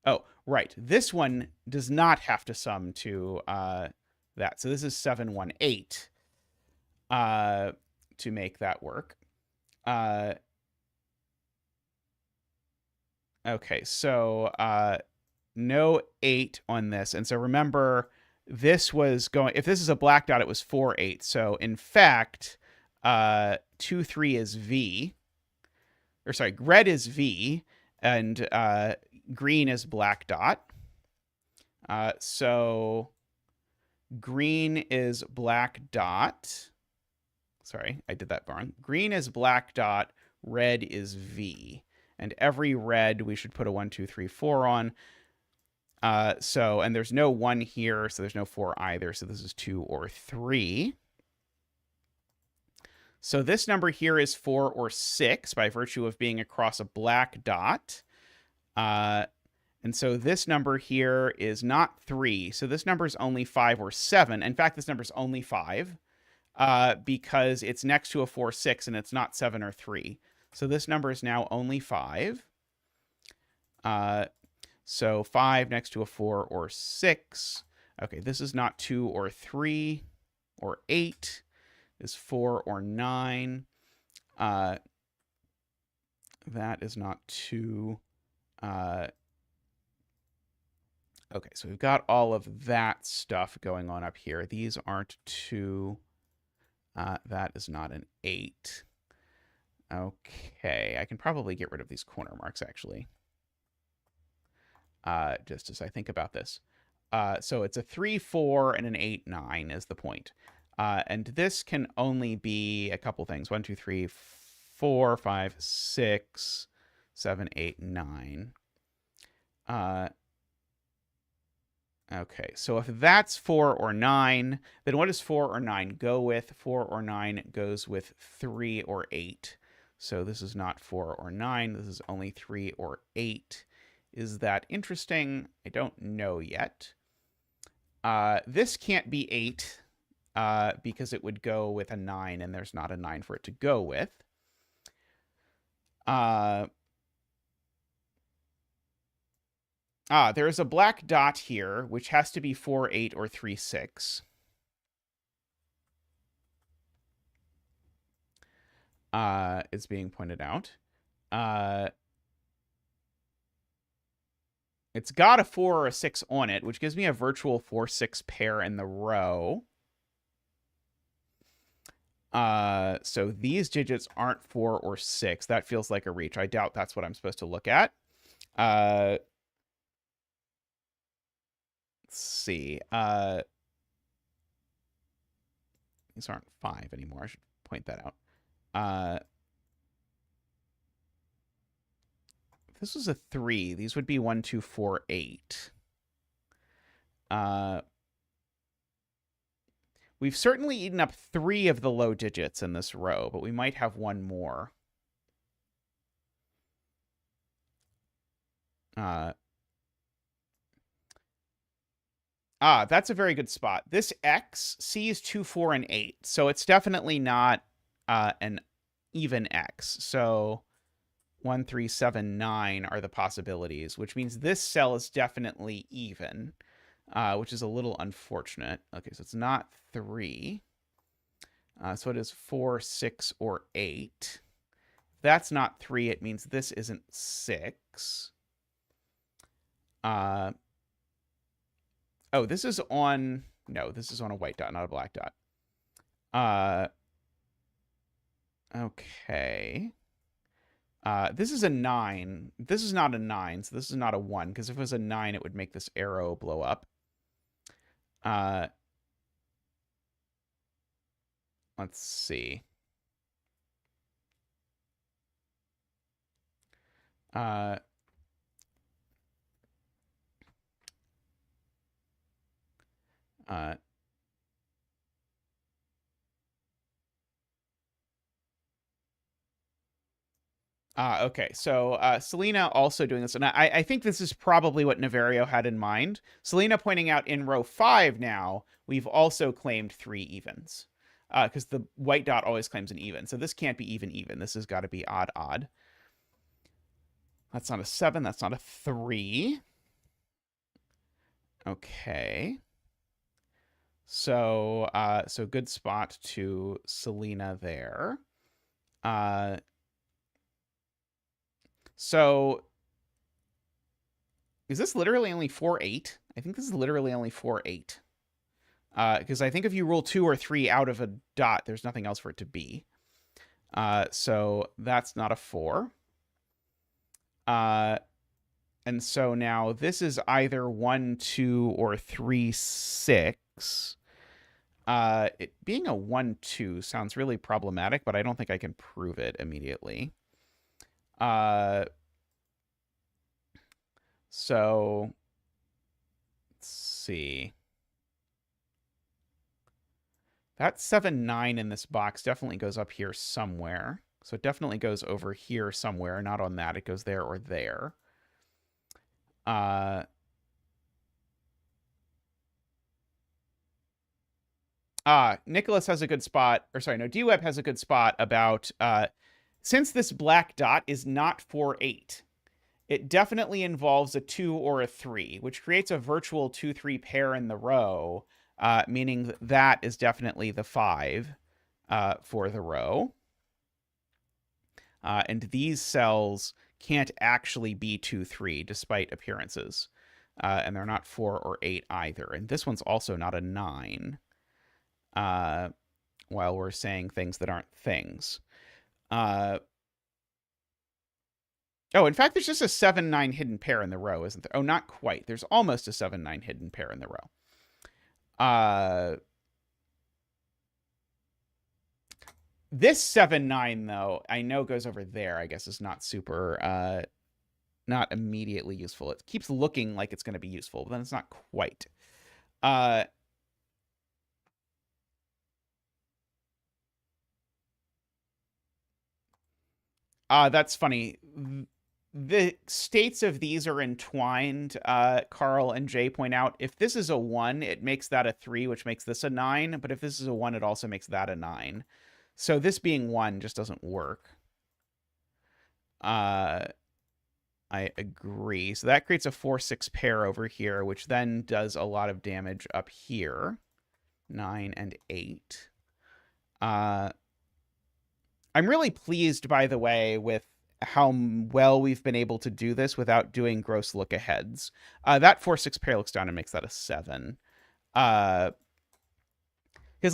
Oh, right. This one does not have to sum to that. So this is 7, 1, 8 to make that work. Okay, so no 8 on this. And so remember, this was going, if this is a black dot, it was 4, 8. So in fact, 2, 3 is V. Or sorry, red is V, and green is black dot. So green is black dot. Sorry, I did that wrong. Green is black dot, red is V. And every red we should put a 1, 2, 3, 4 on. So, and there's no 1 here, so there's no 4 either. So this is 2 or 3. So this number here is 4 or 6 by virtue of being across a black dot. And so this number here is not 3. So this number is only 5 or 7. In fact, this number is only 5 because it's next to a 4, 6, and it's not 7 or 3. So this number is now only 5. So 5 next to a 4 or 6. Okay, this is not 2 or 3 or 8. Is 4 or 9. That is not 2. Okay, so we've got all of that stuff going on up here. These aren't 2. That is not an 8. Okay, I can probably get rid of these corner marks, actually. Just as I think about this. So it's a 3, 4, and an 8, 9 is the point. And this can only be a couple things. 1, 2, 3, 4, 5, 6, 7, 8, 9. Okay, so if that's 4 or 9, then what does 4 or 9 go with? 4 or 9 goes with 3 or 8. So this is not 4 or 9. This is only 3 or 8. Is that interesting? I don't know yet. This can't be 8 because it would go with a 9, and there's not a 9 for it to go with. There is a black dot here, which has to be 4, 8, or 3, 6. It's being pointed out. It's got a 4 or a 6 on it, which gives me a virtual 4, 6 pair in the row. So these digits aren't 4 or 6. That feels like a reach. I doubt that's what I'm supposed to look at. Let's see. These aren't 5 anymore. I should point that out. If this was a 3, these would be 1, 2, 4, 8. We've certainly eaten up 3 of the low digits in this row, but we might have one more. That's a very good spot. This X sees 2, 4, and 8, so it's definitely not an even X. So 1, 3, 7, 9 are the possibilities, which means this cell is definitely even, which is a little unfortunate. Okay, so it's not 3. So it is 4, 6, or 8. That's not 3. It means this isn't 6. Oh, this is on... No, this is on a white dot, not a black dot. Okay. This is a 9. This is not a 9, so this is not a 1, because if it was a 9, it would make this arrow blow up. Let's see. Okay, so Selena also doing this, and I think this is probably what Niverio had in mind. Selena pointing out in row 5 now, we've also claimed 3 evens, because the white dot always claims an even, so this can't be even. This has got to be odd. That's not a 7, that's not a 3. Okay. So, so good spot to Selena there. So is this literally only 4, 8? I think this is literally only 4, 8. Because I think if you roll 2 or 3 out of a dot, there's nothing else for it to be. So that's not a 4. And so now this is either 1, 2, or 3, 6. It being a 1, 2 sounds really problematic, but I don't think I can prove it immediately. So let's see. That 7, 9 in this box definitely goes up here somewhere. So it definitely goes over here somewhere. Not on that. It goes there or there. Nicholas has a good spot. Or sorry, no, D-Web has a good spot about... since this black dot is not 4, 8, it definitely involves a 2 or a 3, which creates a virtual 2, 3 pair in the row, meaning that is definitely the 5 for the row. And these cells can't actually be 2, 3, despite appearances. And they're not 4 or 8 either. And this one's also not a 9, while we're saying things that aren't things. Oh, in fact, there's just a 7, 9 hidden pair in the row, isn't there? Oh, not quite. There's almost a 7, 9 hidden pair in the row. This 7, 9, though, I know goes over there, I guess, is not super, not immediately useful. It keeps looking like it's going to be useful, but then it's not quite. That's funny. The states of these are entwined. Carl and Jay point out, if this is a 1, it makes that a 3, which makes this a 9. But if this is a 1, it also makes that a 9. So this being 1 just doesn't work. I agree. So that creates a 4, 6 pair over here, which then does a lot of damage up here. 9 and 8. I'm really pleased, by the way, with how well we've been able to do this without doing gross look-aheads. That 4, 6 pair looks down and makes that a 7. Because,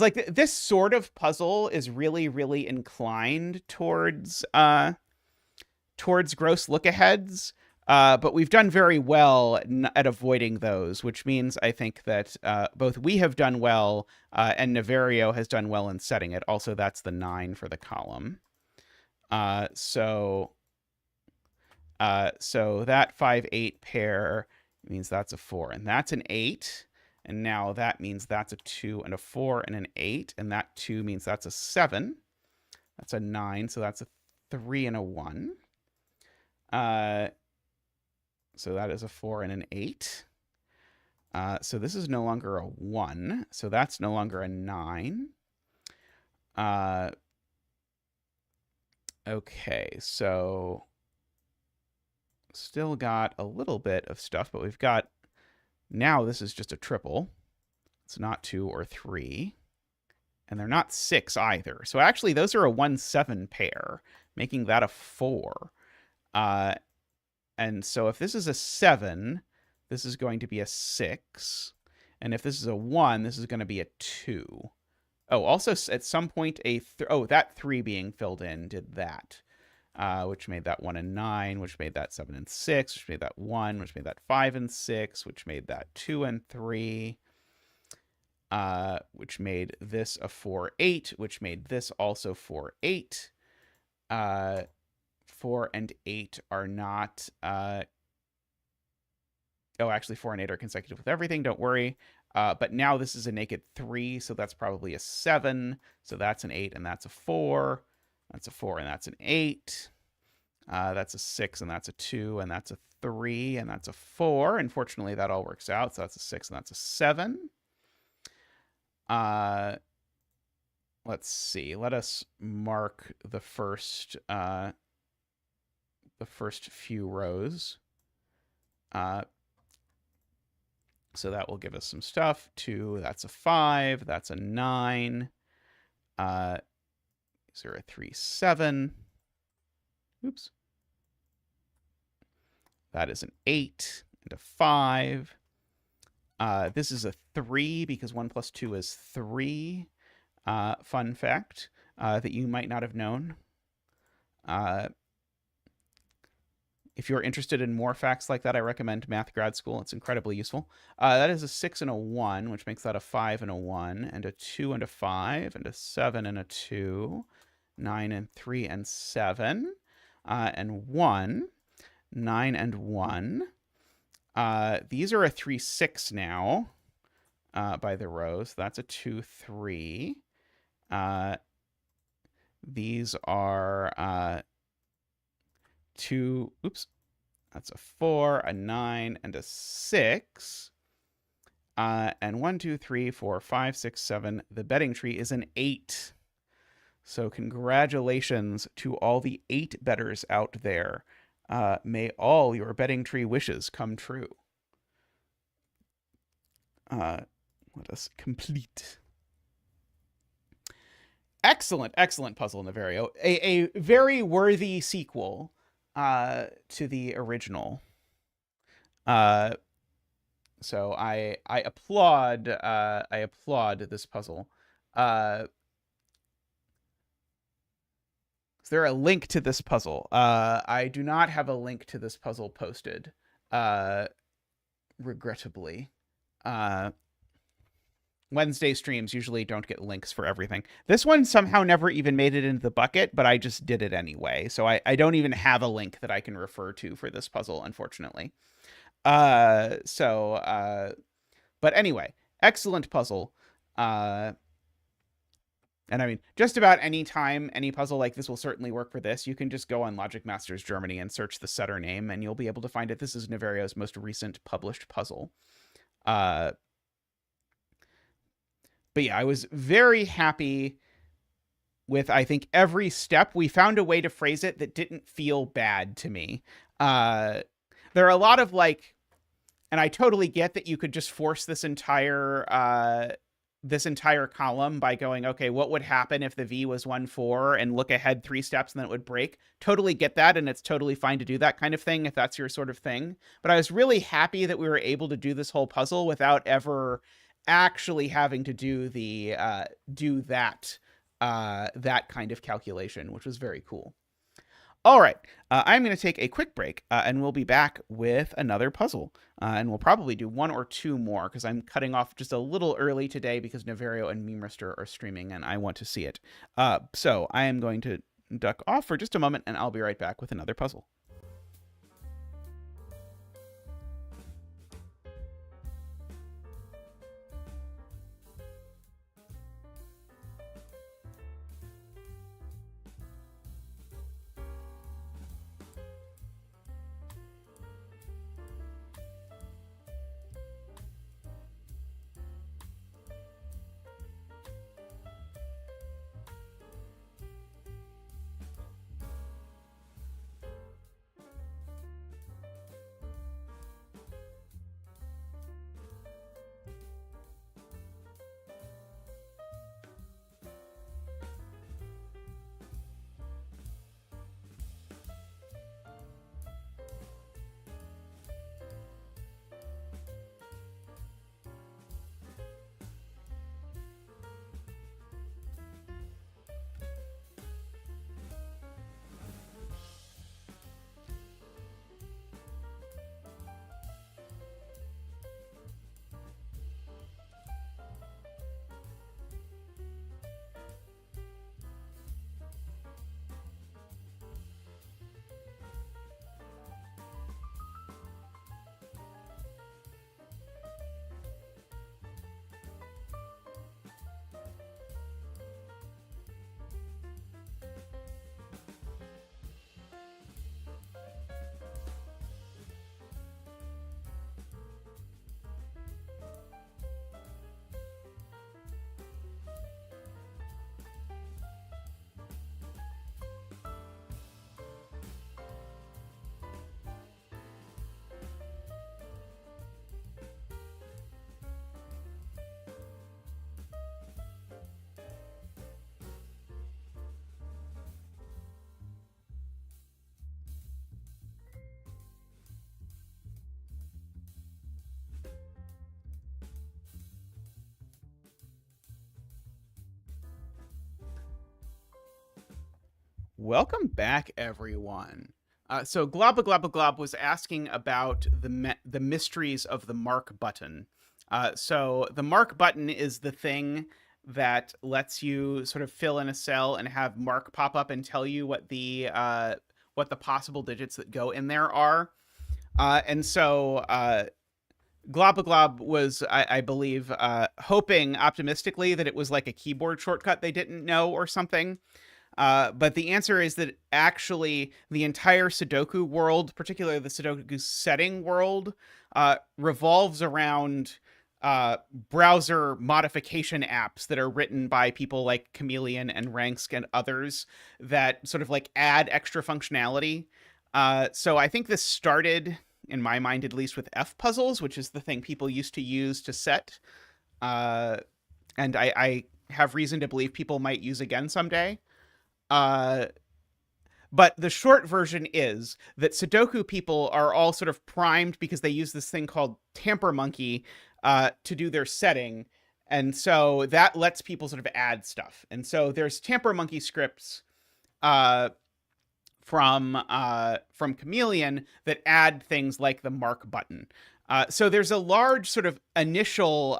like, this sort of puzzle is really, really inclined towards gross look-aheads. But we've done very well at avoiding those, which means I think that both we have done well and Niverio has done well in setting it. Also, that's the 9 for the column. So that 5, 8 pair means that's a 4, and that's an 8, And now that means that's a 2 and a 4 and an 8. And that 2 means that's a 7. That's a 9. So that's a 3 and a 1. So that is a 4 and an 8. So this is no longer a 1. So that's no longer a 9. Okay, so still got a little bit of stuff, but we've got, now this is just a triple. It's not 2 or 3. And they're not 6 either. So actually, those are a 1-7 pair, making that a 4. And so if this is a 7, this is going to be a 6. And if this is a 1, this is going to be a 2. Oh, also at some point, that 3 being filled in did that. Which made that 1 and 9, which made that 7 and 6, which made that 1, which made that 5 and 6, which made that 2 and 3. Which made this a 4, 8, which made this also 4, 8. 4 and 8 are not, actually 4 and 8 are consecutive with everything, don't worry. But now this is a naked 3, so that's probably a 7. So that's an 8 and that's a 4. That's a 4 and that's an 8. That's a 6 and that's a 2 and that's a 3 and that's a 4. Unfortunately, that all works out. So that's a 6 and that's a 7. Let's see. Let us mark the first few rows. So that will give us some stuff. 2, that's a 5. That's a 9. 0, 3, 7. Oops. That is an 8 and a 5. This is a 3 because 1 plus 2 is 3. Fun fact that you might not have known. If you're interested in more facts like that, I recommend Math Grad School. It's incredibly useful. That is a 6 and a 1, which makes that a 5 and a 1, and a 2 and a 5, and a 7 and a 2, 9 and 3 and 7, and 1, 9 and 1. These are a 3, 6 now by the rows. That's a 2, 3. These are 2, oops, that's a 4, a 9, and a 6. And 1, 2, 3, 4, 5, 6, 7. The betting tree is an 8. So congratulations to all the 8 bettors out there. May all your betting tree wishes come true. Let us complete. Excellent, excellent puzzle, Niverio. A very worthy sequel to the original. So I applaud this puzzle. Is there a link to this puzzle? I do not have a link to this puzzle posted, regrettably. Wednesday streams usually don't get links for everything. This one somehow never even made it into the bucket, but I just did it anyway. So I don't even have a link that I can refer to for this puzzle, unfortunately. But anyway, excellent puzzle. And I mean, just about any time any puzzle like this will certainly work for this. You can just go on Logic Masters Germany and search the setter name, and you'll be able to find it. This is Niverio's most recent published puzzle. But yeah, I was very happy with, I think, every step. We found a way to phrase it that didn't feel bad to me. There are a lot of and I totally get that you could just force this entire column by going, okay, what would happen if the V was 1, 4 and look ahead 3 steps and then it would break? Totally get that. And it's totally fine to do that kind of thing if that's your sort of thing. But I was really happy that we were able to do this whole puzzle without ever actually having to do that kind of calculation, which was very cool. All right, I'm going to take a quick break, and we'll be back with another puzzle. And we'll probably do 1 or 2 more, because I'm cutting off just a little early today because Niverio and Memrister are streaming, and I want to see it. So I am going to duck off for just a moment, and I'll be right back with another puzzle. Welcome back, everyone. So Globba Globba Glob was asking about the mysteries of the mark button. So the mark button is the thing that lets you sort of fill in a cell and have mark pop up and tell you what the possible digits that go in there are. And so Globba Glob was, I believe, hoping optimistically that it was like a keyboard shortcut they didn't know or something. But the answer is that actually the entire Sudoku world, particularly the Sudoku setting world, revolves around browser modification apps that are written by people like Chameleon and Ransk and others that sort of like add extra functionality. So I think this started, in my mind at least, with F puzzles, which is the thing people used to use to set. Uh, and I have reason to believe people might use again someday. Uh, but the short version is that Sudoku people are all sort of primed because they use this thing called Tamper Monkey to do their setting. And so that lets people sort of add stuff. And so there's Tamper Monkey scripts uh, from Chameleon that add things like the mark button. So there's a large sort of initial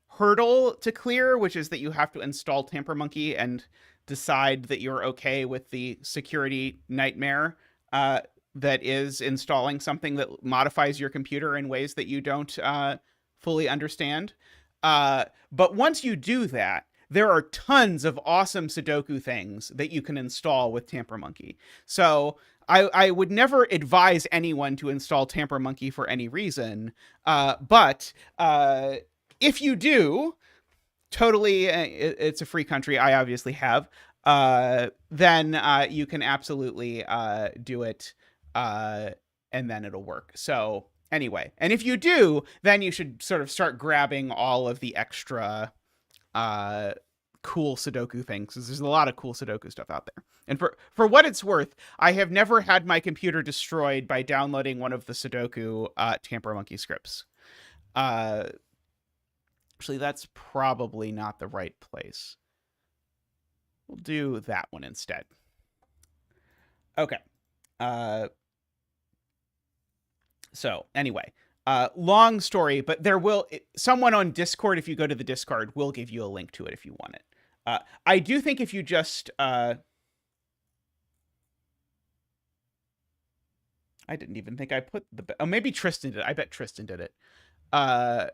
hurdle to clear, which is that you have to install Tamper Monkey and decide that you're okay with the security nightmare that is installing something that modifies your computer in ways that you don't fully understand. But once you do that, there are tons of awesome Sudoku things that you can install with Tamper Monkey. So I would never advise anyone to install Tamper Monkey for any reason. But if you do, totally, it's a free country. I obviously have. Then you can absolutely do it, and then it'll work. So anyway, and if you do, then you should sort of start grabbing all of the extra cool Sudoku things, because there's a lot of cool Sudoku stuff out there. And for what it's worth, I have never had my computer destroyed by downloading one of the Sudoku Tamper Monkey scripts. Actually, that's probably not the right place. We'll do that one instead. Okay. So anyway, long story, but someone on Discord, if you go to the Discord, will give you a link to it if you want it. I do think if you just I didn't even think I put maybe Tristan did. I bet Tristan did it. The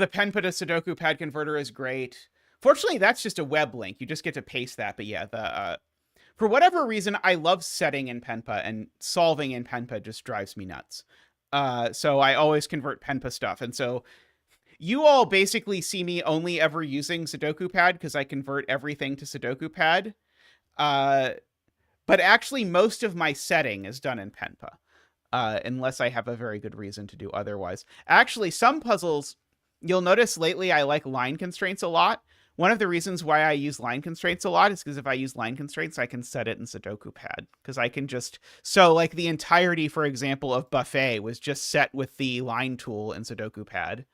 Penpa to Sudoku pad converter is great. Fortunately, that's just a web link. You just get to paste that. But yeah, for whatever reason, I love setting in Penpa, and solving in Penpa just drives me nuts. So I always convert Penpa stuff. And so you all basically see me only ever using Sudoku pad because I convert everything to Sudoku pad. But actually, most of my setting is done in Penpa, unless I have a very good reason to do otherwise. Actually, some puzzles, you'll notice lately I like line constraints a lot. One of the reasons why I use line constraints a lot is because if I use line constraints, I can set it in Sudoku pad. Because I can just... So, like, the entirety, for example, of Buffet was just set with the line tool in Sudoku pad.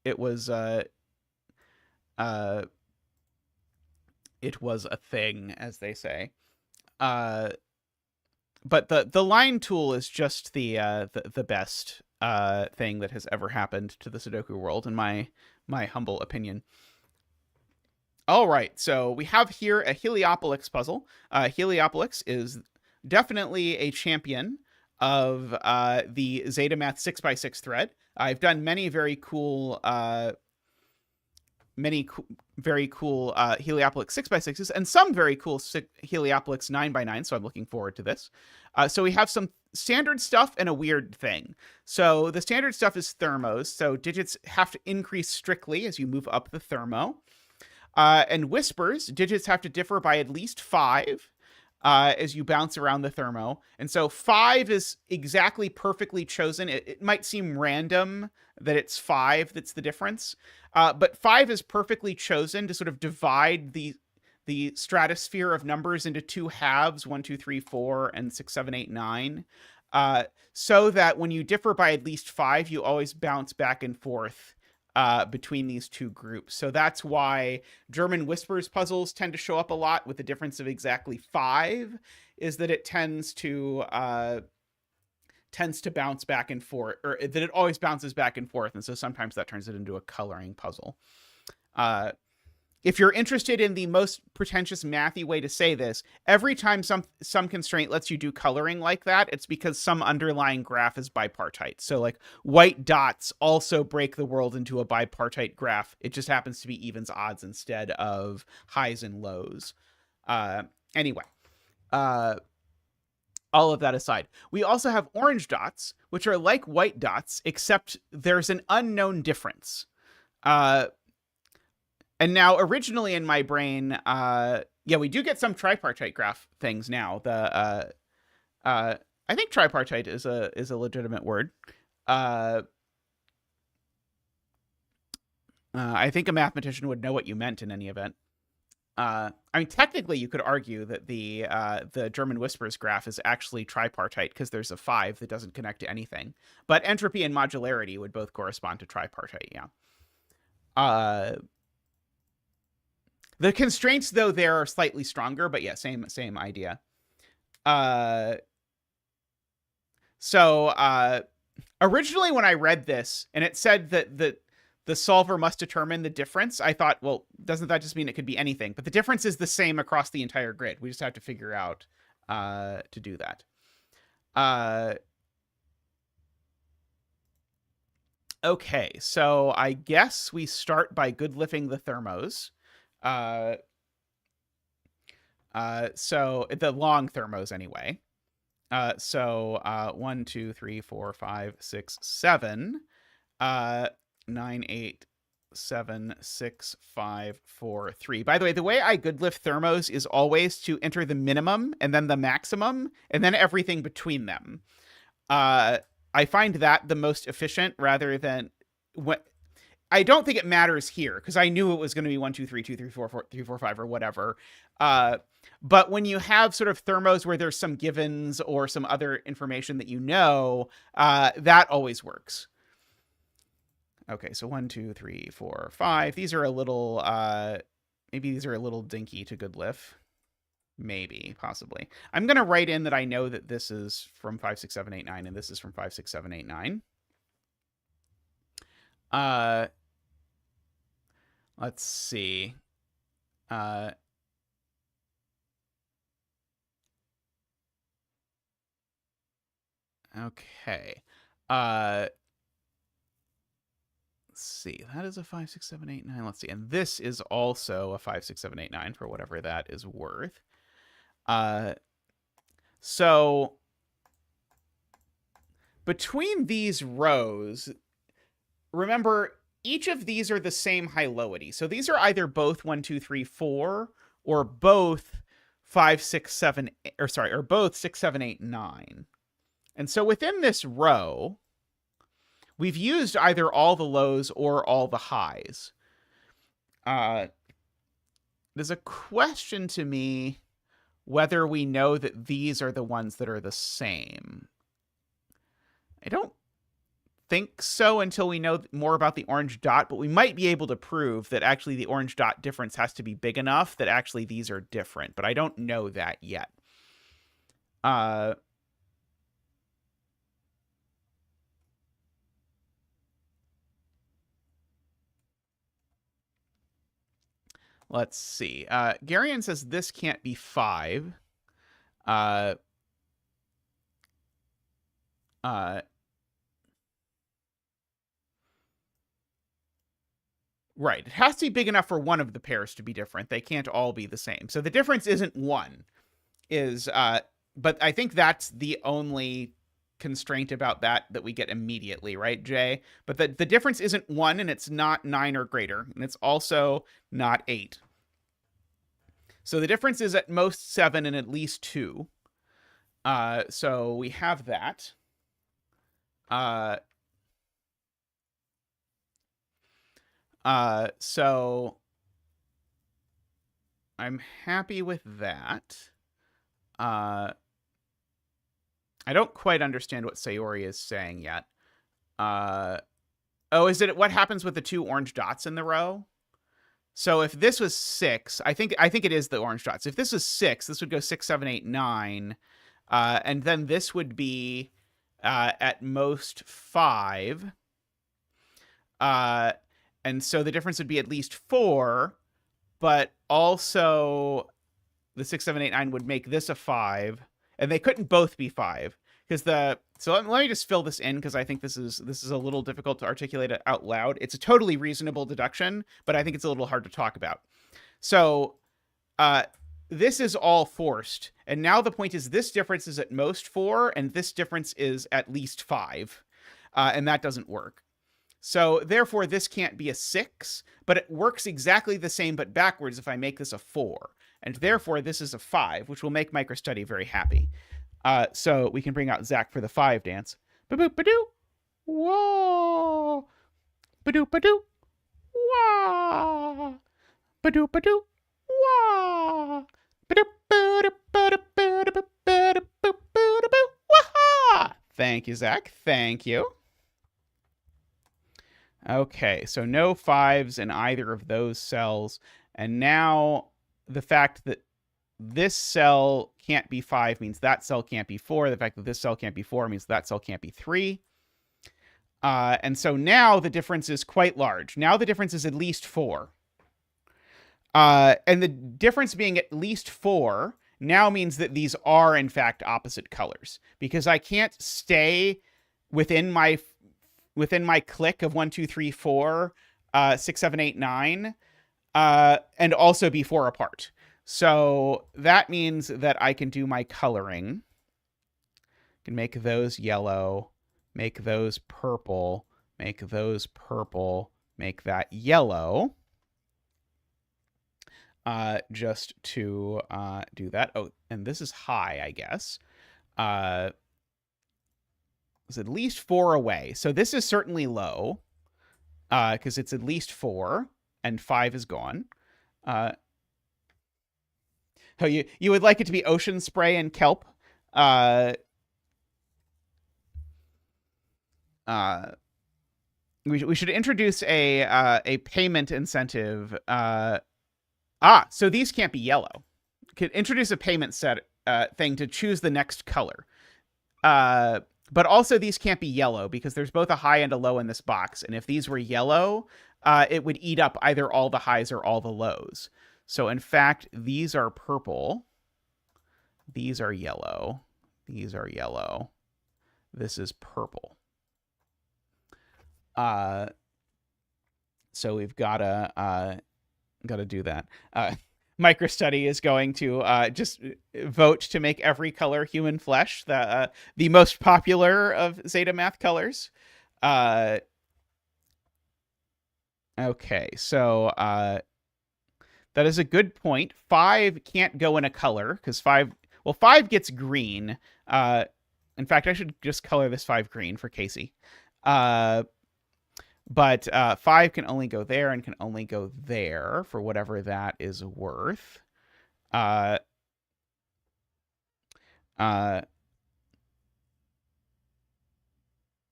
It was a thing, as they say. But the line tool is just the best thing that has ever happened to the Sudoku world, in my humble opinion. All right, so we have here a heliopolix puzzle. Heliopolix is definitely a champion of the zetamath 6x6 thread. I've done many very cool heliopolix 6x6s and some very cool heliopolix 9x9, so I'm looking forward to this. So we have some standard stuff and a weird thing. So the standard stuff is thermos, so digits have to increase strictly as you move up the thermo. And whispers, digits have to differ by at least 5 as you bounce around the thermo. And so 5 is exactly perfectly chosen. It might seem random that it's 5 that's the difference, but 5 is perfectly chosen to sort of divide the stratosphere of numbers into 2 halves, 1, 2, 3, 4, and 6, 7, 8, 9, so that when you differ by at least 5, you always bounce back and forth between these two groups. So that's why German whispers puzzles tend to show up a lot with a difference of exactly 5, is that it tends to bounce back and forth, or that it always bounces back and forth, and so sometimes that turns it into a coloring puzzle. If you're interested in the most pretentious mathy way to say this, every time some constraint lets you do coloring like that, it's because some underlying graph is bipartite. So like white dots also break the world into a bipartite graph. It just happens to be evens odds instead of highs and lows. Anyway, all of that aside, we also have orange dots, which are like white dots, except there's an unknown difference. And now, originally in my brain, yeah, we do get some tripartite graph things now. I think tripartite is a legitimate word. I think a mathematician would know what you meant in any event. I mean, technically, you could argue that the German whispers graph is actually tripartite because there's a 5 that doesn't connect to anything. But entropy and modularity would both correspond to tripartite. Yeah. The constraints, though, there are slightly stronger, but yeah, same idea. So originally when I read this and it said that the solver must determine the difference, I thought, well, doesn't that just mean it could be anything? But the difference is the same across the entire grid. We just have to figure out to do that. Okay, so I guess we start by good lifting the thermos. So the long thermos anyway. So 1, 2, 3, 4, 5, 6, 7, 9, 8, 7, 6, 5, 4, 3. By the way, the way I good lift thermos is always to enter the minimum and then the maximum and then everything between them. I find that the most efficient rather than what. I don't think it matters here because I knew it was going to be 1, 2, 3, 2, 3, 4, 4, 3, 4, 5 or whatever. But when you have sort of thermos where there's some givens or some other information that you know, that always works. Okay, so 1, 2, 3, 4, 5. These are a little, maybe these are a little dinky to good lift. Maybe, possibly. I'm going to write in that I know that this is from 5, 6, 7, 8, 9, and this is from 5, 6, 7, 8, 9. Let's see. Okay. Let's see. That is a 5, 6, 7, 8, 9. Let's see. And this is also a 5, 6, 7, 8, 9 for whatever that is worth. So between these rows, remember, each of these are the same high-lowity. So these are either both 1, 2, 3, 4, or both 5, 6, 7, or both 6, 7, 8, 9. And so within this row, we've used either all the lows or all the highs. There's a question to me whether we know that these are the ones that are the same. I don't think so until we know more about the orange dot, but we might be able to prove that actually the orange dot difference has to be big enough that actually these are different, but I don't know that yet. Let's see. Garion says this can't be 5. Right. It has to be big enough for one of the pairs to be different. They can't all be the same. So the difference isn't 1. But I think that's the only constraint about that we get immediately, right, Jay? But the difference isn't 1, and it's not 9 or greater, and it's also not 8. So the difference is at most 7 and at least 2. So we have that. So I'm happy with that. I don't quite understand what Sayori is saying yet. Oh, is it what happens with the 2 orange dots in the row? So if this was 6, I think it is the orange dots. If this was 6, this would go 6, 7, 8, 9. And then this would be at most 5. And so the difference would be at least 4, but also the 6, 7, 8, 9 would make this a 5, and they couldn't both be 5 because so let me just fill this in because I think this is a little difficult to articulate it out loud. It's a totally reasonable deduction, but I think it's a little hard to talk about. So this is all forced, and now the point is this difference is at most 4, and this difference is at least 5, and that doesn't work. So therefore, this can't be a 6, but it works exactly the same but backwards if I make this a 4. And therefore, this is a 5, which will make MicroStudy very happy. So we can bring out Zach for the 5 dance. Ba-boop, ba-doo. Whoa. Ba-doop, ba-doo. Wah. Ba-doop, ba-doo. Wah. Ba-doop, ba-doop, ba-doop, ba-doop, ba-doop, ba-doop, ba-doop. Wah. Thank you, Zach. Thank you. Okay, so no 5s in either of those cells. And now the fact that this cell can't be 5 means that cell can't be 4. The fact that this cell can't be 4 means that cell can't be 3. And so now the difference is quite large. Now the difference is at least 4. And the difference being at least 4 now means that these are, in fact, opposite colors. Because I can't stay within my click of 1, 2, 3, 4, 6, 7, 8, 9, and also be 4 apart. So that means that I can do my coloring. I can make those yellow, make those purple, make those purple, make that yellow. Just to do that. Oh, and this is high, I guess. It's at least 4 away. So this is certainly low because it's at least 4 and 5 is gone. Oh, you would like it to be ocean spray and kelp? We should introduce a payment incentive. So these can't be yellow. Could introduce a payment set thing to choose the next color. But also these can't be yellow because there's both a high and a low in this box. And if these were yellow, it would eat up either all the highs or all the lows. So in fact, these are purple. These are yellow. These are yellow. This is purple. So we've gotta do that. MicroStudy is going to just vote to make every color human flesh, the most popular of zetamath colors. Okay, so that is a good point. 5 can't go in a color because 5 gets green. In fact, I should just color this 5 green for Casey. But 5 can only go there and can only go there for whatever that is worth. And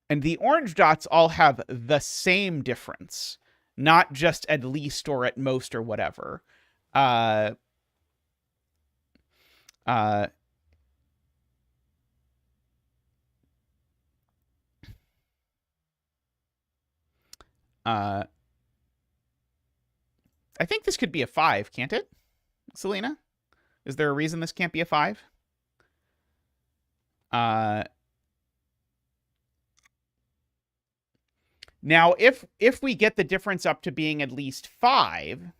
the orange dots all have the same difference, not just at least or at most or whatever. I think this could be a 5, can't it, Selena? Is there a reason this can't be a 5? Now, if we get the difference up to being at least 5,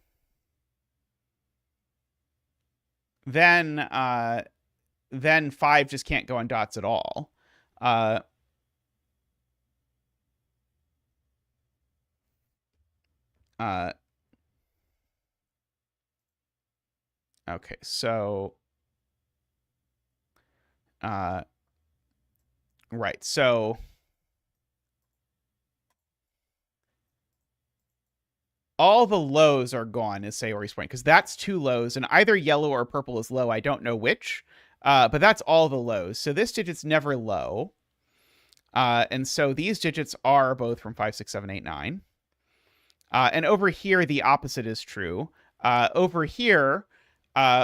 then 5 just can't go on dots at all. Okay, so right, so all the lows are gone, is Sayori's point, because that's 2 lows, and either yellow or purple is low. I don't know which, but that's all the lows. So this digit's never low. And so these digits are both from 5, 6, 7, 8, 9. And over here, the opposite is true. Over here,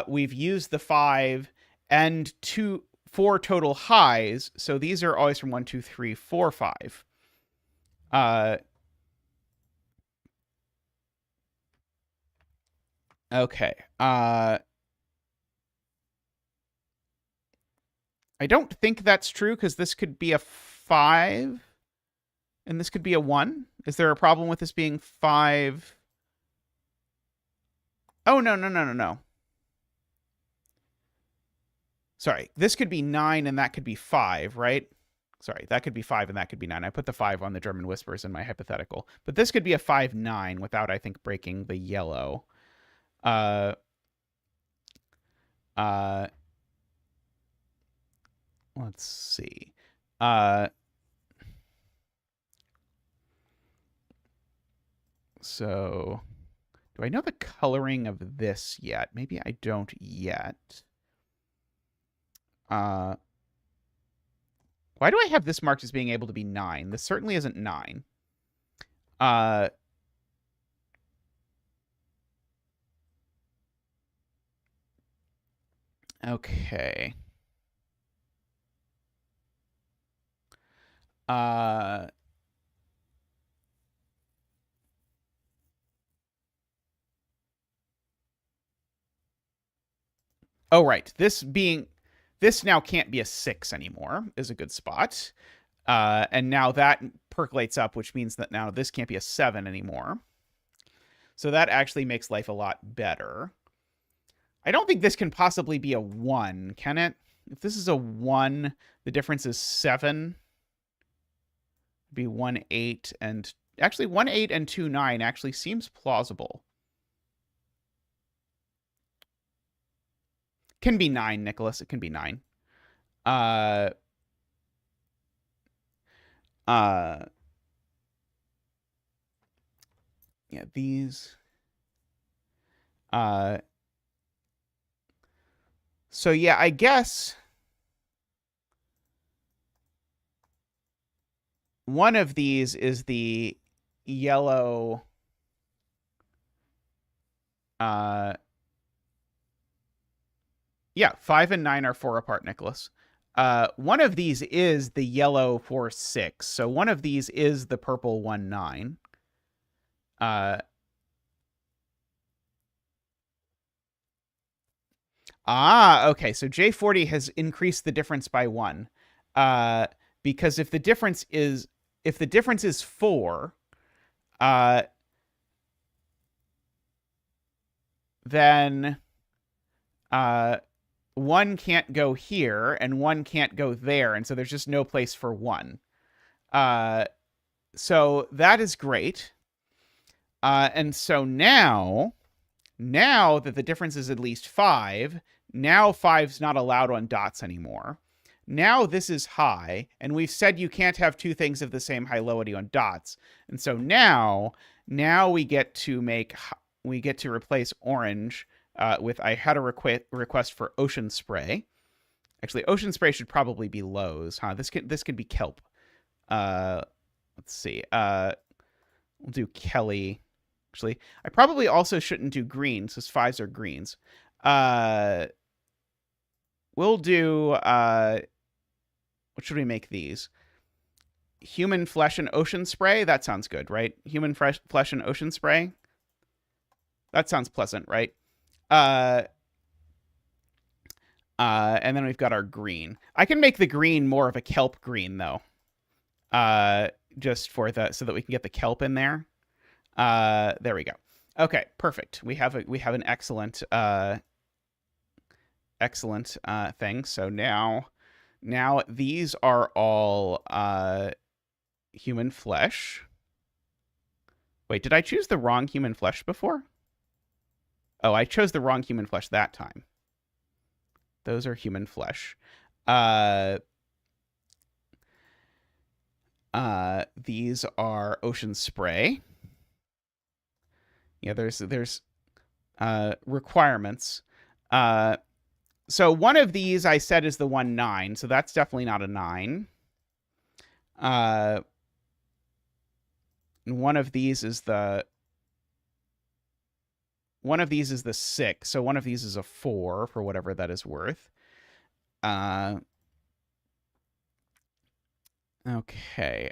we've used the 5 and 4 total highs. So these are always from 1, 2, 3, 4, 5. Okay. I don't think that's true because this could be a 5 and this could be a 1. Is there a problem with this being 5? Oh, no. Sorry, this could be 9 and that could be 5, right? Sorry, that could be 5 and that could be 9. I put the 5 on the German whispers in my hypothetical. But this could be a 5, 9 without, I think, breaking the yellow. Let's see. So, do I know the coloring of this yet? Maybe I don't yet. Why do I have this marked as being able to be 9? This certainly isn't 9. Okay. Oh, right. This now can't be a 6 anymore is a good spot. And now that percolates up, which means that now this can't be a 7 anymore. So that actually makes life a lot better. I don't think this can possibly be a 1, can it? If this is a 1, the difference is 7. It'd be 1, 8, and... Actually, 1, 8, and 2, 9 actually seems plausible. Can be 9, Nicholas. It can be 9. Yeah, these... So, yeah, I guess... one of these is the yellow... Yeah, 5 and 9 are 4 apart, Nicholas. One of these is the yellow 4, 6. So one of these is the purple 1, 9. Okay. So J40 has increased the difference by 1. Because if the difference is 4, then 1 can't go here and 1 can't go there, and so there's just no place for 1. So that is great. And so now that the difference is at least 5, now 5's not allowed on dots anymore. Now this is high, and we've said you can't have two things of the same high-lowity on dots. And so now we get to replace orange with I had a request for ocean spray. Actually, ocean spray should probably be lows, huh? This could be kelp. Let's see. We'll do Kelly. Actually, I probably also shouldn't do greens because 5s are greens. We'll do what should we make these? Human flesh and ocean spray? That sounds good, right? Human flesh and ocean spray? That sounds pleasant, right? And then we've got our green. I can make the green more of a kelp green, though. Just so that we can get the kelp in there. There we go. Okay, perfect. We have an excellent thing. So now these are all human flesh. Wait, did I choose the wrong human flesh before? Oh, I chose the wrong human flesh that time. Those are human flesh. These are ocean spray. Yeah, there's requirements. So one of these I said is the 1, 9, so that's definitely not a 9. Uh, one of these is the 6, so one of these is a 4 for whatever that is worth. Okay.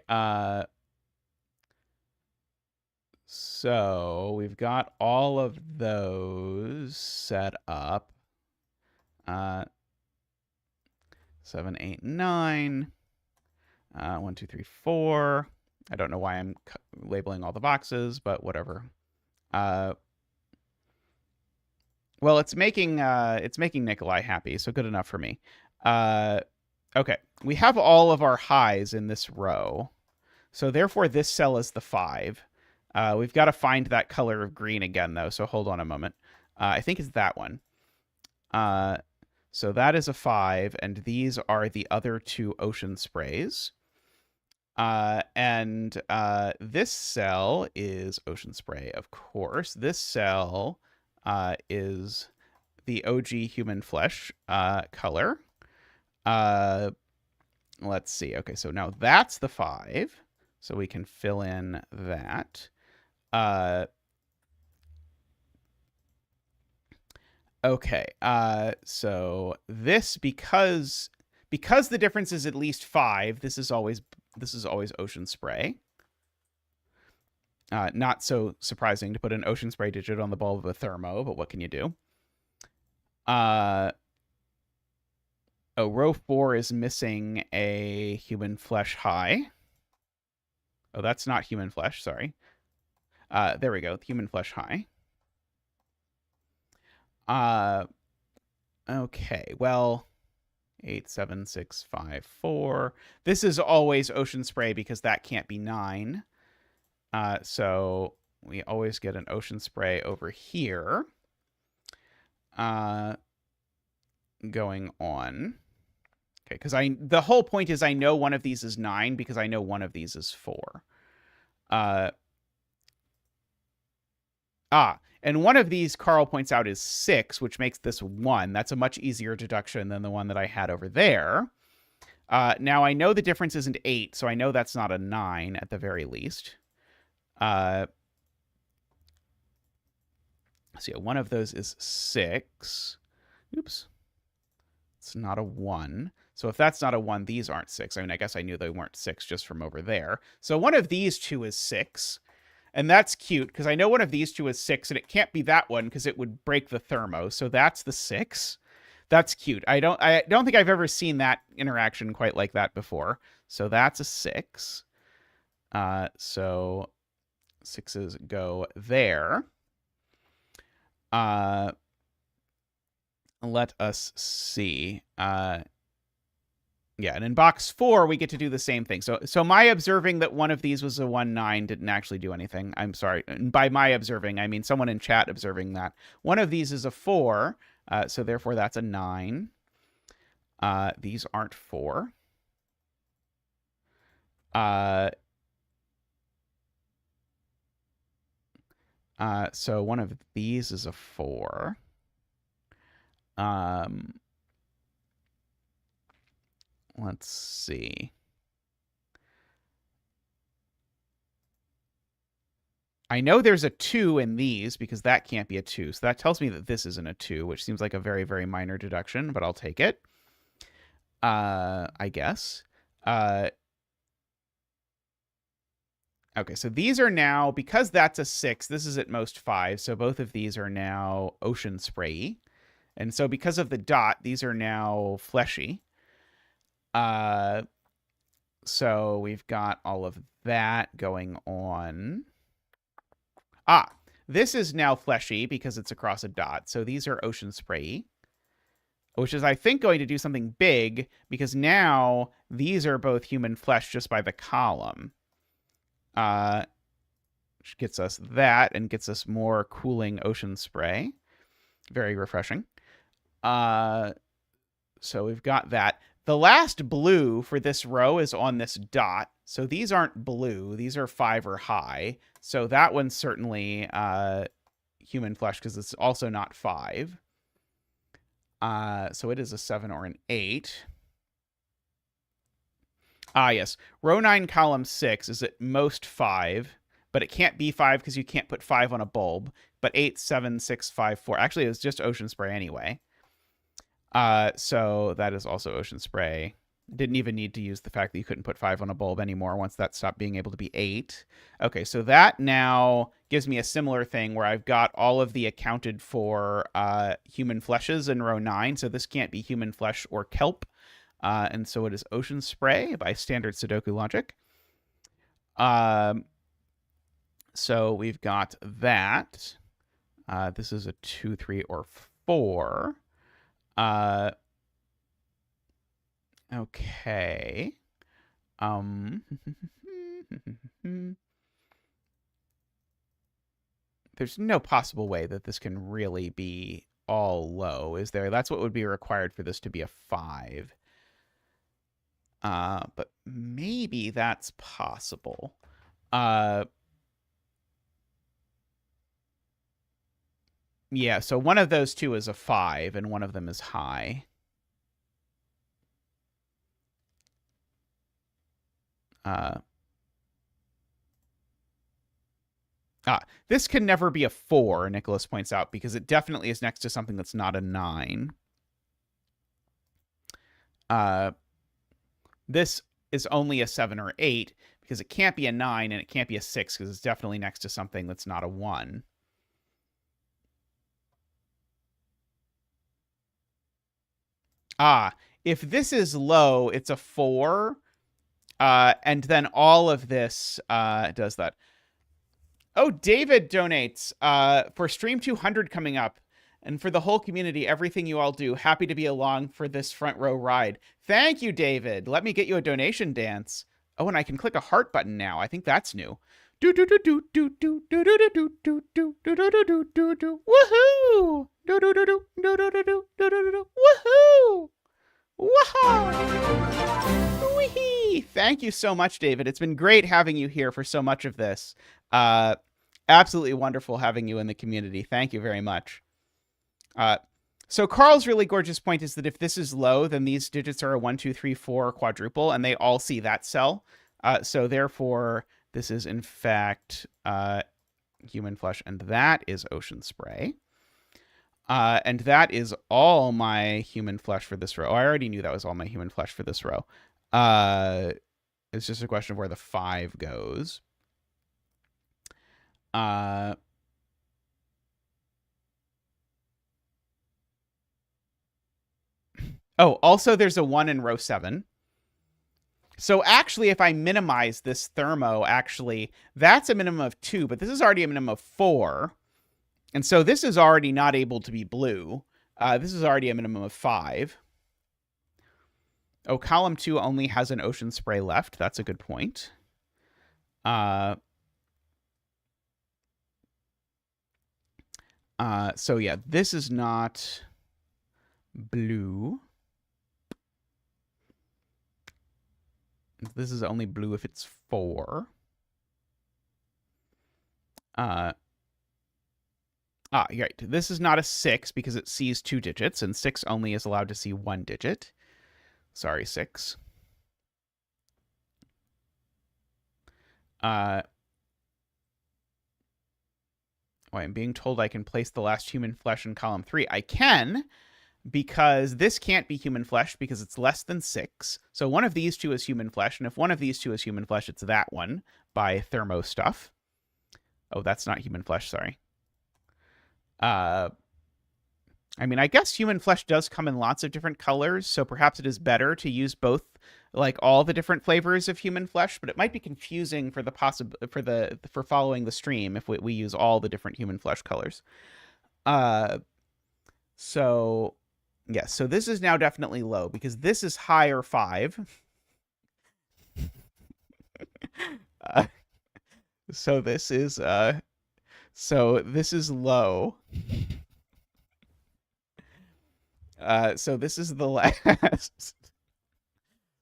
So we've got all of those set up. 7, 8, 9. 1, 2, 3, 4. I don't know why I'm labeling all the boxes, but whatever. Well, it's making Nikolai happy, so good enough for me. Okay, we have all of our highs in this row, so therefore this cell is the 5. We've got to find that color of green again, though, so hold on a moment. I think it's that one. So that is a 5, and these are the other 2 ocean sprays. And this cell is ocean spray, of course. This cell is the OG human flesh color. Let's see. Okay, so now that's the 5. So we can fill in that. Okay. So this, because the difference is at least 5, this is always ocean spray. Not so surprising to put an ocean spray digit on the bulb of a Thermo, but what can you do? Row 4 is missing a human flesh high. Oh, that's not human flesh, sorry. There we go, human flesh high. Okay, well, 8, 7, 6, 5, 4. This is always ocean spray because that can't be 9. So we always get an ocean spray over here. Going on. Okay, because the whole point is I know one of these is 9 because I know one of these is 4. And one of these, Carl points out, is 6, which makes this 1. That's a much easier deduction than the one that I had over there. Now, I know the difference isn't 8, so I know that's not a 9 at the very least. So yeah, one of those is 6. Oops. It's not a 1. So if that's not a 1, these aren't 6. I mean, I guess I knew they weren't 6 just from over there. So one of these 2 is 6. And that's cute, because I know one of these 2 is 6, and it can't be that one, because it would break the Thermo. So that's the 6. That's cute. I don't think I've ever seen that interaction quite like that before. So that's a 6. So 6s go there. Let us see. Yeah, and in box 4, we get to do the same thing. So my observing that one of these was a 1-9 didn't actually do anything. I'm sorry. And by my observing, I mean someone in chat observing that. One of these is a 4, so therefore that's a 9. These aren't 4. So one of these is a 4. Let's see. I know there's a 2 in these because that can't be a 2. So that tells me that this isn't a 2, which seems like a very, very minor deduction, but I'll take it. I guess. Okay, so these are now, because that's a 6, this is at most 5. So both of these are now ocean spray. And so because of the dot, these are now fleshy. So we've got all of that going on. This is now fleshy because it's across a dot. So these are ocean spray, which is, I think, going to do something big because now these are both human flesh just by the column. Which gets us that and gets us more cooling ocean spray. Very refreshing. So we've got that. The last blue for this row is on this dot. So these aren't blue. These are 5 or high. So that one's certainly human flesh because it's also not 5. So it is a 7 or an 8. Ah, yes. Row 9, column 6 is at most 5, but it can't be 5 because you can't put 5 on a bulb. But 8, 7, 6, 5, 4. Actually, it's just ocean spray anyway. So that is also ocean spray. Didn't even need to use the fact that you couldn't put 5 on a bulb anymore once that stopped being able to be 8. Okay, so that now gives me a similar thing where I've got all of the accounted for human fleshes in row 9. So this can't be human flesh or kelp. And so it is ocean spray by standard Sudoku logic. So we've got that. This is a 2, 3, or 4. Okay. There's no possible way that this can really be all low, is there? That's what would be required for this to be a 5. But maybe that's possible. Yeah, so one of those two is a 5, and one of them is high. This can never be a 4, Nicholas points out, because it definitely is next to something that's not a 9. This is only a 7 or 8, because it can't be a 9, and it can't be a 6, because it's definitely next to something that's not a 1. If this is low, it's a 4, and then all of this does that. Oh, David donates for Stream 200 coming up. And for the whole community, everything you all do, happy to be along for this front row ride. Thank you, David. Let me get you a donation dance. Oh, and I can click a heart button now. I think that's new. Do do do do do do do do do do do do do do do do do. Woohoo! Do do do do do do do do do do do. Woohoo! Woohoo! Wee! Thank you so much, David. It's been great having you here for so much of this. Absolutely wonderful having you in the community. Thank you very much. So Carl's really gorgeous point is that if this is low, then these digits are a 1, 2, 3, 4 quadruple, and they all see that cell. So therefore, this is in fact human flesh, and that is ocean spray. And that is all my human flesh for this row. Oh, I already knew that was all my human flesh for this row. It's just a question of where the 5 goes. Oh, also there's a 1 in row 7. So actually, if I minimize this thermo, actually, that's a minimum of 2, but this is already a minimum of 4. And so this is already not able to be blue. This is already a minimum of 5. Oh, column 2 only has an ocean spray left. That's a good point. So yeah, this is not blue. This is only blue if it's 4. Right. This is not a 6 because it sees 2 digits, and 6 only is allowed to see 1 digit. Sorry, 6. I'm being told I can place the last human flesh in column 3. I can, because this can't be human flesh because it's less than 6. So one of these two is human flesh, and if one of these two is human flesh, it's that one by Thermo stuff. Oh, that's not human flesh, sorry. I mean, I guess human flesh does come in lots of different colors, so perhaps it is better to use both, like all the different flavors of human flesh, but it might be confusing for for following the stream if we use all the different human flesh colors. So yes, so this is now definitely low because this is higher 5. So this is low. So this is the last.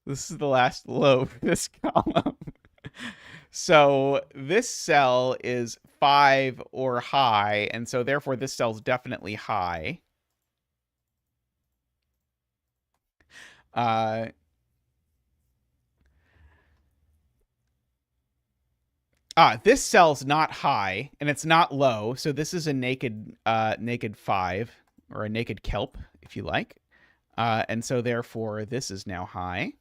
This is the last low for this column. So this cell is 5 or high, and so therefore this cell's definitely high. This cell's not high and it's not low, so this is a naked 5, or a naked kelp, if you like. And so therefore this is now high.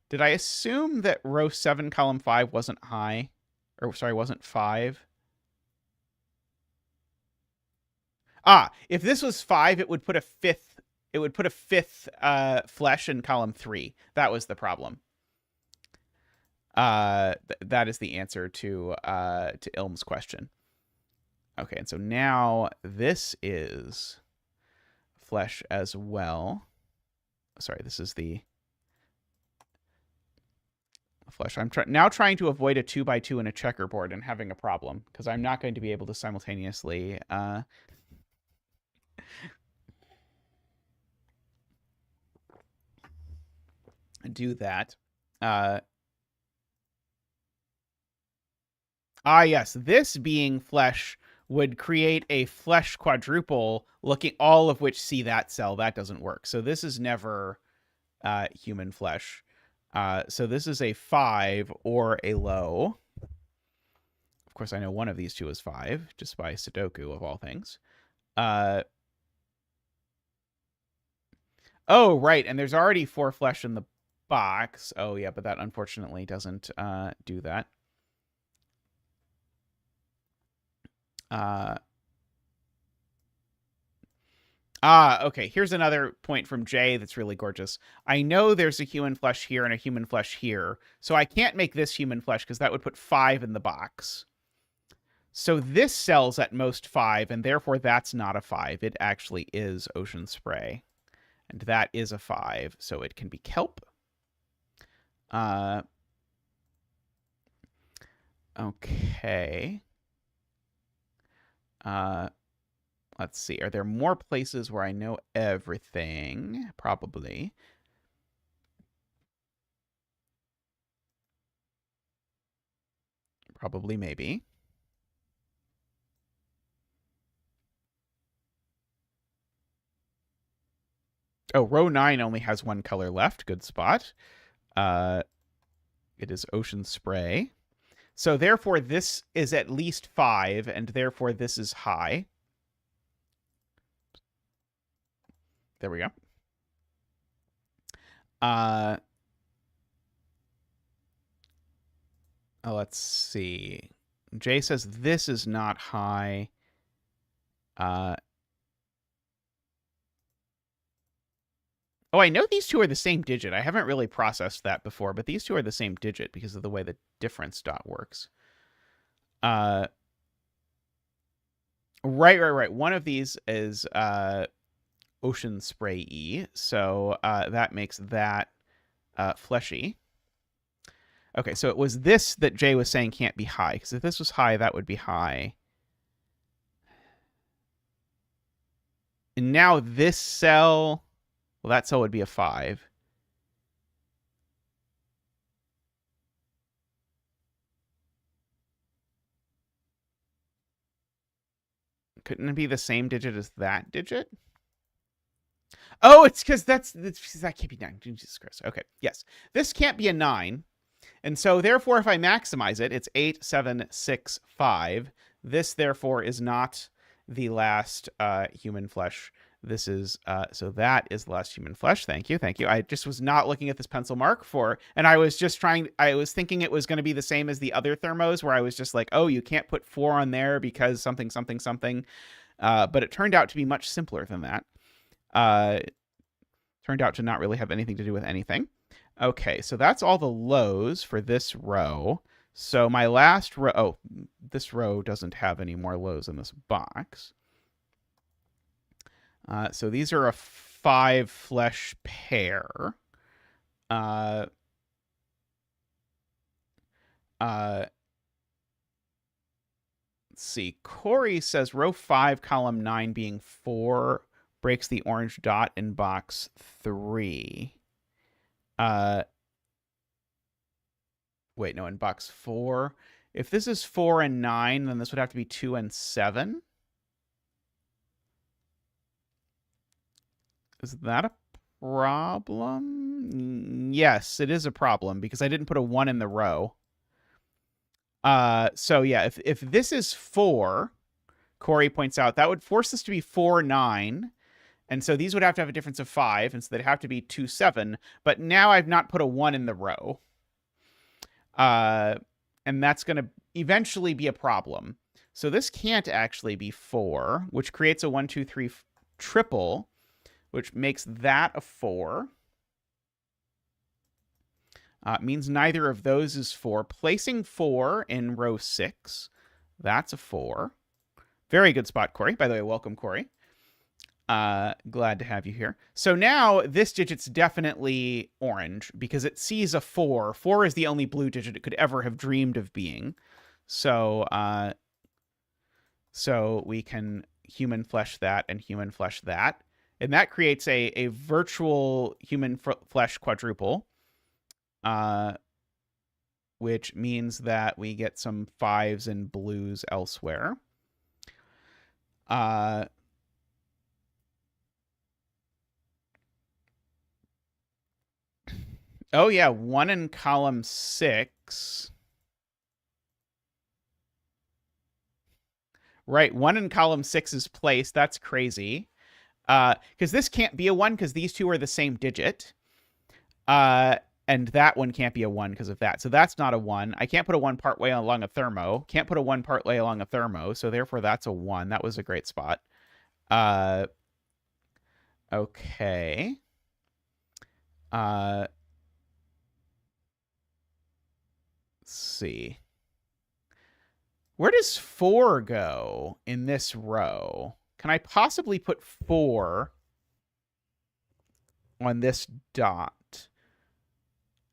Did I assume that row 7, column 5 wasn't high? Or sorry, wasn't 5? If this was 5, it would put a fifth. It would put a fifth flesh in column 3. That was the problem. That is the answer to Ilm's question. Okay, and so now this is flesh as well. Sorry, this is the flesh. I'm now trying to avoid a 2x2 and a checkerboard and having a problem because I'm not going to be able to simultaneously do that. Yes, this being flesh would create a flesh quadruple, looking all of which see that cell. That doesn't work. So this is never human flesh. So this is a 5 or a low. Of course, I know one of these two is 5, just by Sudoku of all things. Oh, right, and there's already 4 flesh in the box. Oh, yeah, but that unfortunately doesn't do that. Okay. Here's another point from Jay that's really gorgeous. I know there's a human flesh here and a human flesh here, so I can't make this human flesh because that would put 5 in the box. So this sells at most 5, and therefore that's not a 5. It actually is ocean spray, and that is a 5, so it can be kelp. Okay. Let's see. Are there more places where I know everything? Probably. Probably, maybe. Oh, row 9 only has 1 color left. Good spot. It is ocean spray. So therefore, this is at least 5, and therefore this is high. There we go. Let's see. Jay says this is not high. Oh, I know these two are the same digit. I haven't really processed that before, but these two are the same digit because of the way the difference dot works. Right. One of these is ocean spray E, so that makes that fleshy. Okay, so it was this that Jay was saying can't be high, because if this was high, that would be high. And now this cell, well, that cell would be a 5. Couldn't it be the same digit as that digit? Oh, it's because that can't be 9. Jesus Christ. Okay, yes. This can't be a 9. And so, therefore, if I maximize it, it's 8, 7, 6, 5. This, therefore, is not the last human flesh. This is, so that is the last human flesh. Thank you. I just was not looking at this pencil mark and I was just I was thinking it was going to be the same as the other thermos, where I was just like, oh, you can't put 4 on there because something, something, something. But it turned out to be much simpler than that. It turned out to not really have anything to do with anything. Okay, so that's all the lows for this row. So my last row, oh, this row doesn't have any more lows in this box. So these are a 5 flesh pair. Let's see. Corey says row 5, column 9 being 4 breaks the orange dot in box 3. Wait, no, in box 4. If this is 4 and 9, then this would have to be 2 and 7. Is that a problem? Yes, it is a problem because I didn't put a 1 in the row. So yeah, if this is 4, Corey points out, that would force this to be 4, 9. And so these would have to have a difference of 5, and so they'd have to be 2, 7. But now I've not put a 1 in the row. And that's going to eventually be a problem. So this can't actually be 4, which creates a 1, 2, 3 triple, which makes that a 4. Means neither of those is 4. Placing 4 in row 6, that's a 4. Very good spot, Corey. By the way, welcome, Corey. Glad to have you here. So now this digit's definitely orange because it sees a 4. 4 is the only blue digit it could ever have dreamed of being. So, so we can human flesh that and human flesh that. And that creates a virtual human flesh quadruple, which means that we get some 5s and blues elsewhere. Oh, yeah, 1 in column 6. Right, 1 in column 6 is placed. That's crazy. Because this can't be a 1 because these two are the same digit. And that one can't be a 1 because of that. So that's not a 1. I can't put a 1 partway along a Thermo. Can't put a 1 partway along a Thermo. So therefore, that's a 1. That was a great spot. Okay. Let's see. Where does 4 go in this row? Can I possibly put 4 on this dot?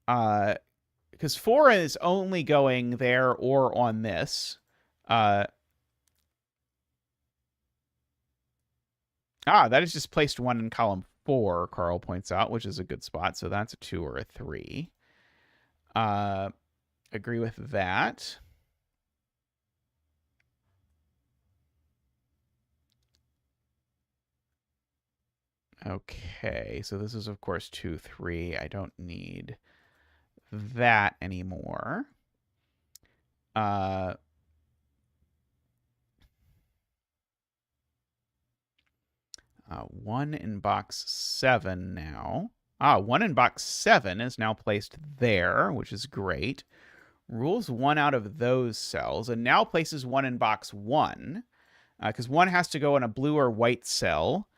Because 4 is only going there or on this. That is just placed 1 in column 4, Carl points out, which is a good spot. So that's a 2 or a 3. Agree with that. Okay, so this is, of course, 2, 3. I don't need that anymore. 1 in box 7 now. 1 in box 7 is now placed there, which is great. Rules 1 out of those cells, and now places 1 in box 1, because 1 has to go in a blue or white cell.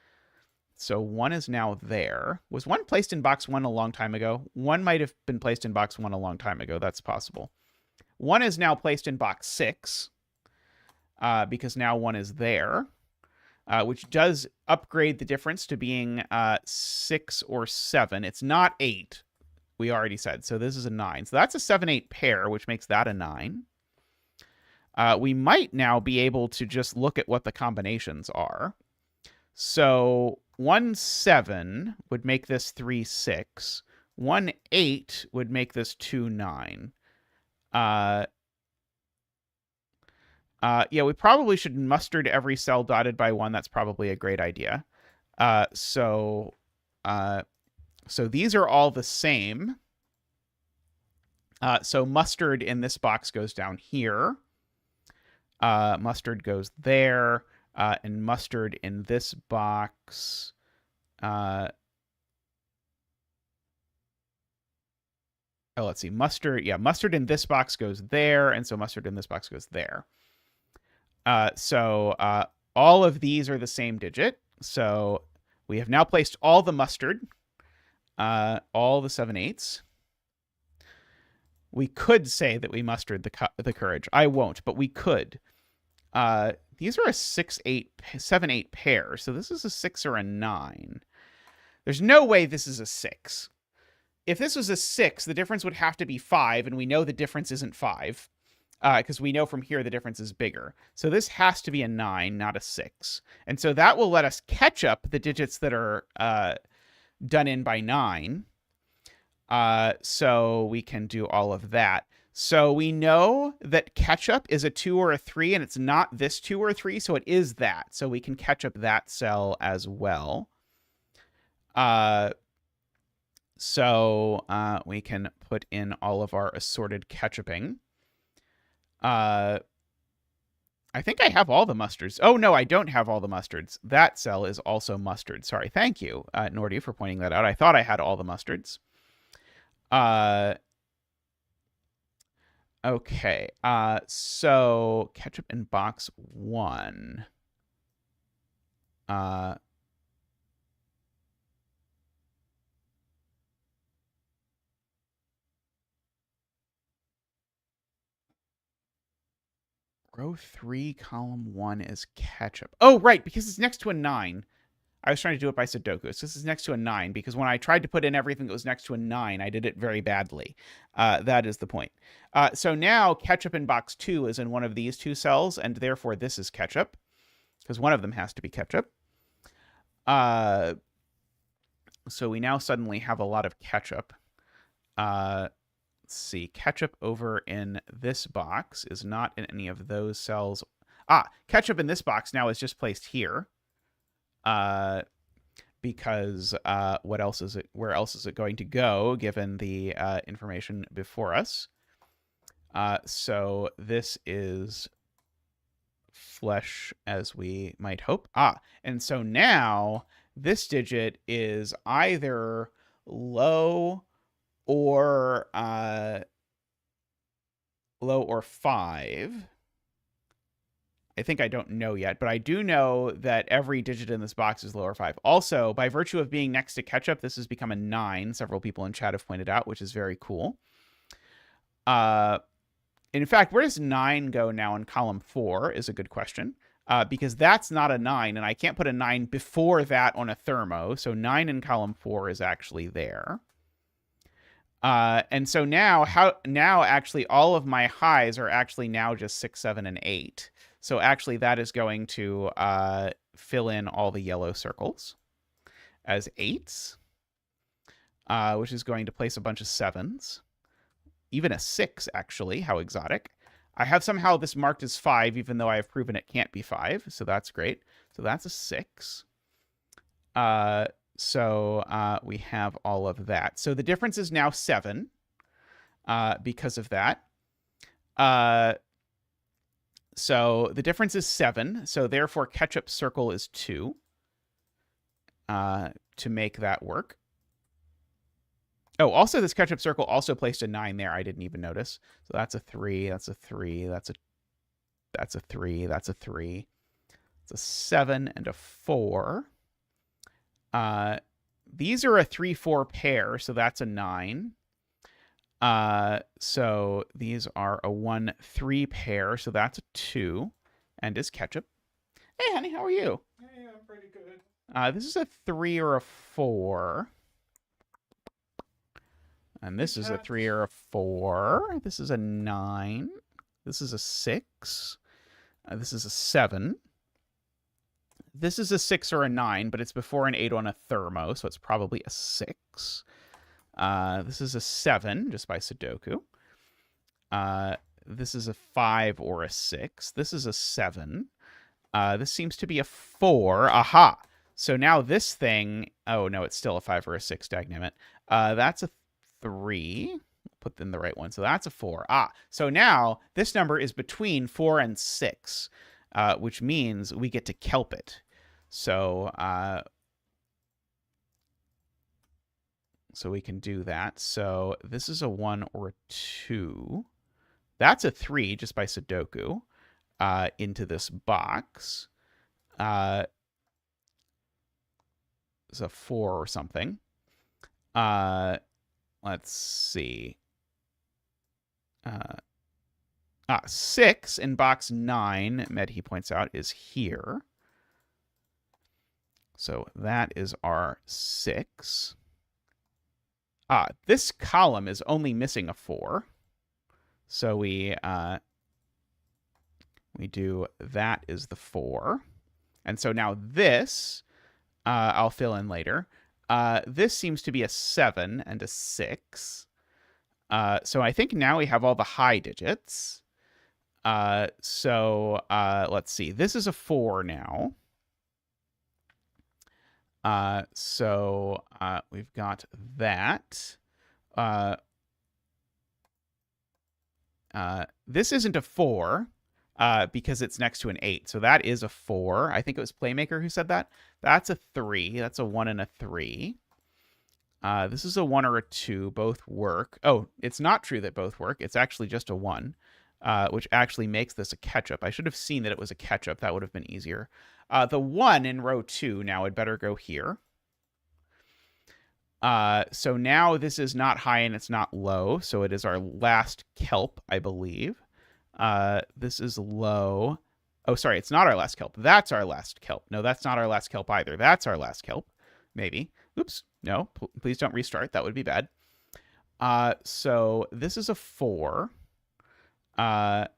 So 1 is now there. Was 1 placed in box 1 a long time ago? 1 might have been placed in box 1 a long time ago. That's possible. 1 is now placed in box 6, because now 1 is there, which does upgrade the difference to being 6 or 7. It's not 8, we already said. So this is a 9. So that's a 7-8 pair, which makes that a 9. We might now be able to just look at what the combinations are. So 1, 7 would make this 3, 6. 1, 8 would make this 2, 9. Yeah, we probably should mustard every cell dotted by 1. That's probably a great idea. So these are all the same. So mustard in this box goes down here. Mustard goes there. And mustard in this box. Let's see. Mustard. Yeah, mustard in this box goes there. And so mustard in this box goes there. So all of these are the same digit. So we have now placed all the mustard, all the 7/8s. We could say that we mustered the courage. I won't, but we could. These are a 6/8, 7/8 pair. So this is a 6 or a 9. There's no way this is a 6. If this was a 6, the difference would have to be 5, and we know the difference isn't 5. Because we know from here the difference is bigger. So this has to be a 9, not a 6. And so that will let us catch up the digits that are done in by 9. So we can do all of that. So we know that catch-up is a 2 or a 3, and it's not this 2 or 3, so it is that. So we can catch up that cell as well. So we can put in all of our assorted ketchuping. I think I have all the mustards. Oh, no, I don't have all the mustards. That cell is also mustard. Sorry. Thank you, Nordy, for pointing that out. I thought I had all the mustards. Okay. So ketchup in box 1. Row 3, column 1 is ketchup. Oh, right, because it's next to a 9. I was trying to do it by Sudoku. So this is next to a 9, because when I tried to put in everything that was next to a 9, I did it very badly. That is the point. So now ketchup in box 2 is in one of these 2 cells, and therefore this is ketchup, because one of them has to be ketchup. So we now suddenly have a lot of ketchup. Let's see. Ketchup over in this box is not in any of those cells. Ketchup in this box now is just placed here. Because what else is it? Where else is it going to go, given the information before us? So this is flesh, as we might hope. And so now this digit is either low or 5. I think I don't know yet, but I do know that every digit in this box is lower 5. Also, by virtue of being next to ketchup, this has become a 9. Several people in chat have pointed out, which is very cool. In fact, where does 9 go now in column 4 is a good question, because that's not a 9, and I can't put a 9 before that on a thermo, so 9 in column 4 is actually there. And so now actually all of my highs are actually now just 6, 7, and 8. So actually that is going to fill in all the yellow circles as 8s, which is going to place a bunch of 7s. Even a 6, actually. How exotic. I have somehow this marked as 5, even though I have proven it can't be 5, so that's great. So that's a 6. So we have all of that. So the difference is now 7 because of that. So the difference is 7. So therefore, ketchup circle is 2 to make that work. Oh, also this ketchup circle also placed a 9 there. I didn't even notice. So that's a 3. That's a 3. That's a 3. That's a 3. It's a 7 and a 4. These are a 3-4 pair, so that's a 9. So these are a 1-3 pair, so that's a 2, and is ketchup. Hey, honey, how are you? Hey, I'm pretty good. This is a 3 or a 4. And this is a 3 or a 4. This is a 9. This is a 6. This is a 7. This is a 6 or a 9, but it's before an 8 on a thermo, so it's probably a 6. This is a 7, just by Sudoku. This is a 5 or a 6. This is a 7. This seems to be a 4. Aha! So now this thing... Oh, no, it's still a 5 or a 6, dagnammit. That's a 3. Put in the right one. So that's a 4. So now this number is between 4 and 6, which means we get to kelp it. So we can do that. So this is a 1 or a 2. That's a 3 just by Sudoku into this box. It's a 4 or something. Let's see. 6 in box 9, Medhi points out, is here. So that is our 6. This column is only missing a 4. So we do that is the 4. And so now this, I'll fill in later. This seems to be a 7 and a 6. So I think now we have all the high digits. So let's see. This is a 4 now. So we've got that. This isn't a 4 because it's next to an 8. So that is a 4. I think it was Playmaker who said that. That's a 3. That's a 1 and a 3. This is a 1 or a 2. Both work. Oh, it's not true that both work. It's actually just a 1, which actually makes this a catch-up. I should have seen that it was a catch-up. That would have been easier. The 1 in row 2 now had better go here. So now this is not high and it's not low. So it is our last kelp, I believe. This is low. Oh, sorry, it's not our last kelp. That's our last kelp. No, that's not our last kelp either. That's our last kelp. Maybe. Oops. No, please don't restart. That would be bad. So this is a 4. Let's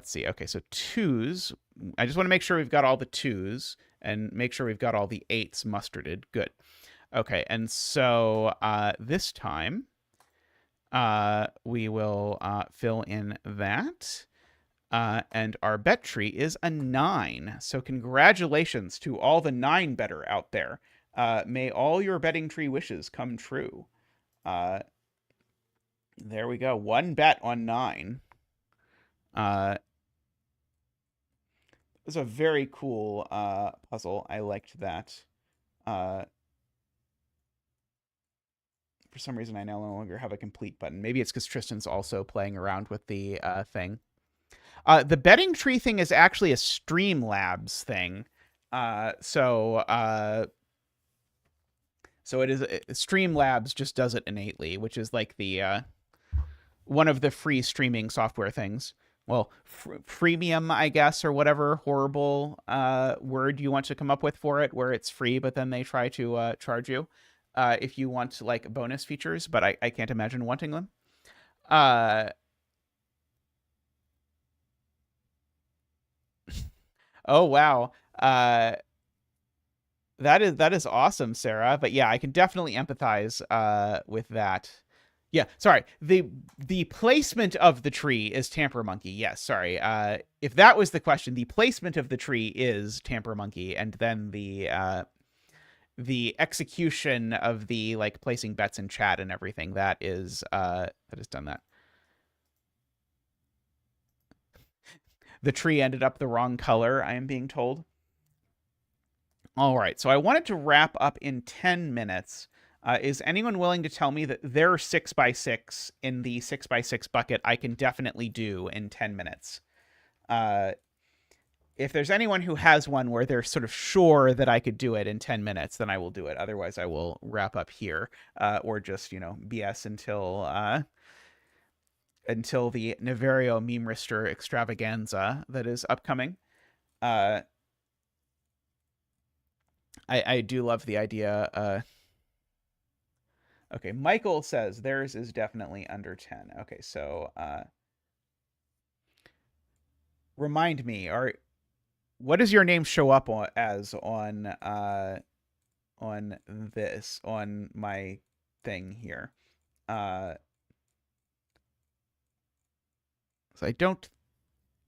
see. Okay, so 2s. I just want to make sure we've got all the 2s and make sure we've got all the 8s mustarded. Good. Okay, and so this time we will fill in that. And our bet tree is a 9. So congratulations to all the 9 better out there. May all your betting tree wishes come true. There we go. 1 bet on 9. It was a very cool puzzle. I liked that. For some reason, I no longer have a complete button. Maybe it's because Tristan's also playing around with the thing. The betting tree thing is actually a Streamlabs thing. So it is Streamlabs just does it innately, which is like the one of the free streaming software things. Well, freemium, I guess, or whatever horrible word you want to come up with for it, where it's free, but then they try to charge you if you want like bonus features. But I can't imagine wanting them. Oh wow. That is awesome, Sarah. But yeah, I can definitely empathize with that. Yeah, sorry. The placement of the tree is Tamper Monkey. Yes, sorry. If that was the question, the placement of the tree is Tamper Monkey, and then the execution of the like placing bets in chat and everything that is done that. The tree ended up the wrong color, I am being told. All right, so I wanted to wrap up in 10 minutes. Is anyone willing to tell me that their 6x6 in the 6x6 bucket I can definitely do in 10 minutes? If there's anyone who has one where they're sort of sure that I could do it in 10 minutes, then I will do it. Otherwise, I will wrap up here or just, BS until the Niverio meme rister extravaganza that is upcoming. I do love the idea. Okay, Michael says theirs is definitely under 10. Okay, so remind me, what does your name show up as on my thing here? So I don't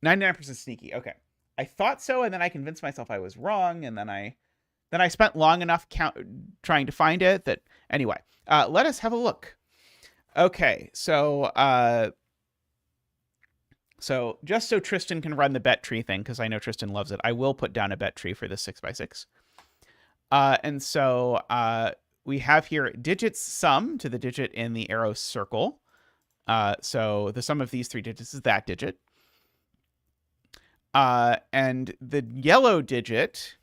99% sneaky. Okay. I thought so, and then I convinced myself I was wrong, and then I spent long enough trying to find it that anyway, let us have a look. Okay, so just so Tristan can run the bet tree thing, because I know Tristan loves it, I will put down a bet tree for this 6x6. And so we have here digits sum to the digit in the arrow circle. So the sum of these 3 digits is that digit. And the yellow digit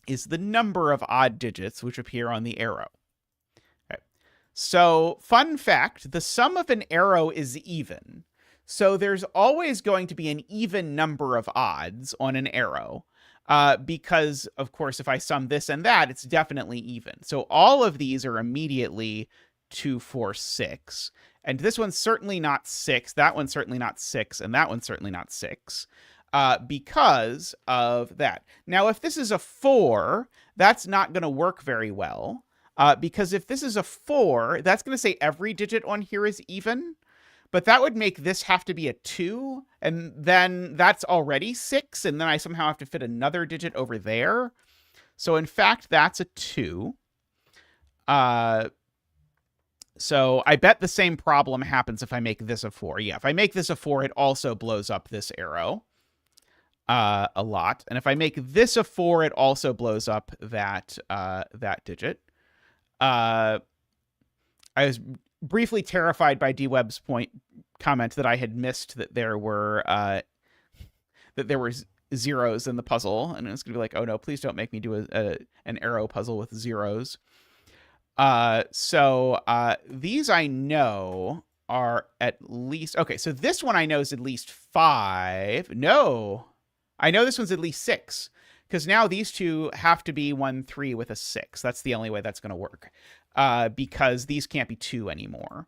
is the number of odd digits which appear on the arrow. Okay. So, fun fact, the sum of an arrow is even. So there's always going to be an even number of odds on an arrow. Because, of course, if I sum this and that, it's definitely even. So all of these are immediately 2, 4, 6. And this one's certainly not 6, that one's certainly not 6, and that one's certainly not 6. Because of that. Now, if this is a 4, that's not going to work very well. Because if this is a 4, that's going to say every digit on here is even. But that would make this have to be a 2, and then that's already 6, and then I somehow have to fit another digit over there. So in fact, that's a 2. So I bet the same problem happens if I make this a 4. Yeah, if I make this a 4, it also blows up this arrow a lot. And if I make this a 4, it also blows up that digit. I was briefly terrified by DWeb's comment that I had missed that there were zeros in the puzzle, and it's gonna be like, oh no, please don't make me do an arrow puzzle with zeros. So these I know are at least, okay, so this one I know is at least 5. No, I know this one's at least 6, because now these two have to be 1, 3 with a 6. That's the only way that's going to work, because these can't be 2 anymore.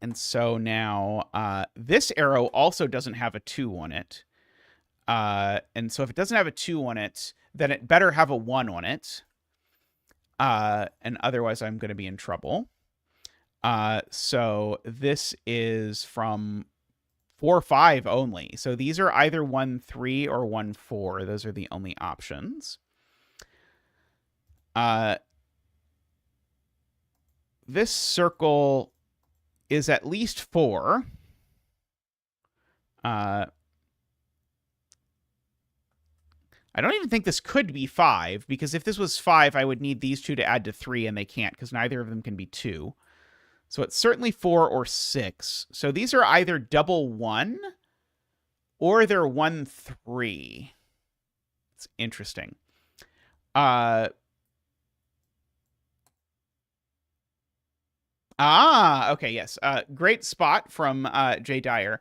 And so now this arrow also doesn't have a 2 on it. And so if it doesn't have a 2 on it, then it better have a 1 on it. And otherwise I'm going to be in trouble. So this is from 4, 5 only. So these are either 1, 3 or 1, 4. Those are the only options. This circle is at least 4. I don't even think this could be 5, because if this was 5, I would need these two to add to 3, and they can't, because neither of them can be 2. So it's certainly 4 or 6. So these are either double 1 or they're 1, 3. It's interesting. Okay, yes. Great spot from Jay Dyer.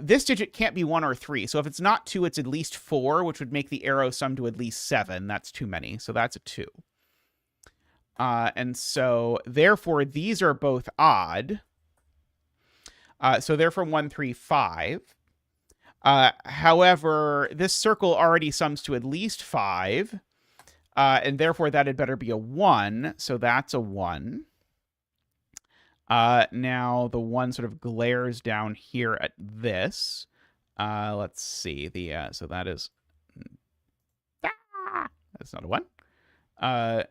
This digit can't be 1 or 3. So if it's not 2, it's at least 4, which would make the arrow sum to at least 7. That's too many. So that's a 2. And so therefore these are both odd. So they're from 1, 3, 5. However, this circle already sums to at least 5. And therefore that had better be a 1. So that's a 1. Now the 1 sort of glares down here at this. Let's see. So that is... that's not a 1.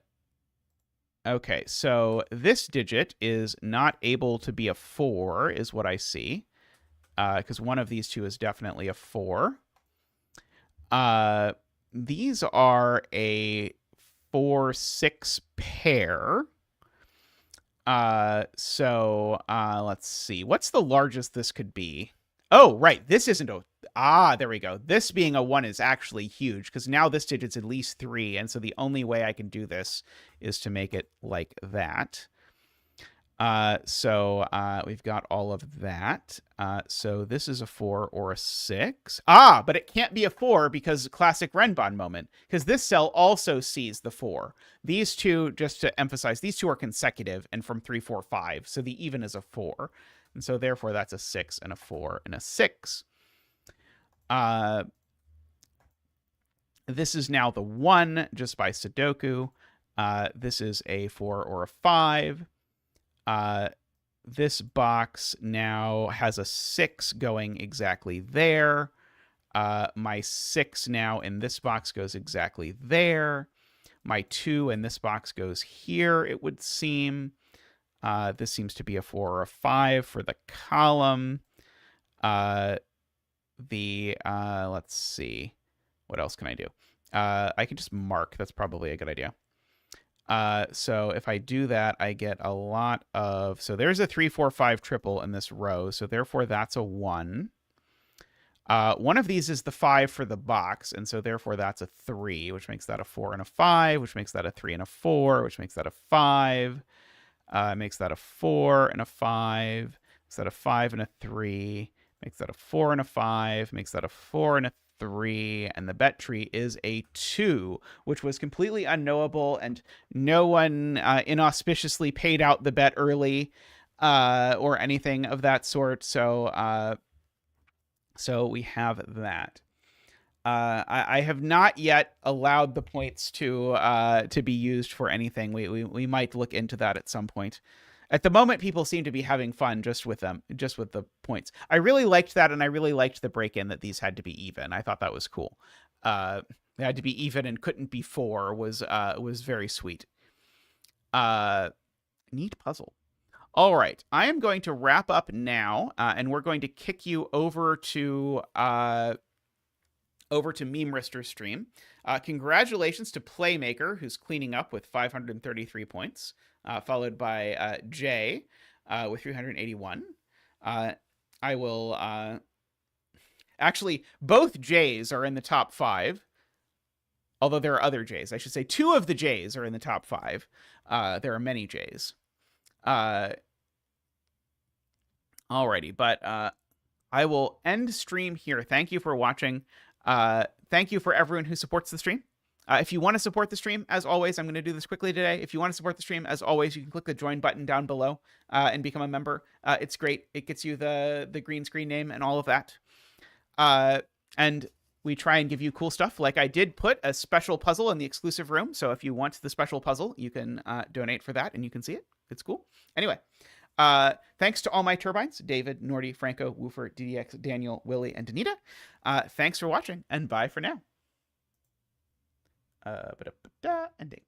Okay, so this digit is not able to be a 4, is what I see. Because one of these two is definitely a 4. These are a 4, 6 pair. So let's see. What's the largest this could be? Oh, right. This isn't a... there we go. This being a 1 is actually huge, because now this digit's at least 3, and so the only way I can do this is to make it like that. So we've got all of that. So this is a 4 or a 6. But it can't be a 4 because classic Renbon moment, because this cell also sees the 4. These two, just to emphasize, these two are consecutive and from 3, 4, 5. So the even is a 4. And so therefore that's a 6 and a 4 and a 6. This is now the 1 just by Sudoku. This is a 4 or a 5. This box now has a 6 going exactly there. My 6 now in this box goes exactly there. My 2 in this box goes here, it would seem. This seems to be a 4 or a 5 for the column. Let's see. What else can I do? I can just mark. That's probably a good idea. So if I do that, I get a lot of... So there's a 3, 4, 5 triple in this row. So therefore that's a 1. One of these is the 5 for the box. And so therefore that's a 3, which makes that a 4 and a 5, which makes that a 3 and a 4, which makes that a 5. Makes that a 4 and a 5. Makes that a 5 and a 3. Makes that a 4 and a 5. Makes that a 4 and a 3. And the bet tree is a 2, which was completely unknowable, and no one inauspiciously paid out the bet early or anything of that sort. So we have that. I have not yet allowed the points to be used for anything. We might look into that at some point. At the moment, people seem to be having fun just with them, just with the points. I really liked that, and I really liked the break-in that these had to be even. I thought that was cool. It had to be even and couldn't be 4 was very sweet. Neat puzzle. All right, I am going to wrap up now, and we're going to kick you over to Meme Rister's stream. Congratulations to Playmaker, who's cleaning up with 533 points, followed by Jay with 381. I will actually, both Jays are in the top 5. Although there are other Jays. I should say 2 of the Jays are in the top 5. There are many Jays. Alrighty, but I will end stream here. Thank you for watching. Thank you for everyone who supports the stream. If you want to support the stream, as always, I'm going to do this quickly today. If you want to support the stream, as always, you can click the join button down below and become a member. It's great. It gets you the green screen name and all of that. And we try and give you cool stuff. Like I did put a special puzzle in the exclusive room. So if you want the special puzzle, you can donate for that and you can see it. It's cool. Anyway, thanks to all my turbines, David, Nordy, Franco, Woofer, DDX, Daniel, Willie, and Danita. Thanks for watching and bye for now. Ending.